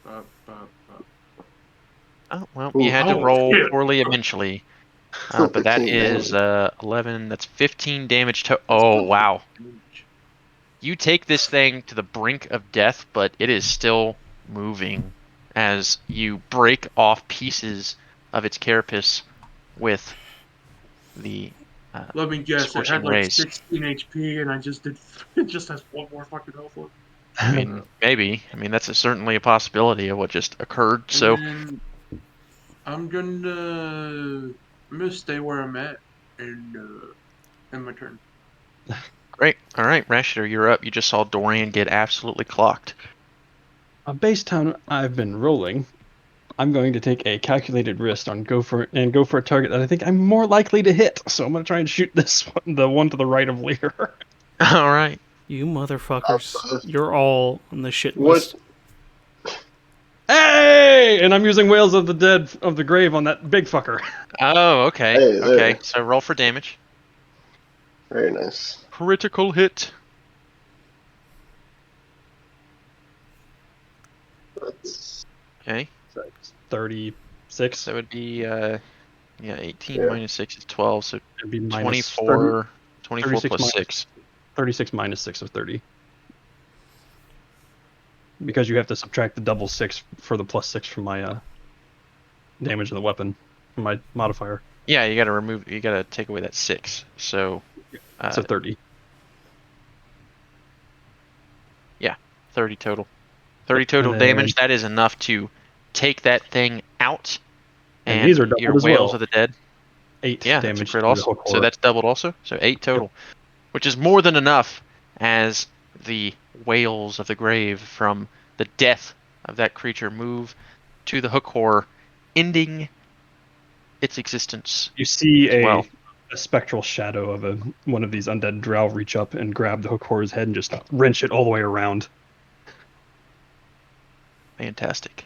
bop, bop, bop. Oh, well, Ooh. you had to Oh, roll shit. poorly eventually. But that 15 is damage. 11. That's 15 damage to. Oh, wow. You take this thing to the brink of death, but it is still moving as you break off pieces of its carapace with the. Let me guess, it Scorching had like rays. 16 HP and I just did. It just has one more fucking health left. I mean, maybe. I mean, that's certainly a possibility of what just occurred. So, And then I'm gonna stay where I'm at and end my turn. great. All right, Rashidar, you're up. You just saw Dorian get absolutely clocked. Based on I've been rolling, I'm going to take a calculated risk on go for a target that I think I'm more likely to hit. So I'm going to try and shoot this one, the one to the right of Lear. All right. You motherfuckers. You're all on the shit What? list. Hey! And I'm using Whales of the Dead of the Grave on that big fucker. Oh, okay. Hey, there. Okay, so roll for damage. Very nice. Critical hit. That's Okay. 36. So it would be, 18 Yeah. minus 6 is 12, so It'd be minus 24, 24 36 plus minus- 6. 36 minus 6 of 30. Because you have to subtract the double 6 for the plus 6 from my damage of the weapon, from my modifier. Yeah, you gotta take away that 6. So, So 30. 30 total. 30 total And then- damage, that is enough to take that thing out. And these are doubled your as Whales well. of the Dead. 8 Yeah, that's a damage crit to the also. hook So horror. that's doubled also. So 8 total. Which is more than enough as the Whales of the Grave from the death of that creature move to the hook horror, ending its existence. You see well. a spectral shadow of one of these undead drow reach up and grab the hook horror's head and just wrench it all the way around. Fantastic.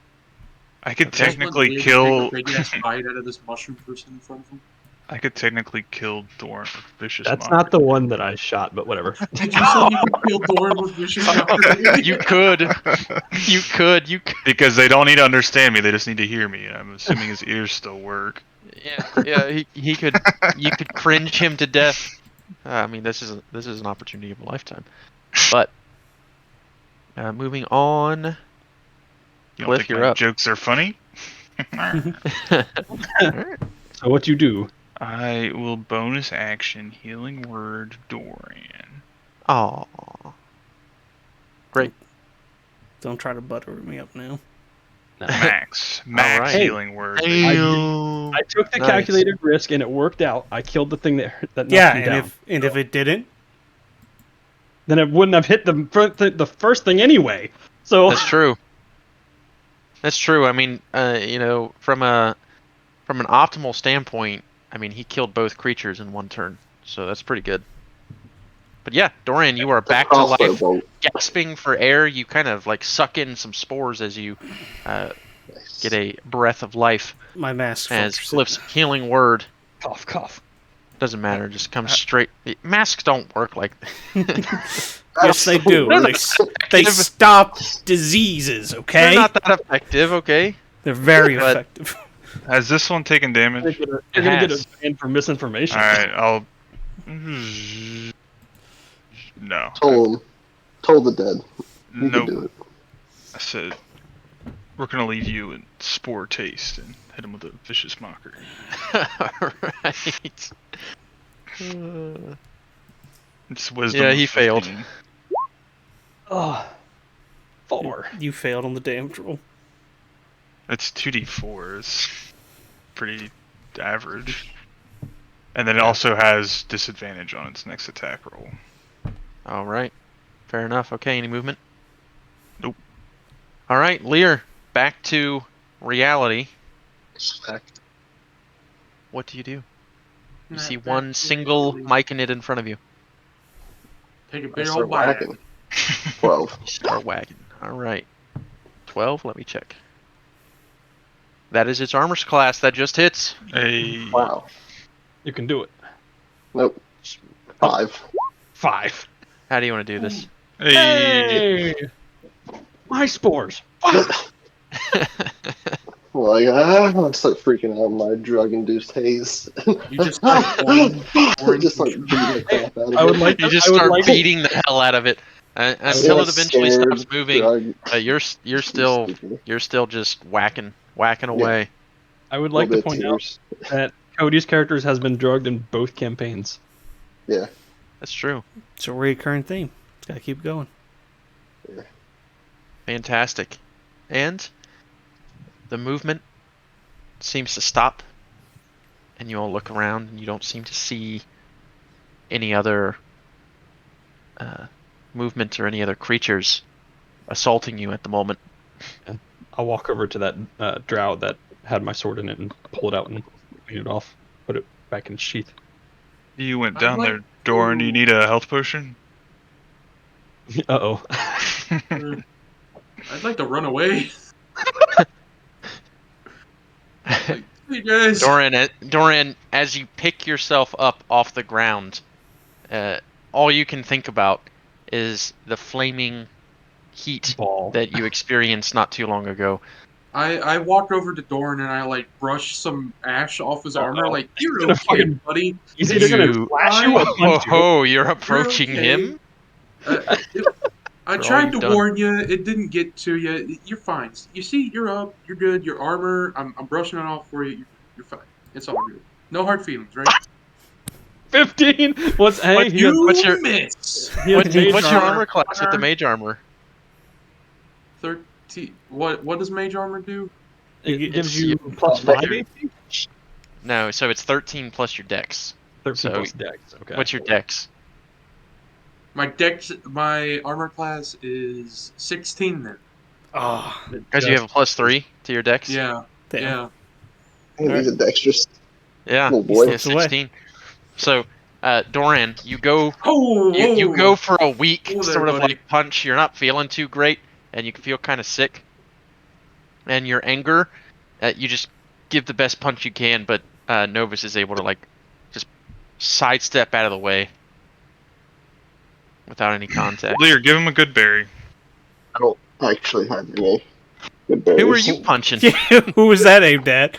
I could Okay. technically Take kill. a big ass bite out of this mushroom person in front of him. I could technically kill Doran with Vicious That's Mockery. not the one that I shot, but whatever. Did you say you could kill Doran with vicious mockery? You could. You could. Because they don't need to understand me; they just need to hear me. I'm assuming his ears still work. Yeah. He could. You could cringe him to death. I mean, this is an opportunity of a lifetime. But moving on. You don't Cliff, think you're my up. jokes are funny? So what you do? I will bonus action healing word Dorian. Aw. Great. Don't try to butter me up now. Max Alright. healing word. I took the Nice. calculated risk and it worked out. I killed the thing that knocked Yeah, me and down. if it didn't, Then it wouldn't have hit the first thing anyway. So That's true. That's true. I mean, from an optimal standpoint, I mean, he killed both creatures in one turn, so that's pretty good. But yeah, Dorian, you are back to Crossbow life, bolt. gasping for air. You kind of like suck in some spores as you Nice. get a breath of life. my mask As focuses. Cliff's healing word cough, cough. doesn't matter, just comes straight. Masks don't work like that. Yes, they do. They stop diseases. They're Okay, not that effective, okay? they're very But- effective. Has this one taken damage? You're gonna get has. a ban for misinformation. Alright, I'll. No. Told the dead. You Nope. can do it. I said, we're gonna leave you in spore taste and hit him with a vicious mockery. Right. It's wisdom. Yeah, of he failed. 15. Oh, 4. You failed on the damage roll. It's 2d4. It's pretty average. And then it also has disadvantage on its next attack roll. All right. Fair enough. Okay, any movement? Nope. All right, Lear, back to reality. What do? You see one single myconid in front of you. Take a I big start old bite. whacking. 12. You start wagging. All right. 12, let me check. That is its armor's class. That just hits. A Wow. You can do it. Nope. 5. 5. How do you want to do this? Hey! My spores. Fuck! Like, I start freaking out in my drug-induced haze. You just start pouring just like beating the crap out of I would it. like You just I would start like beating the hell out of it until Yeah, it eventually scared, stops moving. drug, You're still just whacking away. I would a like to little bit point of out tears. that Cody's characters has been drugged in both campaigns. Yeah. That's true. It's a recurring theme. Gotta keep going. Fantastic. And the movement seems to stop, and you all look around, and you don't seem to see any other movement or any other creatures assaulting you at the moment. I'll walk over to that drow that had my sword in it and pull it out and clean it off. Put it back in its sheath. You went I'd down like there, Doran. Do you need a health potion? Uh-oh. I'd like to run away. Like, hey guys. Doran, as you pick yourself up off the ground, all you can think about is the flaming heat Ball. that you experienced not too long ago. I walk over to Doran and I like brush some ash off his armor. Uh-oh. Like, you're Gonna okay, fucking- buddy. He's either gonna You- flash you or punch you. Oh, you're approaching okay. him? I For all tried you've to done. warn you. It didn't get to you. You're fine. You see, you're up. You're good. Your armor, I'm brushing it off for you. You're fine. It's all good. No hard feelings, right? 15. What's hey? he has- what's your- miss? he has mage What's your armor. armor class with the mage armor? 13. What does mage armor do? It gives you It's- plus 5 your- AC? No, so it's 13 plus your dex. 13 So, plus dex. Okay. What's your dex? My armor class is 16 then. Oh, Because you have a +3 to your dex? Yeah. damn. Yeah. Hey, he's a dexterous Yeah, little boy. yeah, 16. So, Doran, you go Oh, you go for a weak Whoa there, sort of buddy. like punch. You're not feeling too great, and you can feel kind of sick. And your anger, you just give the best punch you can, but Novus is able to like sidestep out of the way without any contact. Lear, give him a good berry. I don't actually have any good Who are berries. you punching? Who was that aimed at?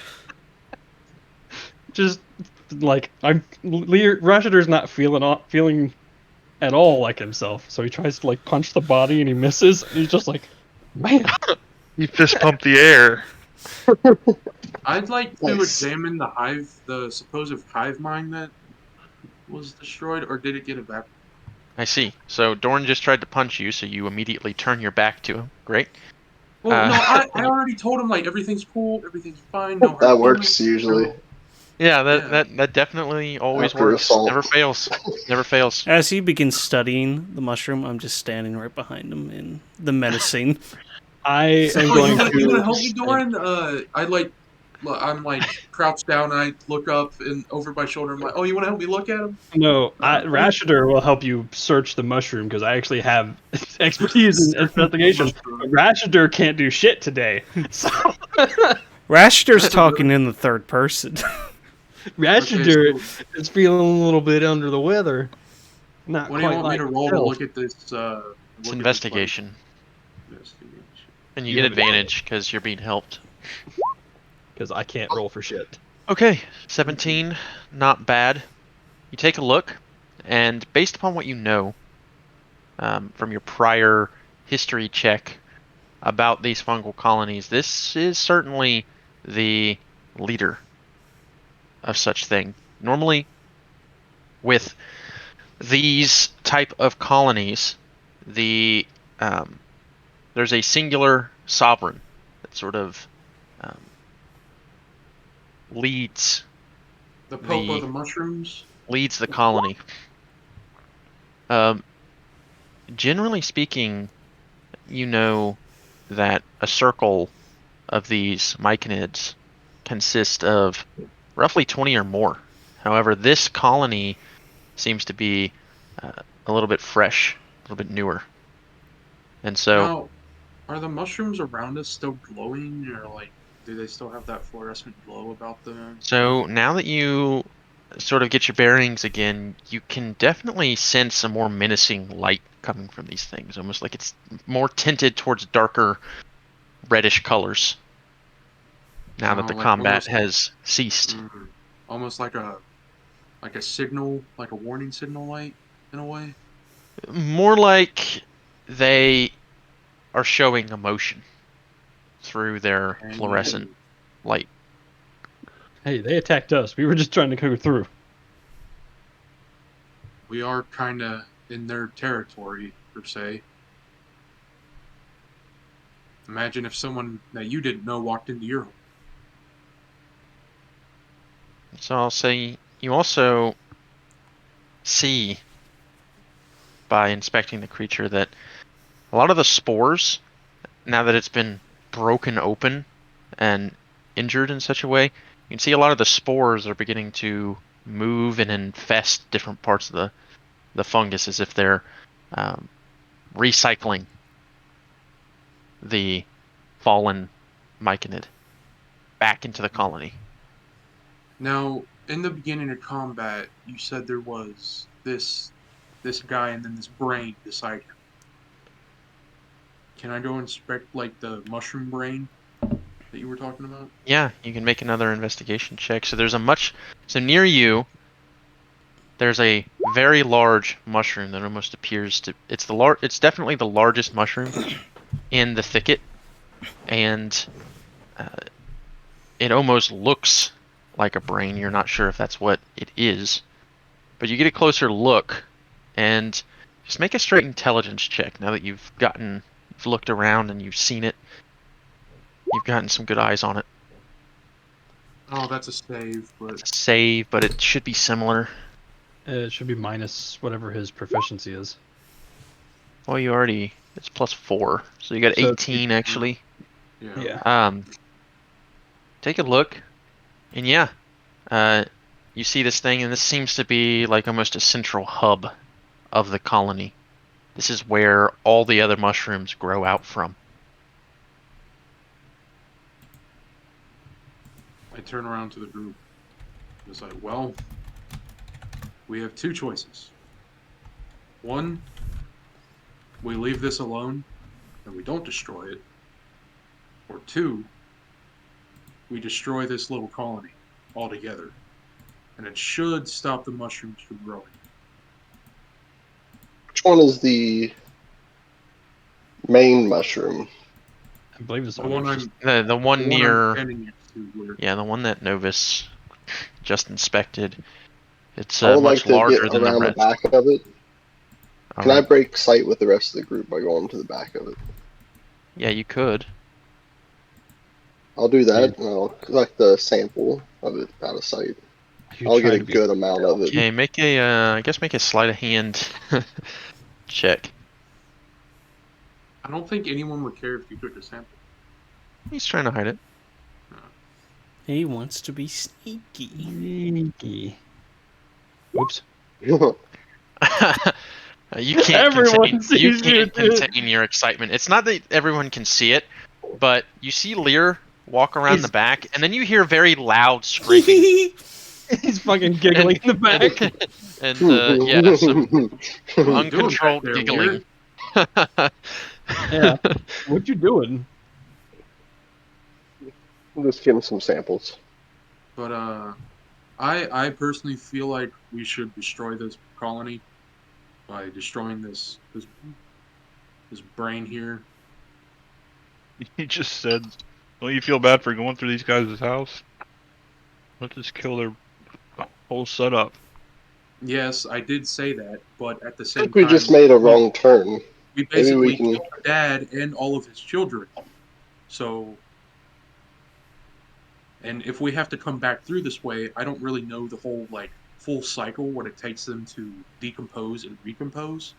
Just like Rashider's not feeling at all like himself, so he tries to like punch the body and he misses. And he's just like, man. You fist pump the air. I'd like to Nice. examine the supposed hive mind that was destroyed, or did it get evaporated? I see. So Dorn just tried to punch you, so you immediately turn your back to him. Great. Well, no, Uh, I already told him like everything's cool, everything's fine, no hard That works feelings, usually. no- Yeah, Yeah. that definitely always After works. assault. Never fails. Never fails. As he begins studying the mushroom, I'm just standing right behind him in the menacing. I am Oh, going you gonna to. help me, Doran? I'm like crouched down, and I look up and over my shoulder. I'm like, oh, you want to help me look at him? No, Okay. Rashider will help you search the mushroom because I actually have expertise in investigation. Mushroom. Rashider can't do shit today, so Rashter's talking in the third person. Rashider so is feeling a little bit under the weather. Not what do you quite want me like to roll to look at this? It's investigation. Investigation. And you You get have advantage because you're being helped. because I can't roll for shit. Okay, 17, not bad. You take a look, and based upon what you know from your prior history check about these fungal colonies, this is certainly the leader of such thing. Normally, with these type of colonies, the there's a singular sovereign that sort of leads The Pope the of the mushrooms. leads the colony. Um, generally speaking, you know that a circle of these myconids consist of roughly 20 or more. However, this colony seems to be a little bit fresh, a little bit newer. And so, Now, are the mushrooms around us still glowing, or like, do they still have that fluorescent glow about them? so now that you sort of get your bearings again, you can definitely sense a more menacing light coming from these things, almost like it's more tinted towards darker reddish colors now that the Like combat almost, has ceased. almost like a signal, like a warning signal light in a way. More like they are showing emotion through their And fluorescent light. Hey, they attacked us. We were just trying to go through. we are kind of in their territory per se. Imagine if someone that you didn't know walked into your home. So I'll say you also see by inspecting the creature that a lot of the spores, now that it's been broken open and injured in such a way, you can see a lot of the spores are beginning to move and infest different parts of the fungus as if they're recycling the fallen myconid back into the colony. Now, in the beginning of combat, you said there was this guy and then this brain beside him. Can I go inspect like the mushroom brain that you were talking about? Yeah, you can make another investigation check. So so near you, there's a very large mushroom that almost appears to it's definitely the largest mushroom in the thicket, and it almost looks like a brain. You're not sure if that's what it is, but you get a closer look and just make a straight intelligence check now that you've looked around and you've seen it. You've gotten some good eyes on it. Oh, that's a save, but It's a save, but it should be similar. It should be minus whatever his proficiency is. Well, it's +4, so you got So 18 actually. yeah. Take a look, and yeah, you see this thing, and this seems to be like almost a central hub of the colony. This is where all the other mushrooms grow out from. I turn around to the group. It's like, well, We have two choices. One, we leave this alone and we don't destroy it. Or two, we destroy this little colony altogether. And it should stop the mushrooms from growing. Which one is the main mushroom? I believe it's The the one one. The one near, I'm standing next to where yeah, the one that Novus just inspected. It's I would like much to get larger than the around the rest. back of it. Can I Alright. break sight with the rest of the group by going to the back of it? Yeah, you could. I'll do that, and I'll collect the sample of it out of sight. You I'll try get a to be good amount of it. Okay, make a, I guess make a sleight of hand check. I don't think anyone would care if you took a sample. He's trying to hide it. He wants to be sneaky. sneaky. Oops. You can't Everyone contain, sees you you, can't dude. contain your excitement. It's not that everyone can see it, but you see Lear walk around the back, and then you hear very loud screaming. He's fucking giggling in the back. And yeah, some What are you doing back uncontrolled there, giggling. Yeah. What you doing? I'm just getting some samples. But I personally feel like we should destroy this colony by destroying this brain here. He just said, "Don't you feel bad for going through these guys' house? Let's just kill their whole setup." Yes, I did say that, but at the I same think we time, just made a wrong turn. we Maybe we basically can. killed our dad and all of his children. So, and if we have to come back through this way, I don't really know the whole like full cycle, what it takes them to decompose and recompose.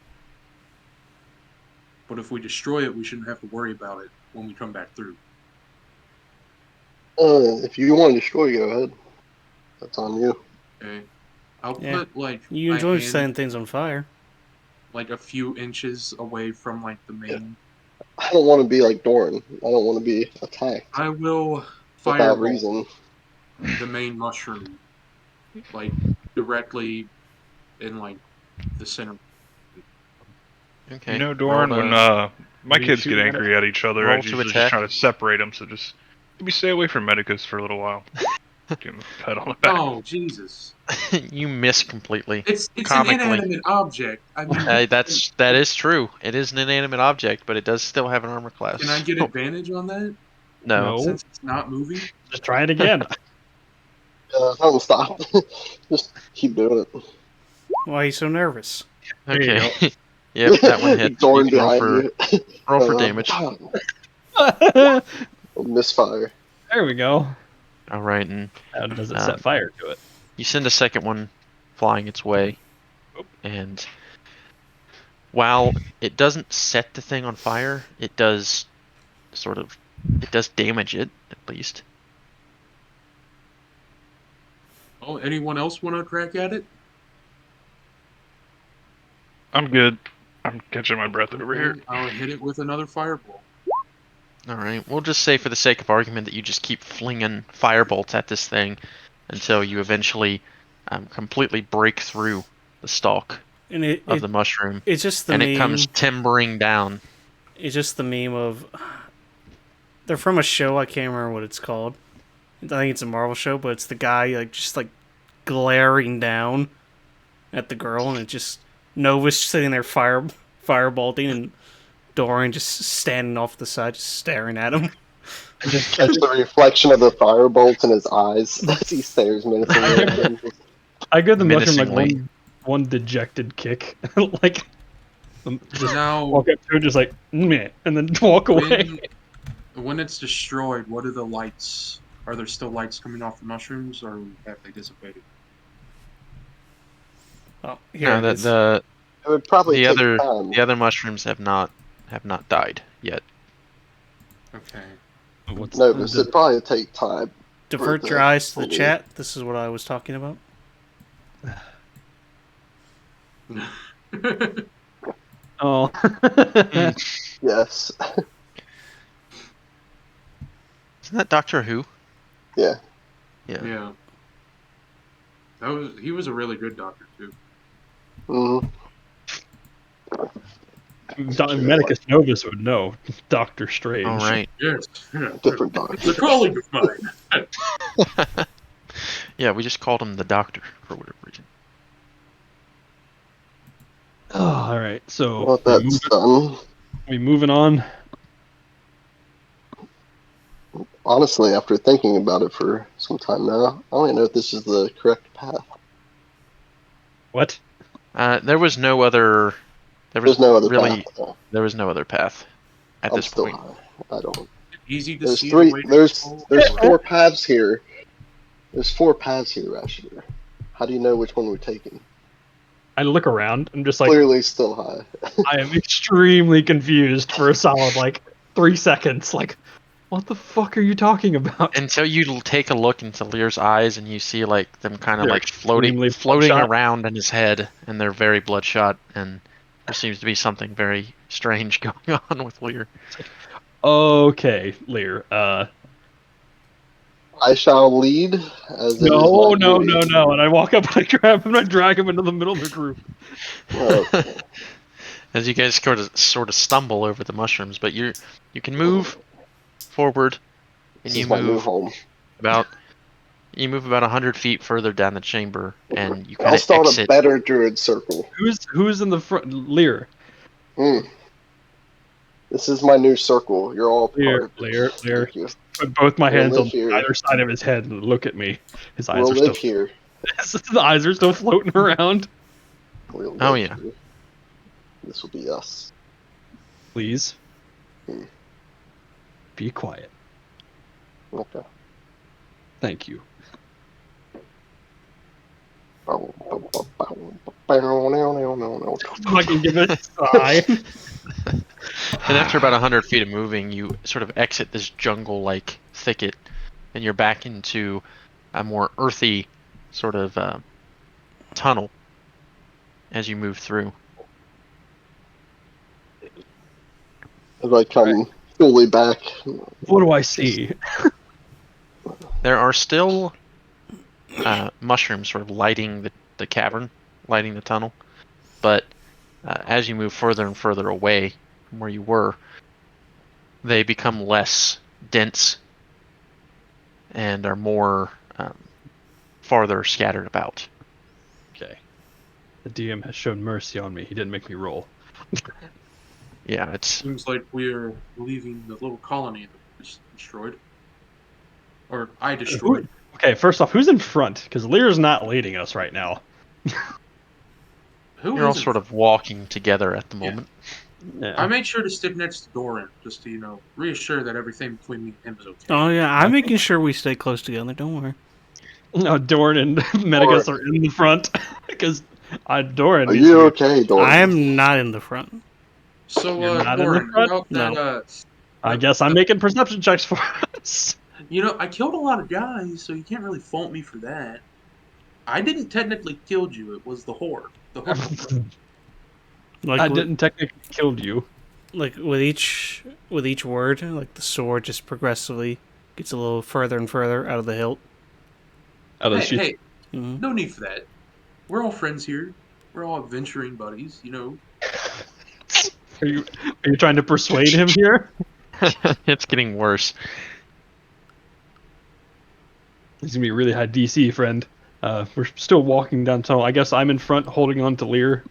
But if we destroy it, we shouldn't have to worry about it when we come back through. If you want to destroy, go ahead. That's on you. Okay, I'll Yeah. put like You my enjoy hand, setting things on fire. like a few inches away from like the main. I don't want to be like Doran. I don't want to be attacked I will without fireball reason. the main mushroom, like directly in like the center. Okay. You know, Doran, roll when to- my you kids shoot get at angry at each other, I Roll to usually just attack. try to separate them. So just maybe stay away from Medicus for a little while. Give him a pat on the back. Oh Jesus! you miss completely. It's an Comically. inanimate object. I mean, That is true. It is an inanimate object, but it does still have an armor class. can I get advantage on that No. since it's not moving? Just try it again. Don't stop. Just keep doing it. Why are you so nervous? There you Okay. Yep, that one hit. Doran You can behind you. roll for damage. Misfire. There we go. All right, and How does it set fire to it? you send a second one flying its way, and while it doesn't set the thing on fire, it does damage it at least. Oh, anyone else want to crack at it? I'm good. I'm catching my breath over here. Okay, I'll hit it with another fireball. All right, we'll just say for the sake of argument that you just keep flinging firebolts at this thing until you eventually completely break through the stalk And of the mushroom, it's just the and meme. it comes timbering down. It's just the meme of. They're from a show. I can't remember what it's called. I think it's a Marvel show, but it's the guy just glaring down at the girl, and it just Novus sitting there firebolting, and Dorian just standing off the side, just staring at him. Just the reflection of the firebolt in his eyes as he stares menacingly. I give the mushroom like Menacingly. one dejected kick, like just Now, walk up to it, just like meh, and then walk away. when it's destroyed, what are the lights? Are there still lights coming off the mushrooms, or have they dissipated? Oh, here No, it is. It would probably the take other time. the other mushrooms have not died yet. Okay. What's No, but it'd probably take time. Divert for your eyes to the fully- chat. This is what I was talking about. Oh. Yes. Isn't that Doctor Who? Yeah. Yeah. Yeah. He was a really good doctor too. Mm-hmm. Medicus Novus would know. Doctor Strange. All right. Yes, yeah. Different doctor. It's a colleague of mine. Yeah, we just called him the Doctor for whatever reason. Oh, all right. So Well, that's done. we moving on. Honestly, after thinking about it for some time now, I don't even know if this is the correct path. What? There was no other. There's no other really, path. No. There was no other path at I'm this still point. high. I don't. Easy to There's see. three. the way to There's control. there's 4 paths here. There's 4 paths here, Rasher. How do you know which one we're taking? I look around. I'm just like, Clearly still high. I am extremely confused for a solid 3 seconds. Like, what the fuck are you talking about? Until you take a look into Lear's eyes and you see them kind of They're floating extremely bloodshot. around in his head, and they're very bloodshot, and there seems to be something very strange going on with Lear. Okay, Lear. I shall lead as it is No. my duty. And I walk up and I grab him and I drag him into the middle of the group. Okay. As you guys sort of stumble over the mushrooms, but you can move forward, and This you is my new move home. about 100 feet further down the chamber, and you kind I'll of start exit. a better druid circle. Who's in the front? Lear. This is my new circle. You're all part. Lear. Thank you. Put both my We'll hands on live here. either side of his head and look at me. His eyes We'll are live still here. the eyes are still floating around. We'll live Oh, yeah. here. This will be us. Please. Hmm. Be quiet. Okay. Thank you. Fucking give it a sigh. And after about 100 feet of moving, you sort of exit this jungle-like thicket, and you're back into a more earthy sort of tunnel as you move through. As I come fully back. What do I see? There are still mushrooms sort of lighting the cavern, lighting the tunnel, but as you move further and further away from where you were, they become less dense and are more farther scattered about. Okay. The DM has shown mercy on me. He didn't make me roll. Yeah, it's Seems like we're leaving the little colony that was destroyed. Or I destroyed. Okay, first off, who's in front? Because Lear's not leading us right now. Who you're all isn't? sort of walking together at the Yeah. moment. Yeah. I made sure to stick next to Doran, just to, reassure that everything between me and him is okay. Oh yeah, I'm making sure we stay close together. Don't worry. No, Dorn and Medigus are in the front because Doran. Are needs you to okay, Doran? I am not in the front. So, You're not in the Doran, front? about that, No. I guess I'm making perception checks for us. I killed a lot of guys, so you can't really fault me for that. I didn't technically kill you, it was the horde. The horde. Like I with, didn't technically kill you. like with each word, like the sword just progressively gets a little further and further out of the hilt. Hey, Mhm. no need for that. We're all friends here. We're all adventuring buddies, Are you trying to persuade him here? It's getting worse. He's gonna be a really high DC, friend. We're still walking down tunnel. I guess I'm in front, holding on to Lear.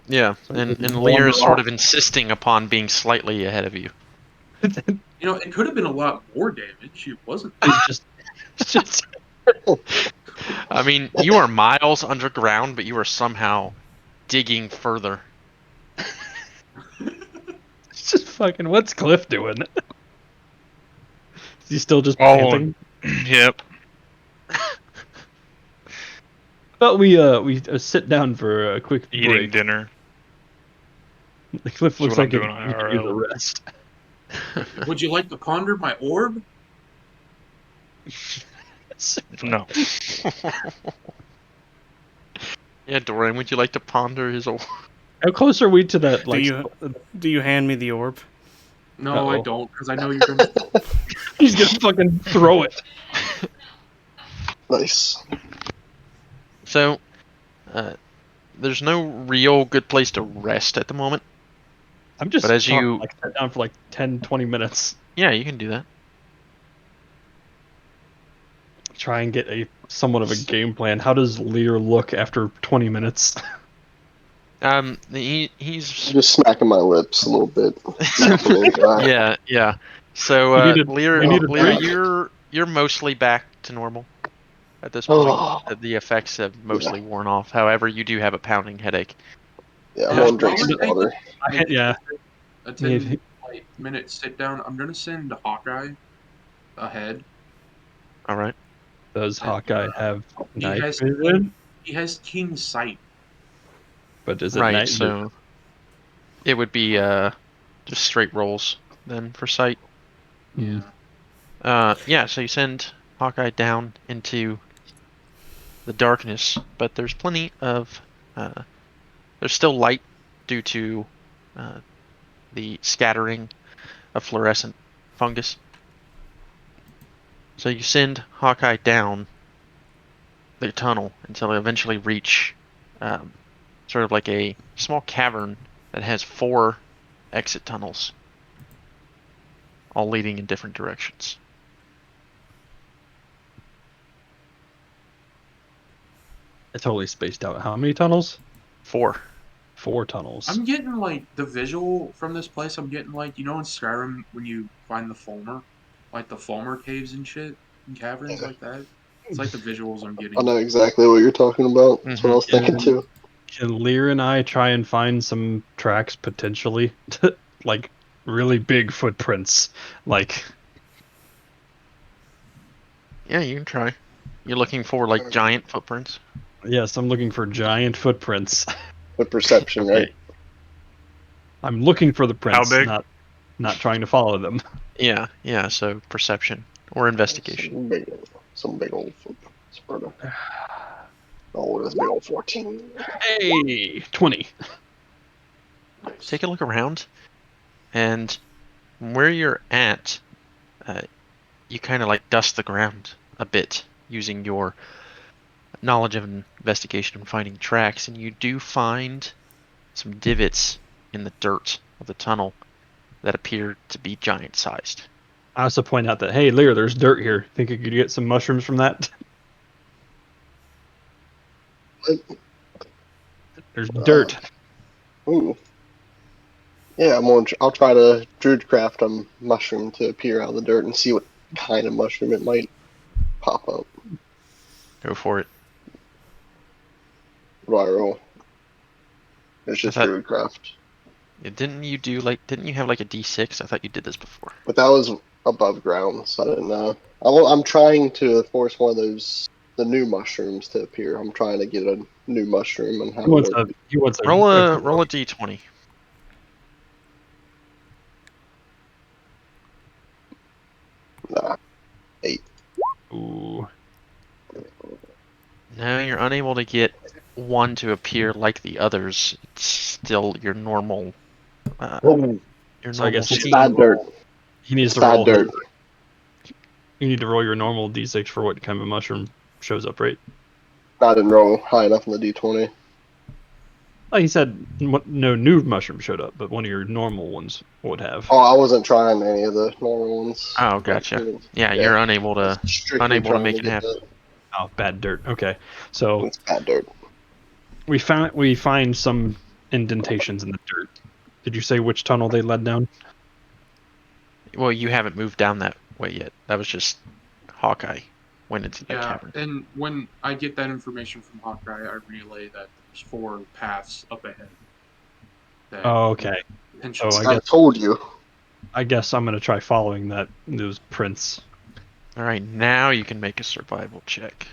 Yeah, So and just Lear is wander sort off. of insisting upon being slightly ahead of you. It could have been a lot more damage. It wasn't. It's just I mean, you are miles underground, but you are somehow digging further. It's just fucking. What's Cliff doing? Is he still just Oh. panting? Yep. But we sit down for a quick Eating break. dinner. The Cliff looks what I'm like doing he could use a IRL. rest. Would you like to ponder my orb? No. Yeah, Dorian, would you like to ponder his old... How close are we to that? Like, Do you hand me the orb? No, I Uh-oh. don't, because I know you're going to. he's gonna fucking throw it. Nice. So, there's no real good place to rest at the moment. I'm just But as talking, you- like sit down for like 10, 20 minutes. Yeah, you can do that. Try and get a somewhat of a game plan. How does Lear look after 20 minutes? He's Just smacking my lips a little bit. yeah, yeah. So, You need a- Lear, you need a Lear, drink? you're mostly back to normal at this point. Oh, The effects have mostly worn off. However, you do have a pounding headache. yeah, I'm Yeah. gonna drink some water. Yeah. A Need- 10 minute sit down. I'm gonna send Hawkeye ahead. All right. Does Hawkeye have He night has vision? he has keen sight. But is it Right. night vision? So it would be just straight rolls then for sight. Hmm. Yeah. Yeah. So you send Hawkeye down into the darkness, but there's plenty of there's still light due to the scattering of fluorescent fungus. So you send Hawkeye down the tunnel until they eventually reach sort of like a small cavern that has 4 exit tunnels, all leading in different directions. I totally spaced out. How many tunnels? 4. 4 tunnels. I'm getting like the visual from this place. I'm getting like in Skyrim when you find the Fulmer, like the Fulmer caves and shit and caverns like that. It's like the visuals I'm getting. I know exactly what you're talking about. That's what I was thinking And- too. Can Lear and I try and find some tracks potentially? Like really big footprints. Like Yeah, you can try. You're looking for like giant footprints. yes, I'm looking for giant footprints. With perception, right? I'm looking for the prints, big? not trying to follow them. Yeah, yeah. So perception or investigation. Some big old footprints. Brother. Oh, this big old 14. Hey, 20. Take a look around, and where you're at, you kind of like dust the ground a bit using your knowledge of investigation and finding tracks, and you do find some divots in the dirt of the tunnel that appear to be giant-sized. I also point out that hey, Lear, there's dirt here. Think you could get some mushrooms from that? There's dirt. Ooh. Yeah, I'll try to druidcraft a mushroom to appear out of the dirt and see what kind of mushroom it might pop up. Go for it. What do I roll? It's just I thought- druidcraft. Didn't you have like a D6? I thought you did this before. But that was above ground, so I didn't know. I'm trying to force one of the new mushrooms to appear. I'm trying to get a new mushroom and have He wants it work. a Roll a D20. Nah. Ooh. No, you're unable to get one to appear like the others. It's still your normal. Your So I guess normal It's scheme. bad dirt. He needs It's to bad roll. dirt. You need to roll your normal d6 for what kind of a mushroom shows up, right? I didn't roll high enough on the d20. Oh, he said no new mushroom showed up, but one of your normal ones would have. Oh, I wasn't trying any of the normal ones. Oh, gotcha. Yeah, you're unable to Strictly unable to trying make it get happen. Oh, bad dirt. Okay, so It's bad dirt. we find some indentations in the dirt. Did you say which tunnel they led down? Well, you haven't moved down that way yet. That was just Hawkeye went into that Yeah, cavern. and when I get that information from Hawkeye, I relay that there's 4 paths up ahead. That Oh, okay. potentially- Oh, I told you. I guess I'm gonna try following those prints. All right, now you can make a survival check.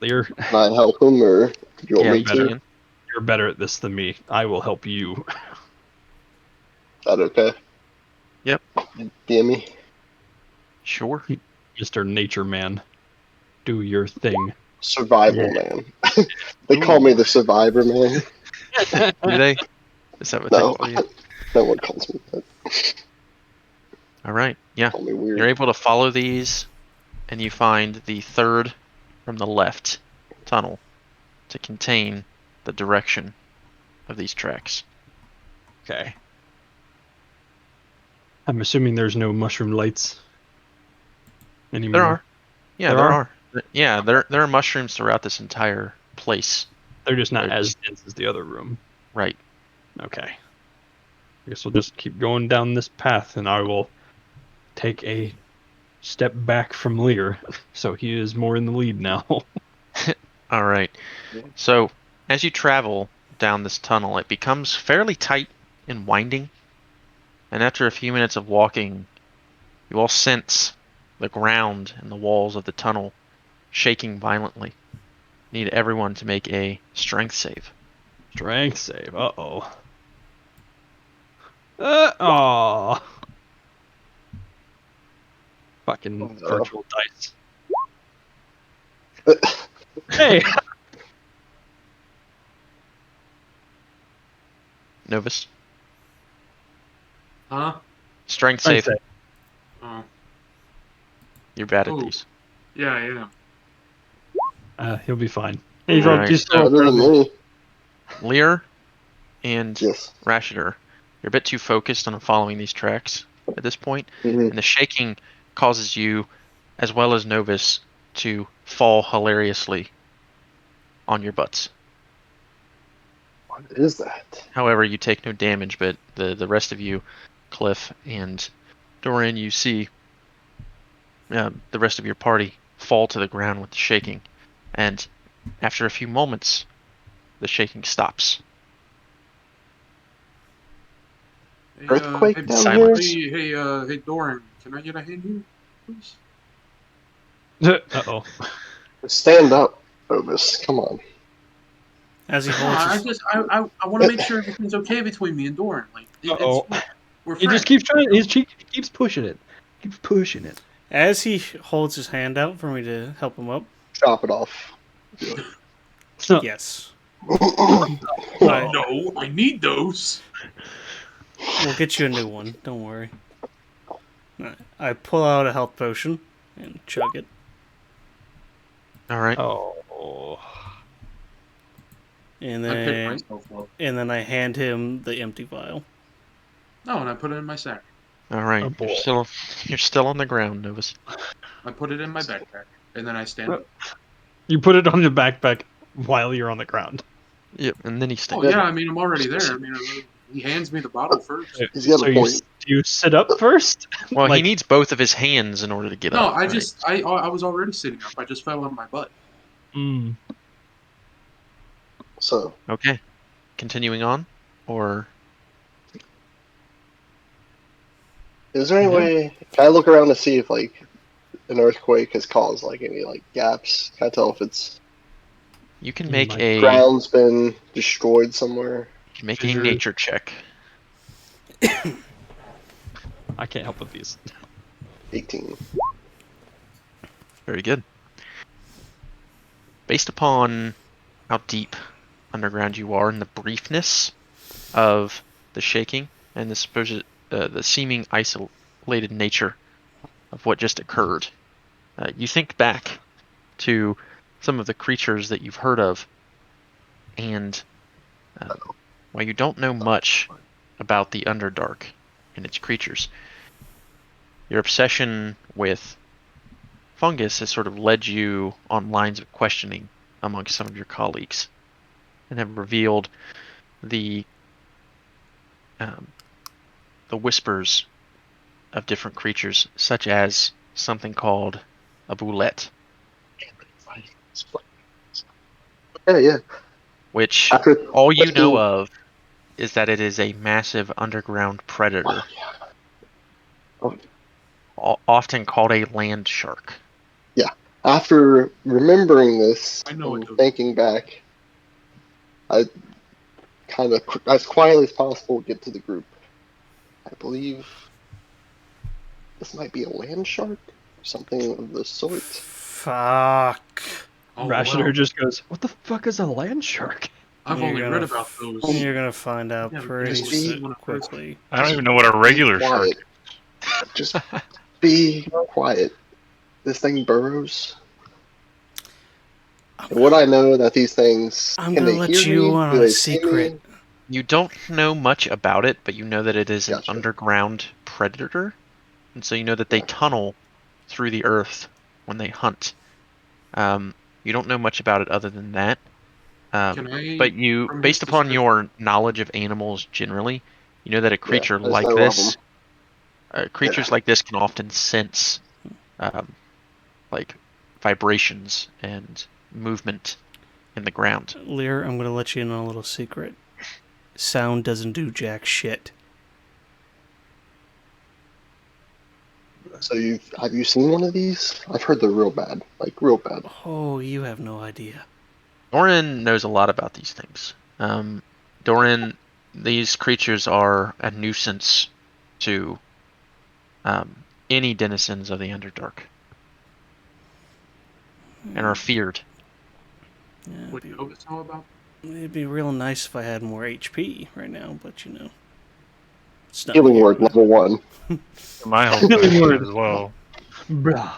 Lear, Can I help him, or do you want Yeah, me to? Ian. you're better at this than me. I will help you. That okay? Yep. DM me. Sure. Mr. Nature Man. Do your thing. Survival man. They call me the survivor man. Do they? Is that what No, they call you? no one calls me that. All right. Yeah. Call me weird. You're able to follow these, and you find the third from the left tunnel to contain the direction of these tracks. Okay. I'm assuming there's no mushroom lights anymore. There are. Yeah, There there are? are. Yeah, there are mushrooms throughout this entire place. They're just not They're as just- dense as the other room. Right. Okay. I guess we'll just keep going down this path, and I will take a step back from Lear, so he is more in the lead now. All right. So, as you travel down this tunnel, it becomes fairly tight and winding. And after a few minutes of walking, you all sense the ground and the walls of the tunnel shaking violently. Need everyone to make a strength save. Strength save. Uh-oh. Aw. Fucking virtual dice. Hey! Novus, Huh? strength save. Oh. You're bad at Ooh. these. Yeah. He'll be fine. Alright, He's so- Better than me. Lear and Yes. Rashider, you're a bit too focused on following these tracks at this point, Mhm. and the shaking causes you, as well as Novus, to fall hilariously on your butts. What is that? However, you take no damage, but the rest of you, Cliff and Dorian, you see the rest of your party fall to the ground with the shaking, and after a few moments, the shaking stops. Hey, Earthquake hey, down Silence. Hey, Doran, can I get a hand here, please? Uh-oh. Stand up, Obus. Come on. As he No, holds I his, just I want to make sure everything's okay between me and Doran. Like, Uh-oh. we're He just friends. keeps trying. He keeps pushing it. Keeps pushing it. as he holds his hand out for me to help him up. Chop it off. Yes, No, I need those. we'll get you a new one. Don't worry. Alright, I pull out a health potion and chug it. All right. Oh. And I pick then myself up. I hand him the empty vial. No, and I put it in my sack. All right. Oh, boy. You're still on the ground, Novus. I put it in my backpack, and then I stand up. You put it on your backpack while you're on the ground. Yep. And then he Oh stands. yeah, I mean I'm already there. I mean he hands me the bottle first. He's got So a point. you sit up first? Well, he Like- needs both of his hands in order to get No, up. I right? just I was already sitting up. I just fell on my butt. Mm. So, Okay. Continuing on, or is there any Yeah. way? Can I look around to see if like an earthquake has caused like any like gaps? Can I tell if it's you can You make might- a ground's been destroyed somewhere? Fissure. nature check. I can't help with these. 18. Very good. Based upon how deep underground you are and the briefness of the shaking and the supposed, the seeming isolated nature of what just occurred, you think back to some of the creatures that you've heard of, and while you don't know much about the Underdark and its creatures, your obsession with fungus has sort of led you on lines of questioning amongst some of your colleagues, and have revealed the whispers of different creatures, such as something called a boulette, Yeah. which After all you know 15 of is that it is a massive underground predator, often called a land shark. After remembering this I know and it does. thinking back, I kind of, as quietly as possible, get to the group. I believe this might be a land shark, something of the sort. Fuck. Oh, Rationer wow. just goes, "What the fuck is a land shark?" I've You're only gonna read about those. You're gonna find out Yeah, pretty just be- quickly. I don't even know what a regular Be shark. quiet. Just be quiet. This thing burrows. And would I know that these things, I'm can gonna they let hear you me? on Do a they see secret. me? You don't know much about it, but you know that it is an Gotcha. underground predator, and so you know that they Yeah. tunnel through the earth when they hunt. You don't know much about it other than that. Can I, But you, from his based upon description, your knowledge of animals generally, you know that a Yeah, creature I just like know of them. this, creatures like this can often sense, um, like vibrations and movement in the ground. Lear, I'm gonna let you in on a little secret. Sound doesn't do jack shit. So have you seen one of these? I've heard they're real bad, like real bad. Oh, you have no idea. Doran knows a lot about these things. Doran, these creatures are a nuisance to any denizens of the Underdark and are feared. Yeah, would Novus know about? it'd be real nice if I had more HP right now, but you know, it's not Healing here. word number one. My health Healing potion word. as well. Bruh.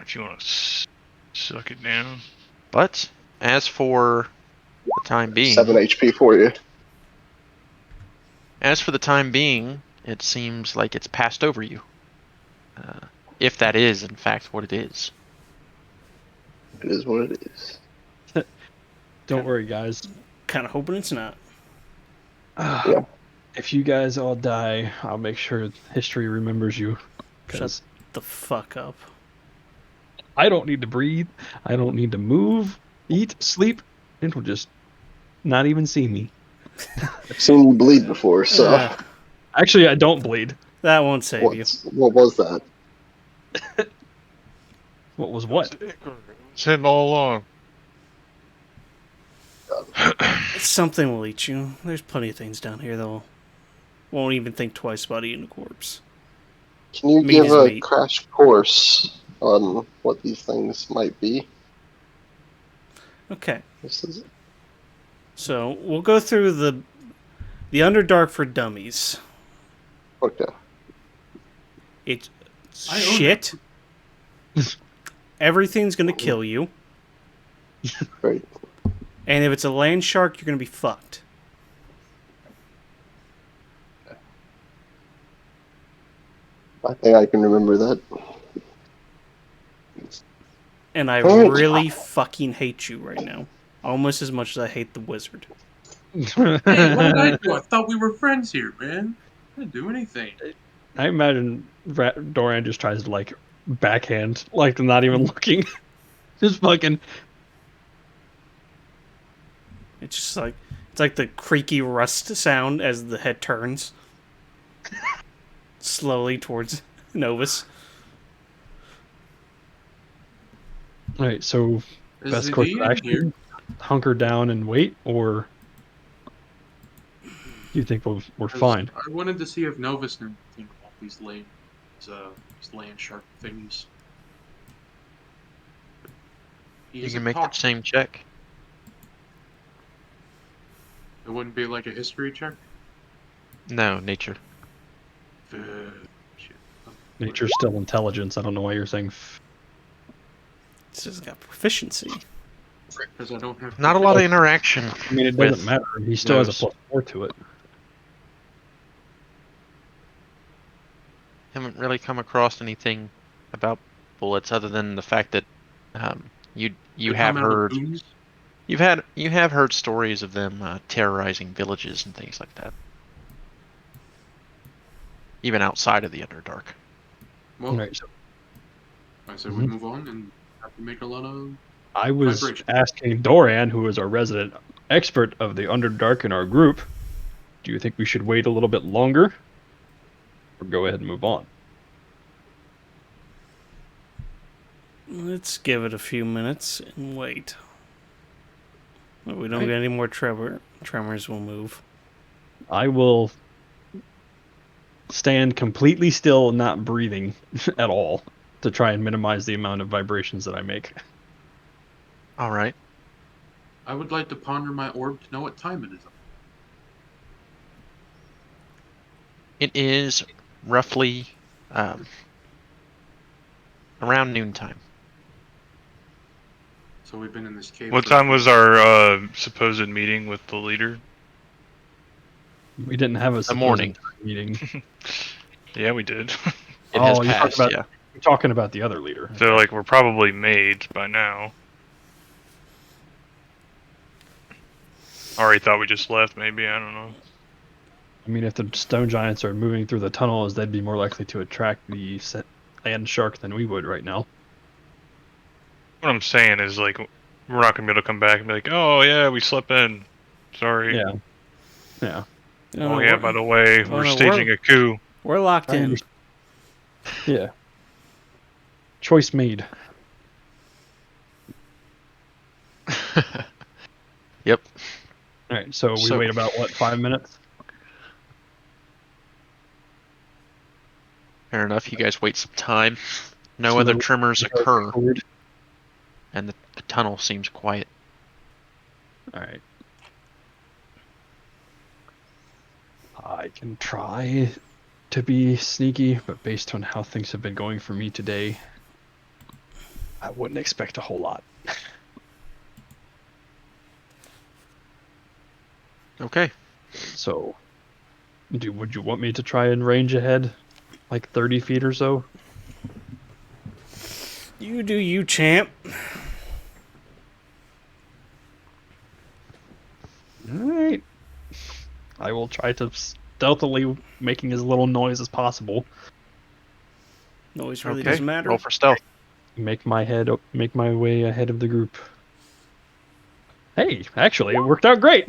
If you want to suck it down. But as for the time 7 being, HP for you. it seems like it's passed over you. Uh, if that is, in fact, what it is. It is what it is. Don't worry, guys. Kind of hoping it's not. Yeah. If you guys all die, I'll make sure history remembers you. Shut Because the fuck up. I don't need to breathe. I don't need to move, eat, sleep. It will just not even see me. I've seen you bleed before, so Actually, I don't bleed. That won't save you. what was that? What was what? It's hidden all along. Something will eat you. There's plenty of things down here that won't even think twice about eating a corpse. Can you Meat give is a meat. crash course on what these things might be? Okay, This is so we'll go through the Underdark for Dummies. okay. It's I own shit. Everything's gonna kill you, Great. and if it's a land shark, you're gonna be fucked. I think I can remember that. And I Alright. really fucking hate you right now, almost as much as I hate the wizard. Hey, what did I do? I thought we were friends here, man. I didn't do anything. I imagine Dorian just tries to like backhand, like not even looking, just fucking. It's just like the creaky rust sound as the head turns slowly towards Novus. All right, so Is best the course D of in here? action: hunker down and wait, or do you think we're 'Cause fine? I wanted to see if Novus knew anything about these land shark things. He You is can a make that talk. same check. It wouldn't be like a history check. No, nature. Shit. Nature's still intelligence. I don't know why you're saying. It's just got proficiency. Because I don't have. Not a lot of interaction I mean, it doesn't with matter. He still has a those. +4 to it. Haven't really come across anything about bullets other than the fact that you They have come out of heard wounds. you have heard stories of them terrorizing villages and things like that, even outside of the Underdark. Well, All right, so I said we move on and have to make a lot of I was vibration. asking Dorian, who is our resident expert of the Underdark in our group, do you think we should wait a little bit longer, or go ahead and move on? Let's give it a few minutes and wait. If we don't Right. get any more tremors, we'll move. I will stand completely still, not breathing at all, to try and minimize the amount of vibrations that I make. All right. I would like to ponder my orb to know what time it is. It is roughly around noontime. So we've been in this cave. What for- time was our supposed meeting with the leader? We didn't have a supposed morning. meeting. Yeah, we did. It has you're passed, talking about yeah. you're talking about the other leader. So like we're probably made by now. Already thought we just left. Maybe I don't know. I mean, if the stone giants are moving through the tunnels, they'd be more likely to attract the land shark than we would right now. What I'm saying is like we're not gonna be able to come back and be like, oh yeah, we slept in. Sorry. Yeah. Yeah. Oh yeah, by the way, we're staging a coup. We're locked Right, in. Yeah. Choice made. Yep. All right, so we So- wait about, what, 5 minutes? Fair enough. You guys wait some time. No So other then tremors we go occur, forward. and the tunnel seems quiet. All right. I can try to be sneaky, but based on how things have been going for me today, I wouldn't expect a whole lot. Okay. So, would you want me to try and range ahead, like 30 feet or so? You do you, champ. All right. I will try to stealthily making as little noise as possible. Noise really Okay. doesn't matter. Roll for stealth. Make my way ahead of the group. Hey, actually, it worked out great.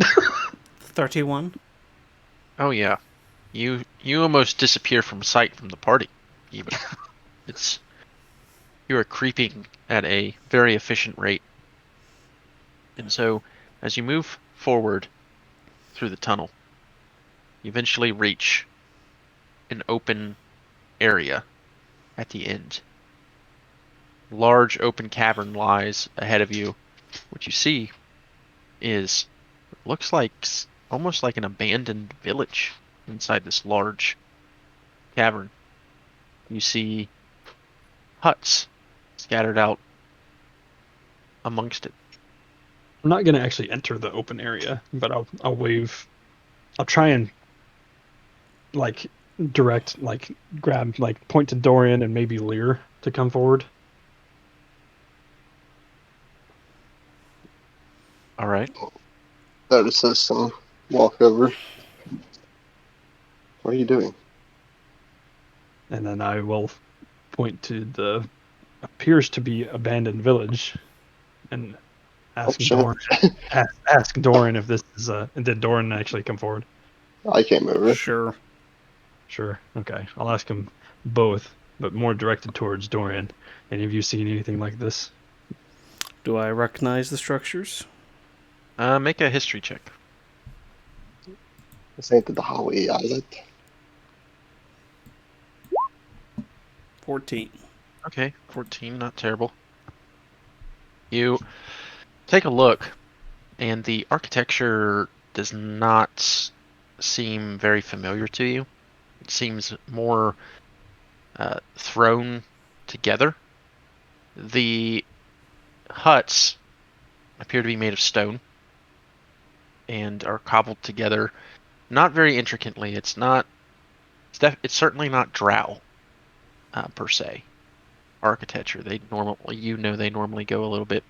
31. Oh yeah. You almost disappear from sight from the party. Even. You are creeping at a very efficient rate. And so, as you move forward through the tunnel, you eventually reach an open area at the end. Large open cavern lies ahead of you. What you see is looks like almost like an abandoned village inside this large cavern. You see huts scattered out amongst it. I'm not gonna actually enter the open area, but I'll wave. I'll try and like direct, like grab, like point to Dorian and maybe Lear to come forward. All right. Notices some walk over. What are you doing? And then I will point to the appears to be abandoned village and ask shit. Doran. ask Doran if this is did Doran actually come forward? I came over. Sure. Sure. Okay. I'll ask him both, but more directed towards Dorian. Any of you seen anything like this? Do I recognize the structures? Make a history check. This ain't the Hawaii Island. 14. Okay, 14, not terrible. You take a look, and the architecture does not seem very familiar to you. It seems more thrown together. The huts appear to be made of stone and are cobbled together, not very intricately. It's certainly not drow per se. Architecture. They normally go a little bit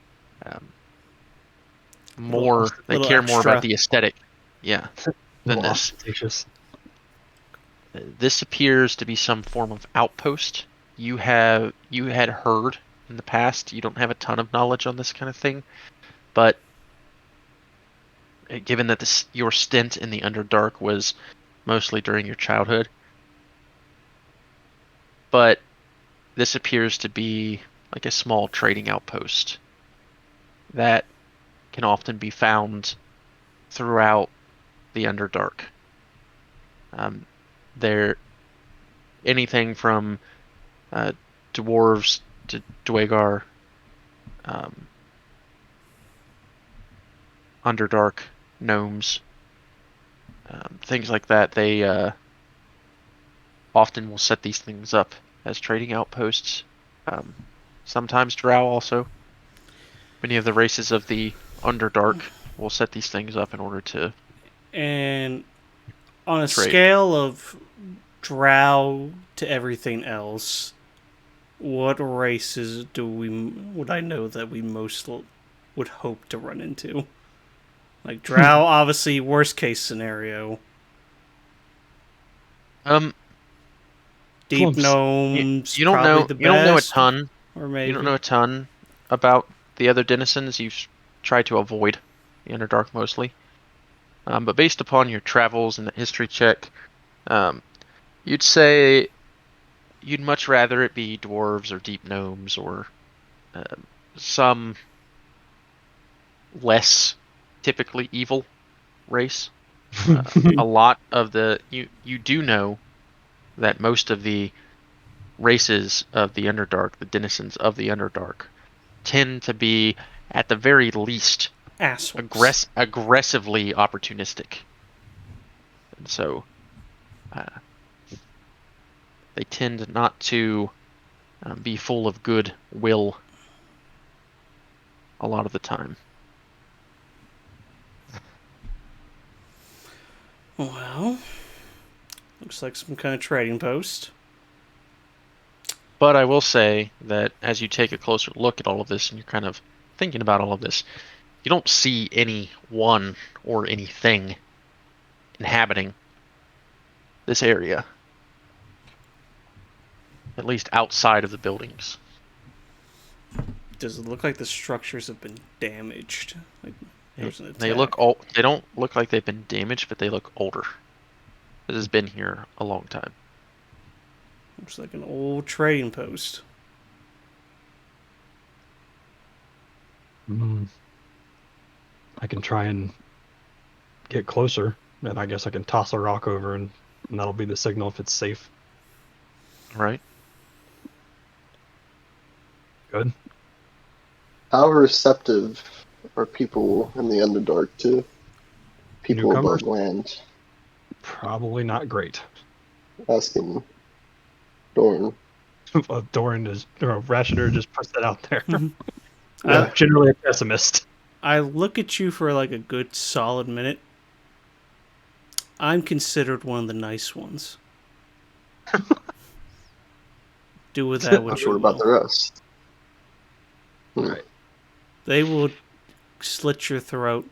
more. They little care more extra. about the aesthetic, yeah, than Little this. ostentatious. This appears to be some form of outpost. You had heard in the past. You don't have a ton of knowledge on this kind of thing, but given that your stint in the Underdark was mostly during your childhood, but this appears to be like a small trading outpost that can often be found throughout the Underdark. There, anything from dwarves to Dwagar, Underdark gnomes, things like that. They often will set these things up as trading outposts. Sometimes drow also, many of the races of the Underdark will set these things up in order to And on a trade. scale of drow to everything else, what races would I know that we most would hope to run into? Like drow, obviously worst case scenario. Deep Flumps. gnomes, You don't probably know. the You don't know a best, ton. or maybe You don't know a ton about the other denizens. You've tried to avoid the Underdark mostly. But based upon your travels and the history check, you'd say you'd much rather it be dwarves or deep gnomes or some less typically evil race. A lot of you do know that most of the races of the Underdark, the denizens of the Underdark, tend to be at the very least assholes. aggressively opportunistic, and so they tend not to be full of good will a lot of the time. Well, looks like some kind of trading post. But I will say that as you take a closer look at all of this and you're kind of thinking about all of this, you don't see anyone or anything inhabiting this area, at least outside of the buildings. Does it look like the structures have been damaged? Like there was an attack. They look old. They don't look like they've been damaged, but they look older. This has been here a long time. Looks like an old trading post. I can try and get closer, and I guess I can toss a rock over, and that'll be the signal if it's safe. Right? Good. How receptive are people in the Underdark to people Newcomers? above land? Probably not great. Asking Dorn. Doran is, or Rationer just puts that out there. Yeah. Generally a pessimist. I look at you for like a good solid minute. I'm considered one of the nice ones. Do with that what Not you sure about the will. rest. Right. They will slit your throat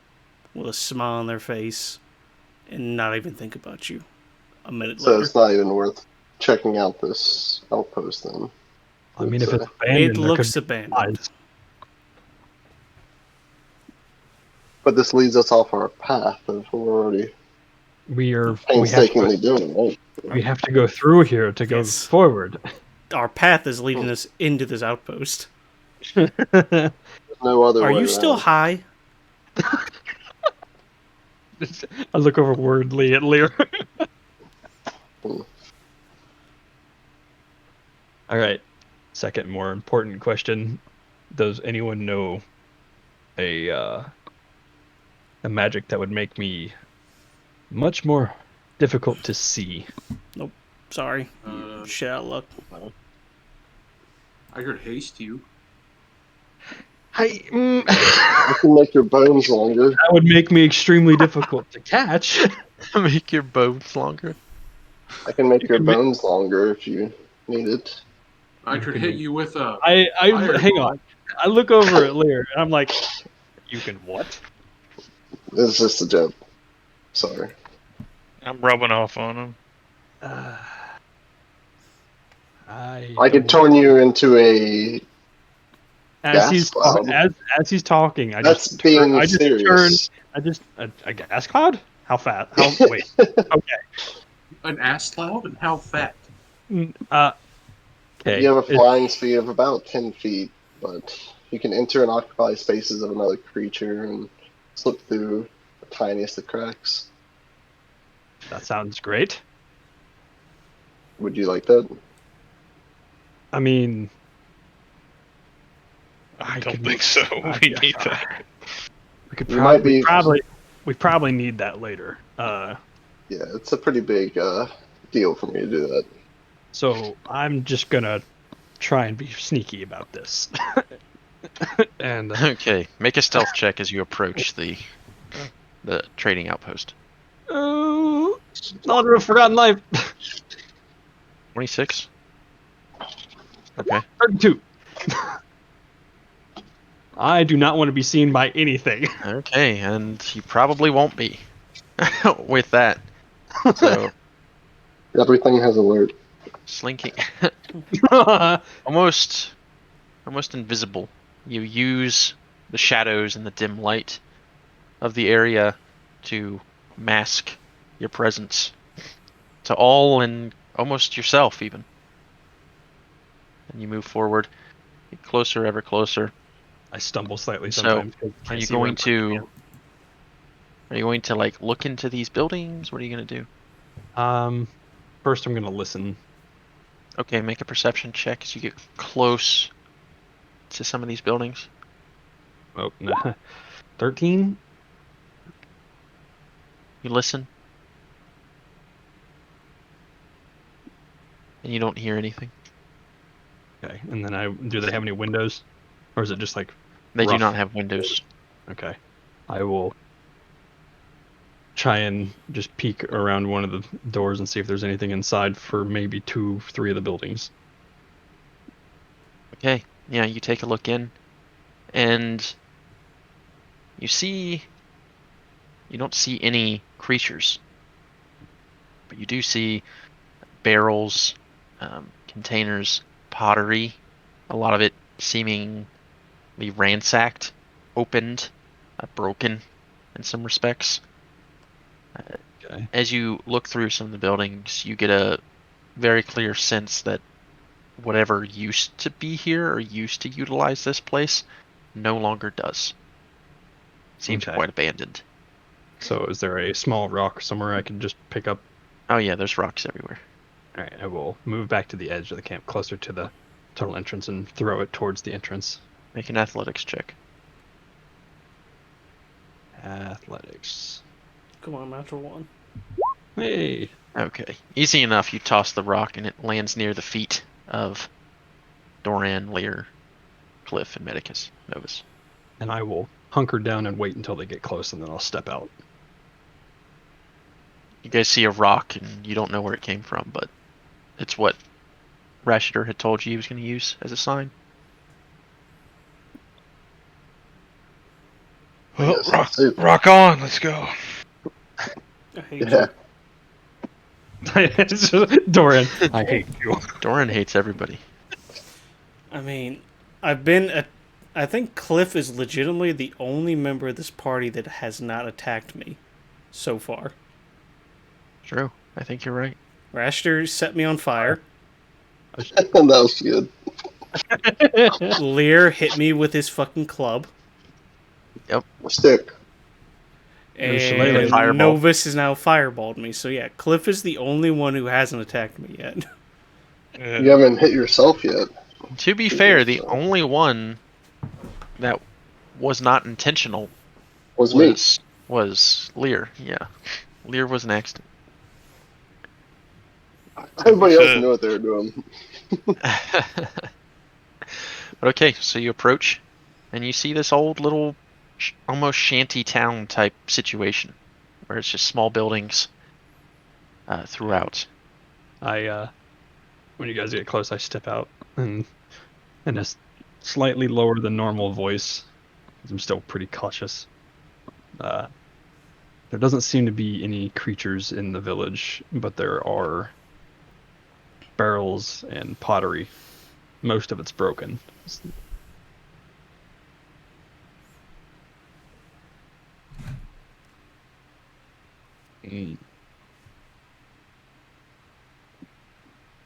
with a smile on their face and not even think about you a minute So later. it's not even worth checking out this outpost then. I mean, if it's It abandoned, there looks could be abandoned. spies. But this leads us off our path of we're already We have painstakingly doing, right? to go through here to go Yes. forward. Our path is leading us into this outpost. There's no other Are way you still around. high? I look over wordly at Lear. All right. Second, more important question: does anyone know a magic that would make me much more difficult to see? Nope. Sorry. Shit out of luck. I heard haste you. I can make your bones longer. That would make me extremely difficult to catch. Make your bones longer. I can make your bones longer if you need it. I could hit you with a. I Fireball. hang on. I look over at Lear and I'm like, you can what? It's just a joke. Sorry. I'm rubbing off on him. I could turn you into a gas cloud. as he's talking. That's being serious. A gas cloud? How fat? How wait? Okay. An ass cloud and how fat? Okay. You have a flying speed of about 10 feet, but you can enter and occupy spaces of another creature and slip through the tiniest of cracks. That sounds great. Would you like that? I mean, I don't think so. We need that. We could You might be- we probably need that later. Yeah, it's a pretty big deal for me to do that. So I'm just gonna try and be sneaky about this. And Okay, make a stealth check as you approach the trading outpost. oh, not a forgotten life. 26. Okay. 32. I do not want to be seen by anything. Okay, and you probably won't be with that. So Everything has alert. slinking, almost invisible. You use the shadows and the dim light of the area to mask your presence to all and almost yourself even. And you move forward, get closer, ever closer. I stumble slightly So, sometimes. 'cause I Are can't you see where going I'm punching to? Are you going to like look into these buildings? What are you going to do? in. First I'm gonna listen. Okay, make a perception check as you get close to some of these buildings. Oh, no. 13. You listen, and you don't hear anything. Okay, and then do they have any windows, or is it just like They do rough? not have windows. Okay, I will try and just peek around one of the doors and see if there's anything inside for maybe 2, 3 of the buildings. Okay, yeah, you take a look in, and you don't see any creatures, but you do see barrels, containers, pottery, a lot of it seemingly ransacked, opened, broken in some respects. Okay. As you look through some of the buildings, you get a very clear sense that whatever used to be here or used to utilize this place no longer does. Seems Okay. quite abandoned. So is there a small rock somewhere I can just pick up? Oh yeah, there's rocks everywhere. All right, I will move back to the edge of the camp, closer to the tunnel entrance, and throw it towards the entrance. Make an athletics check. Athletics. Come on, natural one. Hey. Okay, easy enough. You toss the rock and it lands near the feet of Doran, Lear, Cliff, and Medicus Novus. And I will hunker down and wait until they get close, and then I'll step out. You guys see a rock and you don't know where it came from, but it's what Rashidor had told you he was going to use as a sign. Well, Yes, that's it. rock on, let's go. I hate Yeah. Dorian, I hate you. Doran hates everybody. I mean, I think Cliff is legitimately the only member of this party that has not attacked me so far. True. I think you're right. Rashter set me on fire. That was good. Lear hit me with his fucking club. A stick. Shillelagh. And Fireball. Novus has now fireballed me. So yeah, Cliff is the only one who hasn't attacked me yet. You haven't hit yourself yet. To be fair, the only one that was not intentional Was me. was Lear. Yeah, Lear was an accident. Everybody else knew what they were doing. Okay, so you approach, and you see this old little, almost shanty town type situation, where it's just small buildings throughout. When you guys get close, I step out and in a slightly lower than normal voice, 'cause I'm still pretty cautious. There doesn't seem to be any creatures in the village, but there are barrels and pottery. Most of it's broken.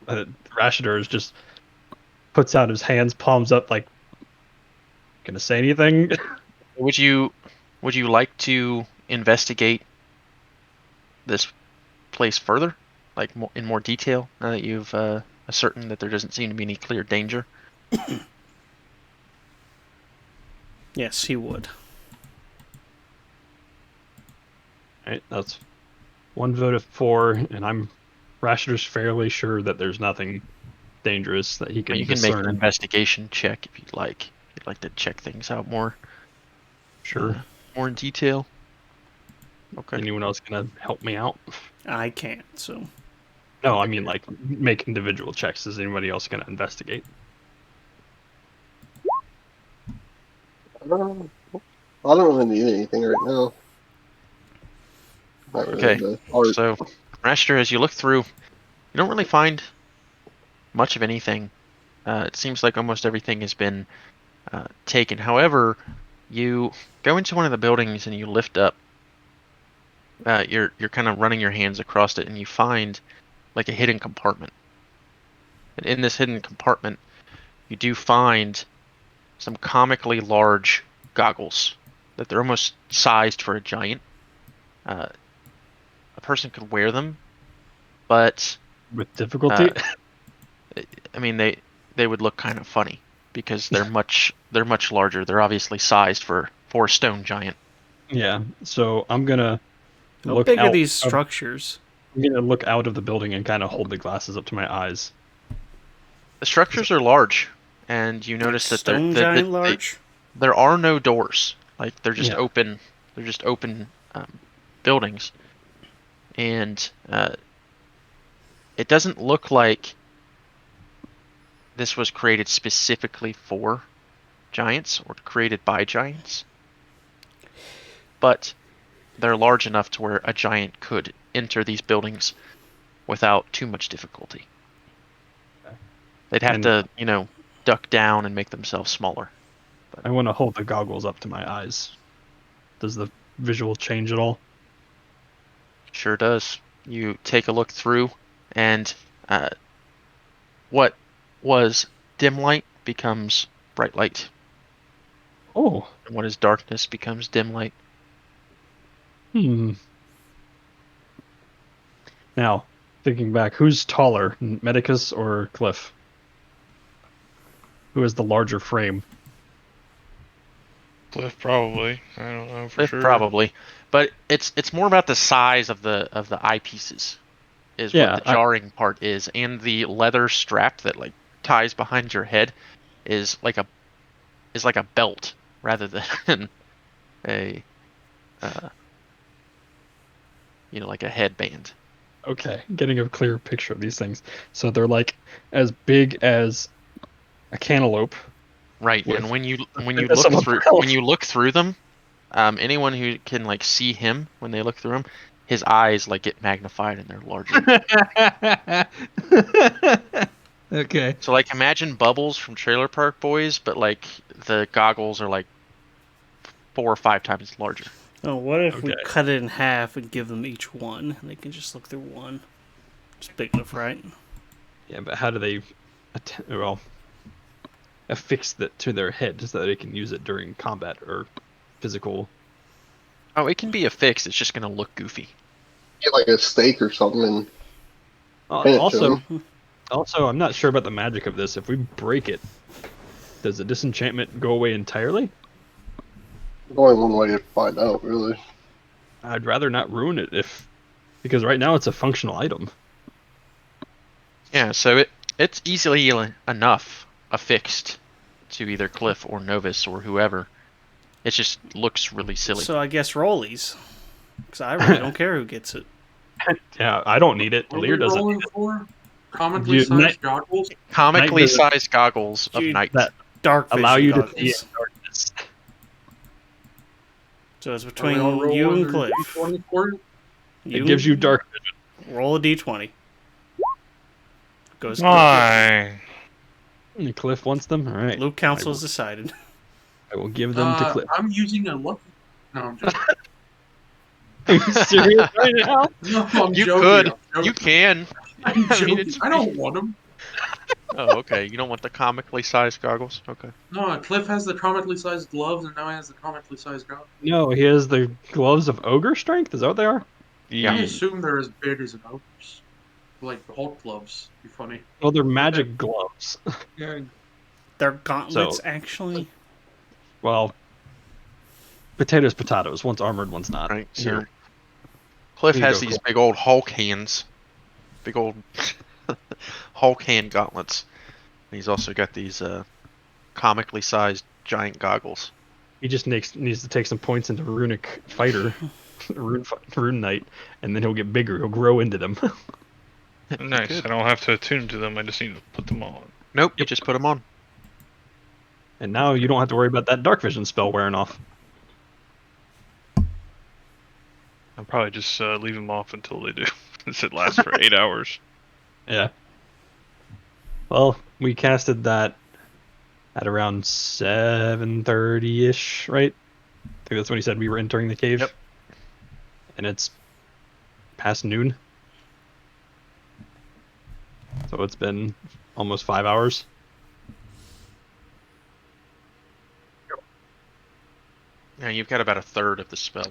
Rashidor is just puts out his hands, palms up, like, gonna say anything? Would you like to investigate this place further, like in more detail, now that you've ascertained that there doesn't seem to be any clear danger? Yes, he would. Right, that's one vote of 4, and I'm Rashidor's fairly sure that there's nothing dangerous that he can You can make an discern. investigation check if you'd like. you'd like to check things out more. Sure. More in detail. Okay. Anyone else gonna help me out? I can't. So No, I mean like make individual checks. Is anybody else gonna investigate? I don't really need anything right now. Not really Okay. into art. So, Rashter, as you look through, you don't really find much of anything. It seems like almost everything has been taken. However, you go into one of the buildings and you lift up. You're kind of running your hands across it, and you find like a hidden compartment. And in this hidden compartment, you do find some comically large goggles that they're almost sized for a giant. A person could wear them, but With difficulty? I mean they would look kind of funny because they're much larger. They're obviously sized for a stone giant. Yeah. So I'm gonna how look big out are these of- structures? I'm gonna look out of the building and kind of hold the glasses up to my eyes. The structures are large, and you notice that Stone giant large. there are no doors. Like they're just Yeah. open. They're just open buildings, and it doesn't look like this was created specifically for giants or created by giants. But they're large enough to where a giant could enter these buildings without too much difficulty. They'd have And- to, duck down and make themselves smaller. I want to hold the goggles up to my eyes. Does the visual change at all? Sure does. You take a look through, and what was dim light becomes bright light, Oh. and what is darkness becomes dim light. Now, thinking back, who's taller, Medicus or Cliff? Who has the larger frame? Cliff probably. I don't know for Cliff sure. probably, but it's more about the size of the eyepieces, is Yeah, what the jarring part is, and the leather strap that like ties behind your head is like a belt rather than a like a headband. Okay, getting a clearer picture of these things. So they're like as big as a cantaloupe. Right, With and when you thickness of a look through them, anyone who can like see him when they look through him, his eyes like get magnified and they're larger. Okay. So like imagine Bubbles from Trailer Park Boys, but like the goggles are like 4 or 5 times larger. Oh, what if we Okay. cut it in half and give them each one, and they can just look through one? It's big enough, right? Yeah, but how do they, affix that to their head so that they can use it during combat or physical? Oh, it can be affixed. It's just gonna look goofy. Get like a steak or something and pin it to Also, 'em. I'm not sure about the magic of this. If we break it, does the disenchantment go away entirely? Only one way to find out, really. I'd rather not ruin it because right now it's a functional item. Yeah, so it's easily enough affixed to either Cliff or Novus or whoever. It just looks really silly. So I guess rollies. Because I really don't care who gets it. Yeah, I don't need it. What are we Lear doesn't. rolling Need it. for? Comically You- sized goggles? Comically Night vision. sized goggles of Dude, night. that Dark vision allow you goggles. to see in darkness. So it's Are we between all rolling you and under Cliff. D20 for it? It gives you dark vision. Roll a d20. Goes Why? And Cliff wants them. All right. Luke Council has decided. I will give them to Cliff. I'm using a lucky. No, I'm joking. Are you serious right now? No, I'm You joking. could. I'm You joking. can. I'm I mean, joking. it's- I don't want them. Oh, okay. You don't want the comically sized goggles? Okay. No, Cliff has the comically sized gloves, and now he has the comically sized goggles. No, he has the gloves of ogre strength. Is that what they are? I assume they're as big as an ogre's. Like Hulk gloves. Be funny. Well, they're magic gloves. Yeah. They're gauntlets, So- actually. Well, potatoes. One's armored, one's not. Right. So Here. Cliff Here you has go, these Cliff. big old Hulk hands. Big old Hulk hand gauntlets. And he's also got these comically sized giant goggles. He just needs to take some points into Runic Fighter, Rune Knight, and then he'll get bigger. He'll grow into them. Nice. Good. I don't have to attune to them. I just need to put them on. Nope, you just put them on. And now you don't have to worry about that dark vision spell wearing off. I'll probably just leave them off until they do. Since it lasts for 8 hours. Yeah. Well, we casted that at around 7:30-ish, right? I think that's when he said we were entering the cave. Yep. And it's past noon. So it's been almost 5 hours. Yeah, you've got about a third of the spell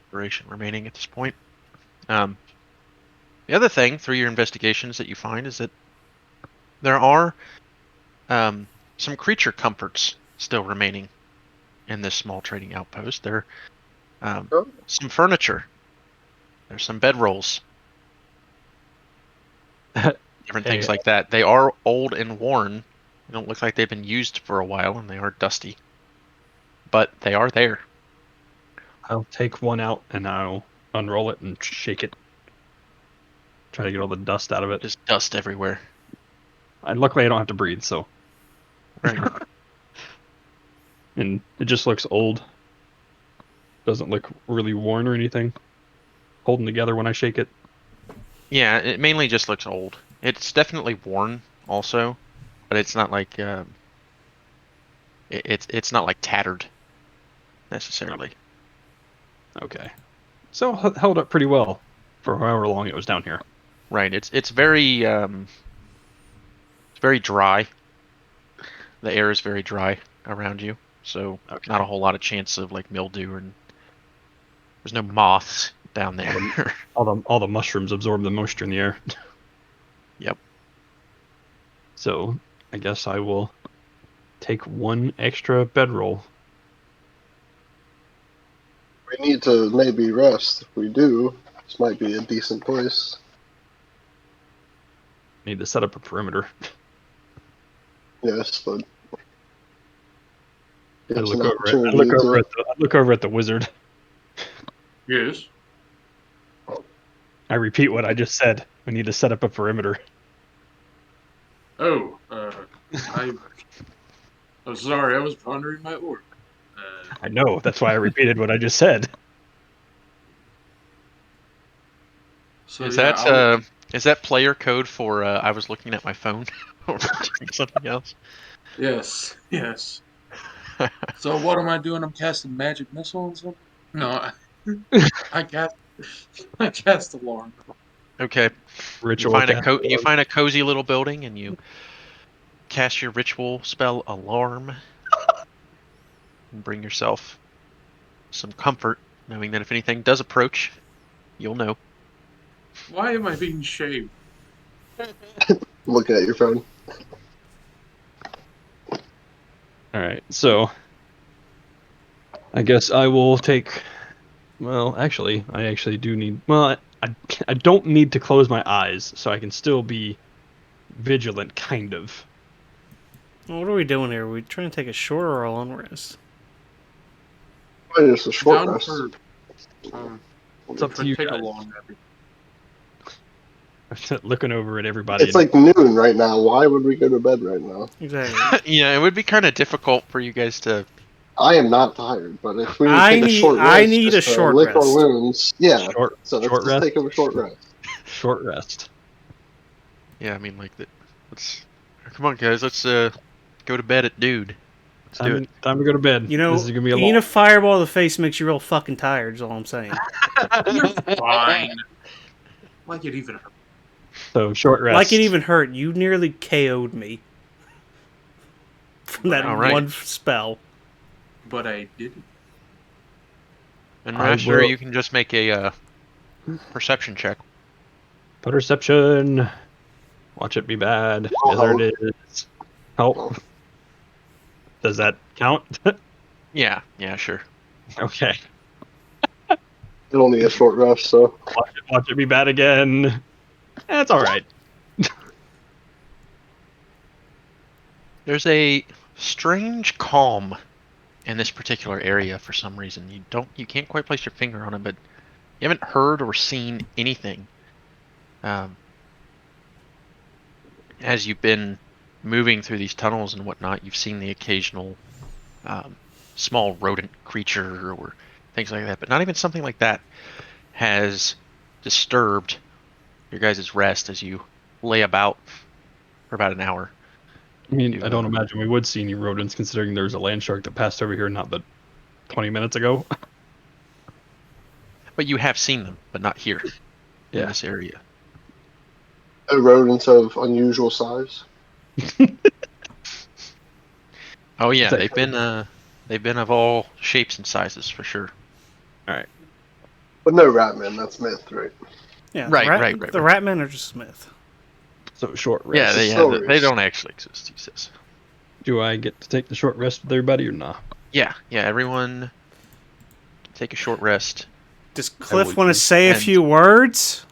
duration remaining at this point. The other thing through your investigations that you find is that there are some creature comforts still remaining in this small trading outpost. There some furniture. There's some bedrolls. Different things like that. They are old and worn. They don't look like they've been used for a while, and they are dusty. But they are there. I'll take one out and I'll unroll it and shake it. Try to get all the dust out of it. Just dust everywhere. And luckily I don't have to breathe, so. Right. And it just looks old. Doesn't look really worn or anything. Holding together when I shake it. Yeah, it mainly just looks old. It's definitely worn also, but it's not like it's not like tattered necessarily. Okay. So held up pretty well for however long it was down here. Right. It's very dry. The air is very dry around you, so not a whole lot of chance of like mildew, and there's no moths down there. all the mushrooms absorb the moisture in the air. Yep. So I guess I will take one extra bedroll. We need to maybe rest. If we do, this might be a decent place. Need to set up a perimeter. Yes, but I look over at the wizard. Yes. I repeat what I just said. We need to set up a perimeter. Oh, I'm sorry. I was pondering my order. I know. That's why I repeated what I just said. So Is yeah, that player code for I was looking at my phone or something else? Yes, yes. So what am I doing? I'm casting magic missile and something? No, I cast alarm. Okay. Ritual. You find a cozy little building and you cast your ritual spell alarm and bring yourself some comfort, knowing that if anything does approach, you'll know. Why am I being shaved? Look at your phone. Alright, so I guess I will take. Well, actually, I actually do need. Well, I don't need to close my eyes, so I can still be vigilant, kind of. Well, what are we doing here? Are we trying to take a short or a long rest? It's a short Down rest. for, It's up to you take guys. a long Looking over at everybody. It's like noon right now. Why would we go to bed right now? Exactly. Yeah, it would be kind of difficult for you guys to. I am not tired, but if we I take a need- short rest, I need a just to short lick our rest. wounds. Yeah. Short So let's just rest? take a short rest. Short rest. Yeah, I mean, like that. Let's. Come on, guys. Let's go to bed at dude. Let's do it. Time to go to bed. You know, this is gonna be a eating long. a fireball to the face makes you real fucking tired, is all I'm saying. You're fine. Like it even hurt. So short rest. Like it even hurt. You nearly KO'd me. From that All right. one spell. But I didn't. And I Rasher, will- you can just make a perception check. Perception. Watch it be bad. Oh, There it is. Help. Does that count? Yeah, sure. Okay. It's only a short rest, so Watch it be bad again. That's all right. There's a strange calm in this particular area for some reason. You can't quite place your finger on it, but you haven't heard or seen anything. As you've been moving through these tunnels and whatnot, you've seen the occasional small rodent creature or things like that, but not even something like that has disturbed your guys' rest as you lay about for about an hour. I mean, I don't imagine we would see any rodents, considering there's a land shark that passed over here not but 20 minutes ago. But you have seen them, but not here in Yeah. this area. Rodents of unusual size. Oh yeah, Is they've been of all shapes and sizes for sure. All right. But no ratman, that's myth, right? Yeah, Right. The Ratmen are just Smith. So short rest. Yeah, Stories. they don't actually exist, he says. Do I get to take the short rest with everybody or not? Yeah, everyone take a short rest. Does Cliff would want to do. say a And- few words?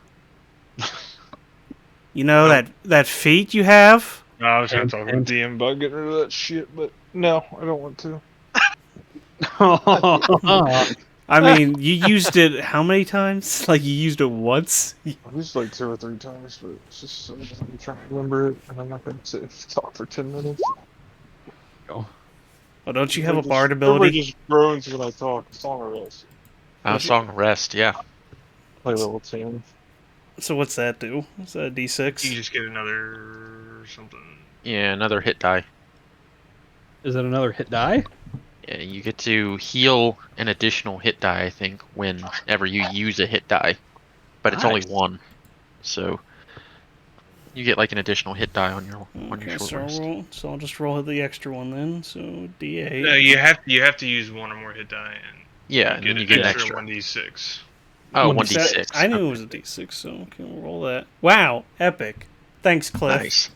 You know that feat you have? No, I was gonna talk with DM about getting rid of that shit, but no, I don't want to. I mean, you used it how many times? Like, you used it once? I used like 2 or 3 times, but it's just I'm trying to remember it, and I'm not going to talk for 10 minutes. Oh, don't you have a Everybody bard just- everybody ability? just groans when I talk. Song of Rest. Song of Rest, yeah. Play level 10. So what's that do? Is that a You D6? just get another something. Yeah, another hit die. Is it another hit die? Yeah, you get to heal an additional hit die, I think, whenever you use a hit die. But it's only Nice. one. So you get like an additional hit die on your Okay, short so rest. I'll just roll the extra one then. So D8. No, you have to use 1 or more hit die, and Yeah, and then you get an extra. 1d6. Oh, 1d6. 1d6. I knew it was a D6, so okay, we'll roll that. Wow, epic. Thanks, Cliff. Nice.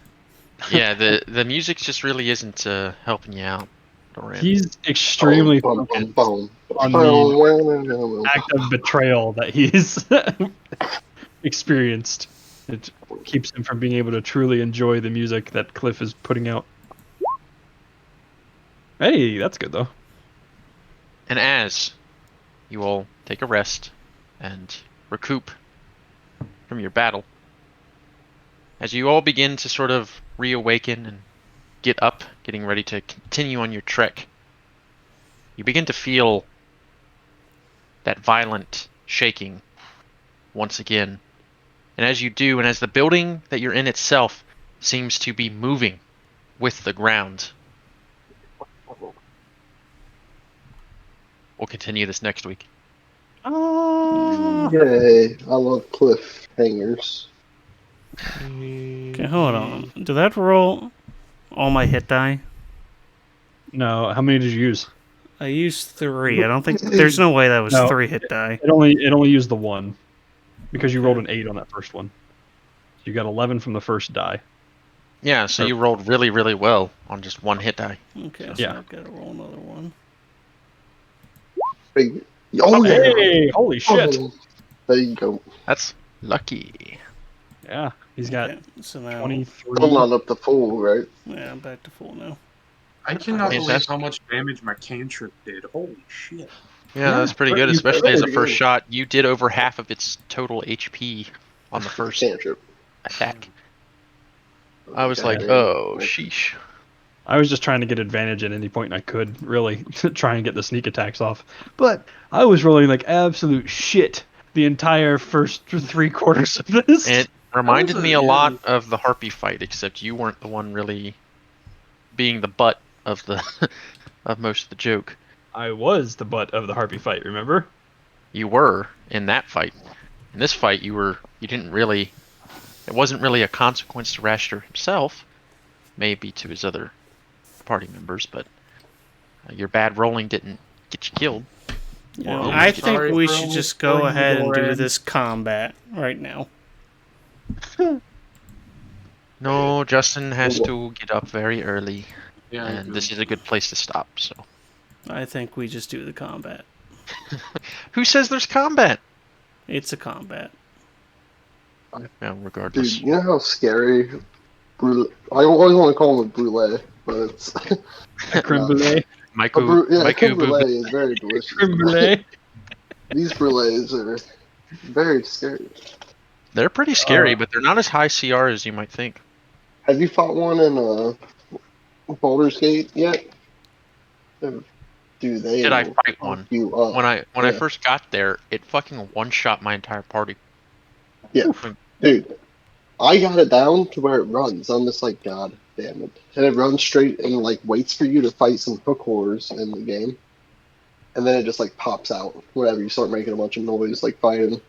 Yeah, the music just really isn't helping you out, Doran. He's extremely Boom, focused boom, on boom. the act of betrayal that he's experienced. It keeps him from being able to truly enjoy the music that Cliff is putting out. Hey, that's good though. And as you all take a rest and recoup from your battle, as you all begin to sort of reawaken and get up, getting ready to continue on your trek, you begin to feel that violent shaking once again. And as you do, and as the building that you're in itself seems to be moving with the ground, we'll continue this next week. Yay, I love cliffhangers. Okay, hold on. Did that roll all my hit die? No, how many did you use? I used 3. I don't think there's no way that was No. 3 hit die. It only used the 1 because you rolled an 8 on that first one. So you got 11 from the first die. Yeah, so you rolled really, really well on just 1 hit die. Okay, so Yeah. I've got to roll another one. Big. Oh, yeah. Hey, holy shit! Oh, there you go. That's lucky. Yeah, he's got Okay, so now 23. Still not up to full, right? Yeah, I'm back to full now. I cannot believe Fantastic. how much damage my cantrip did. Holy shit. Yeah, that's pretty good, you- especially as a pretty first good. shot. You did over half of its total HP on the first Cantrip. attack. I was God like, damn. oh, sheesh. I was just trying to get advantage at any point I could, really, to try and get the sneak attacks off. But I was rolling like absolute shit the entire first 3/4 of this. It reminded me a yeah. lot of the Harpy fight, except you weren't the one really being the butt of the of most of the joke. I was the butt of the Harpy fight, remember? You were in that fight. In this fight, you didn't really. It wasn't really a consequence to Rashter himself, maybe to his other party members, but your bad rolling didn't get you killed. Yeah, Well, I sorry think we for should just killing go you, ahead and do Doran. this combat right now. No, Justin has to get up very early, Yeah, and this is a good place to stop. So, I think we just do the combat. who says there's combat? It's a combat. Well, regardless. Dude, you know how scary Brule... I always want to call him a brulee, but it's... A creme brulee. Yeah, creme Maiku brulee is very delicious. Creme brulee. These brulees are very scary. They're pretty scary, but they're not as high CR as you might think. Have you fought one in Baldur's Gate yet? Dude, they Did I will fight fuck one? you up. When I Yeah. first got there, it fucking one-shot my entire party. Yeah, dude, I got it down to where it runs. I'm just like, God damn it. And it runs straight and like waits for you to fight some hook horrors in the game. And then it just like pops out whenever you start making a bunch of noise, like fighting.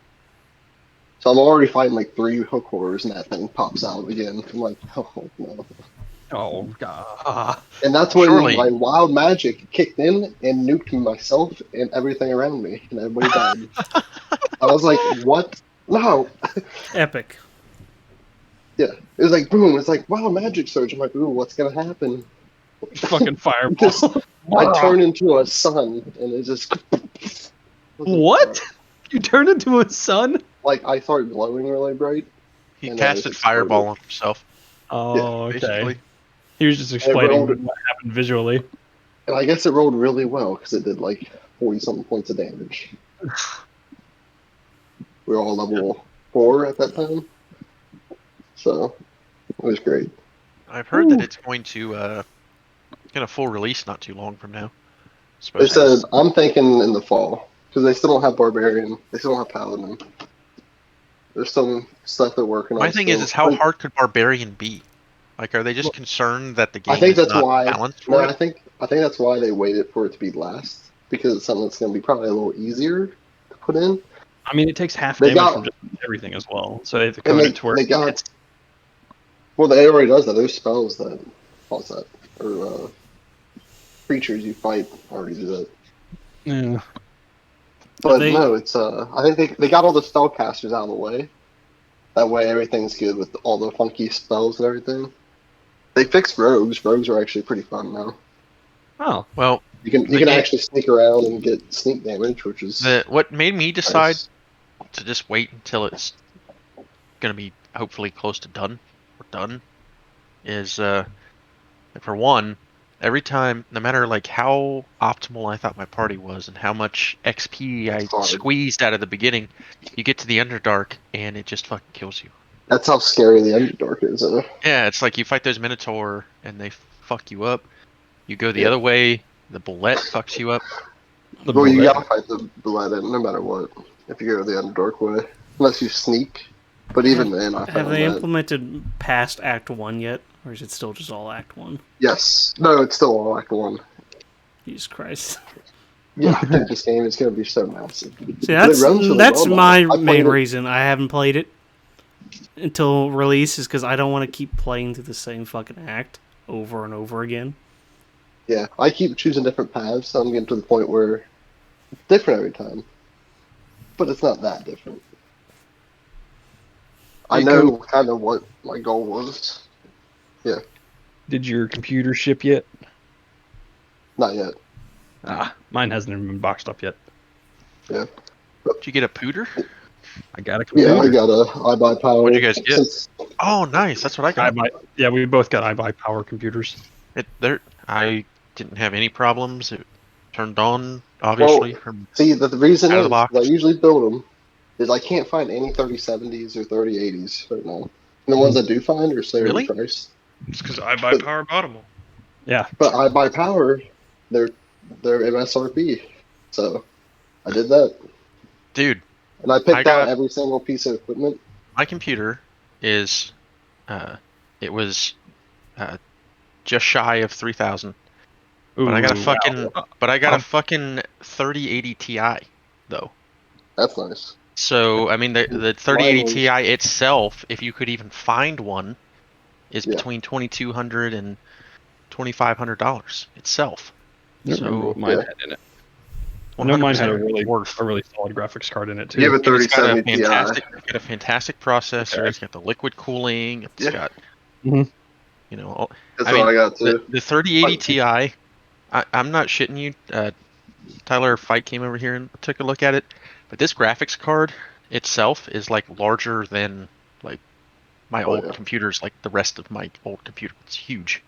So I'm already fighting like 3 hook horrors and that thing pops out again. I'm like, oh no. Oh god. And that's when Surely. my wild magic kicked in and nuked myself and everything around me. And everybody died. I was like, what? No. Epic. Yeah. It was like, boom. It's like, wow, magic surge. I'm like, ooh, what's going to happen? Fucking fireball. Just, I turn into a sun and it just. What? You turned into a sun? Like, I start glowing really bright. He And casted fireball on himself. Oh, okay. Basically. He was just explaining rolled- what happened visually. And I guess it rolled really well because it did like 40 something points of damage. We were all level 4 at that time. So, it was great. I've heard that it's going to get a full release not too long from now. They said, I'm thinking in the fall. Because they still don't have Barbarian. They still don't have Paladin. There's some stuff they're working on. My thing is how hard could Barbarian be? Like, are they just concerned that the game I think is that's not why. balanced for No, it? I think that's why they waited for it to be last because it's something that's going to be probably a little easier to put in. I mean, it takes half They damage got- from just everything as well, so they have to And code it to where they got. it's Well, they already does that. There's spells that cause that, or creatures you fight already do that. yeah. But They- no, it's I think they got all the spellcasters out of the way. That way everything's good with all the funky spells and everything. They fixed rogues. Rogues are actually pretty fun now. Oh, Well, You can The game- actually sneak around and get sneak damage, which is what made me decide nice. to just wait until it's going to be hopefully close to done or done is for one, every time, no matter like how optimal I thought my party was and how much XP I It's hard. squeezed out of the beginning, you get to the Underdark and it just fucking kills you. That's how scary the Underdark is. Yeah, it's like you fight those Minotaur and they fuck you up. You go the Yeah. other way, the Bullet fucks you up. the Well, you bullet. gotta fight the Bullet no matter what. If you go the Underdark way, unless you sneak. But even then, I Have found they that. implemented past Act 1 yet? Or is it still just all Act 1? Yes. No, it's still all Act 1. Jesus Christ. Yeah, I think this game is gonna be so massive. See, But it runs really that's well, my though. I played main it- reason I haven't played it until release is because I don't want to keep playing through the same fucking act over and over again. Yeah, I keep choosing different paths, so I'm getting to the point where it's different every time. But it's not that different. I Hey, know kind of what my goal was. Did your computer ship yet? Not yet. Mine hasn't even been boxed up yet. Did you get a pooter? I got a Yeah, computer. I got a I buy power. What'd you guys get? Since, Oh, nice. That's what I got. Yeah, we both got iBuy computers. I didn't have any problems. It turned on, obviously. From see, the reason Out of is the box. I usually build them is I can't find any 3070s or 3080s right now. And the ones I do find are so Really? priced. It's because I buy power bottomable. Yeah. But I buy power, they're MSRP. So I did that. dude, And I picked I got- out every single piece of equipment. my computer is, it was, just shy of 3,000. But I got a Ooh, fucking, wow. but I got a fucking 3080 Ti though. That's nice. So I mean, the 3080 Mine was- Ti itself, if you could even find one, is Yeah. between $2,200 and $2,500 itself. I don't remember So what mine yeah. had in it. I know mine had a 100% really worth. solid graphics card in it too. You have a And it's got a 3070 Ti. fantastic processor. Okay. It's got the liquid cooling. It's Yeah. got, Mhm. you know, all, That's I what mean, I got too. the 3080 Like- Ti. I'm not shitting you. Tyler Fight came over here and took a look at it, but this graphics card itself is like larger than like my Oh, old yeah. computers, like the rest of my old computer. It's huge.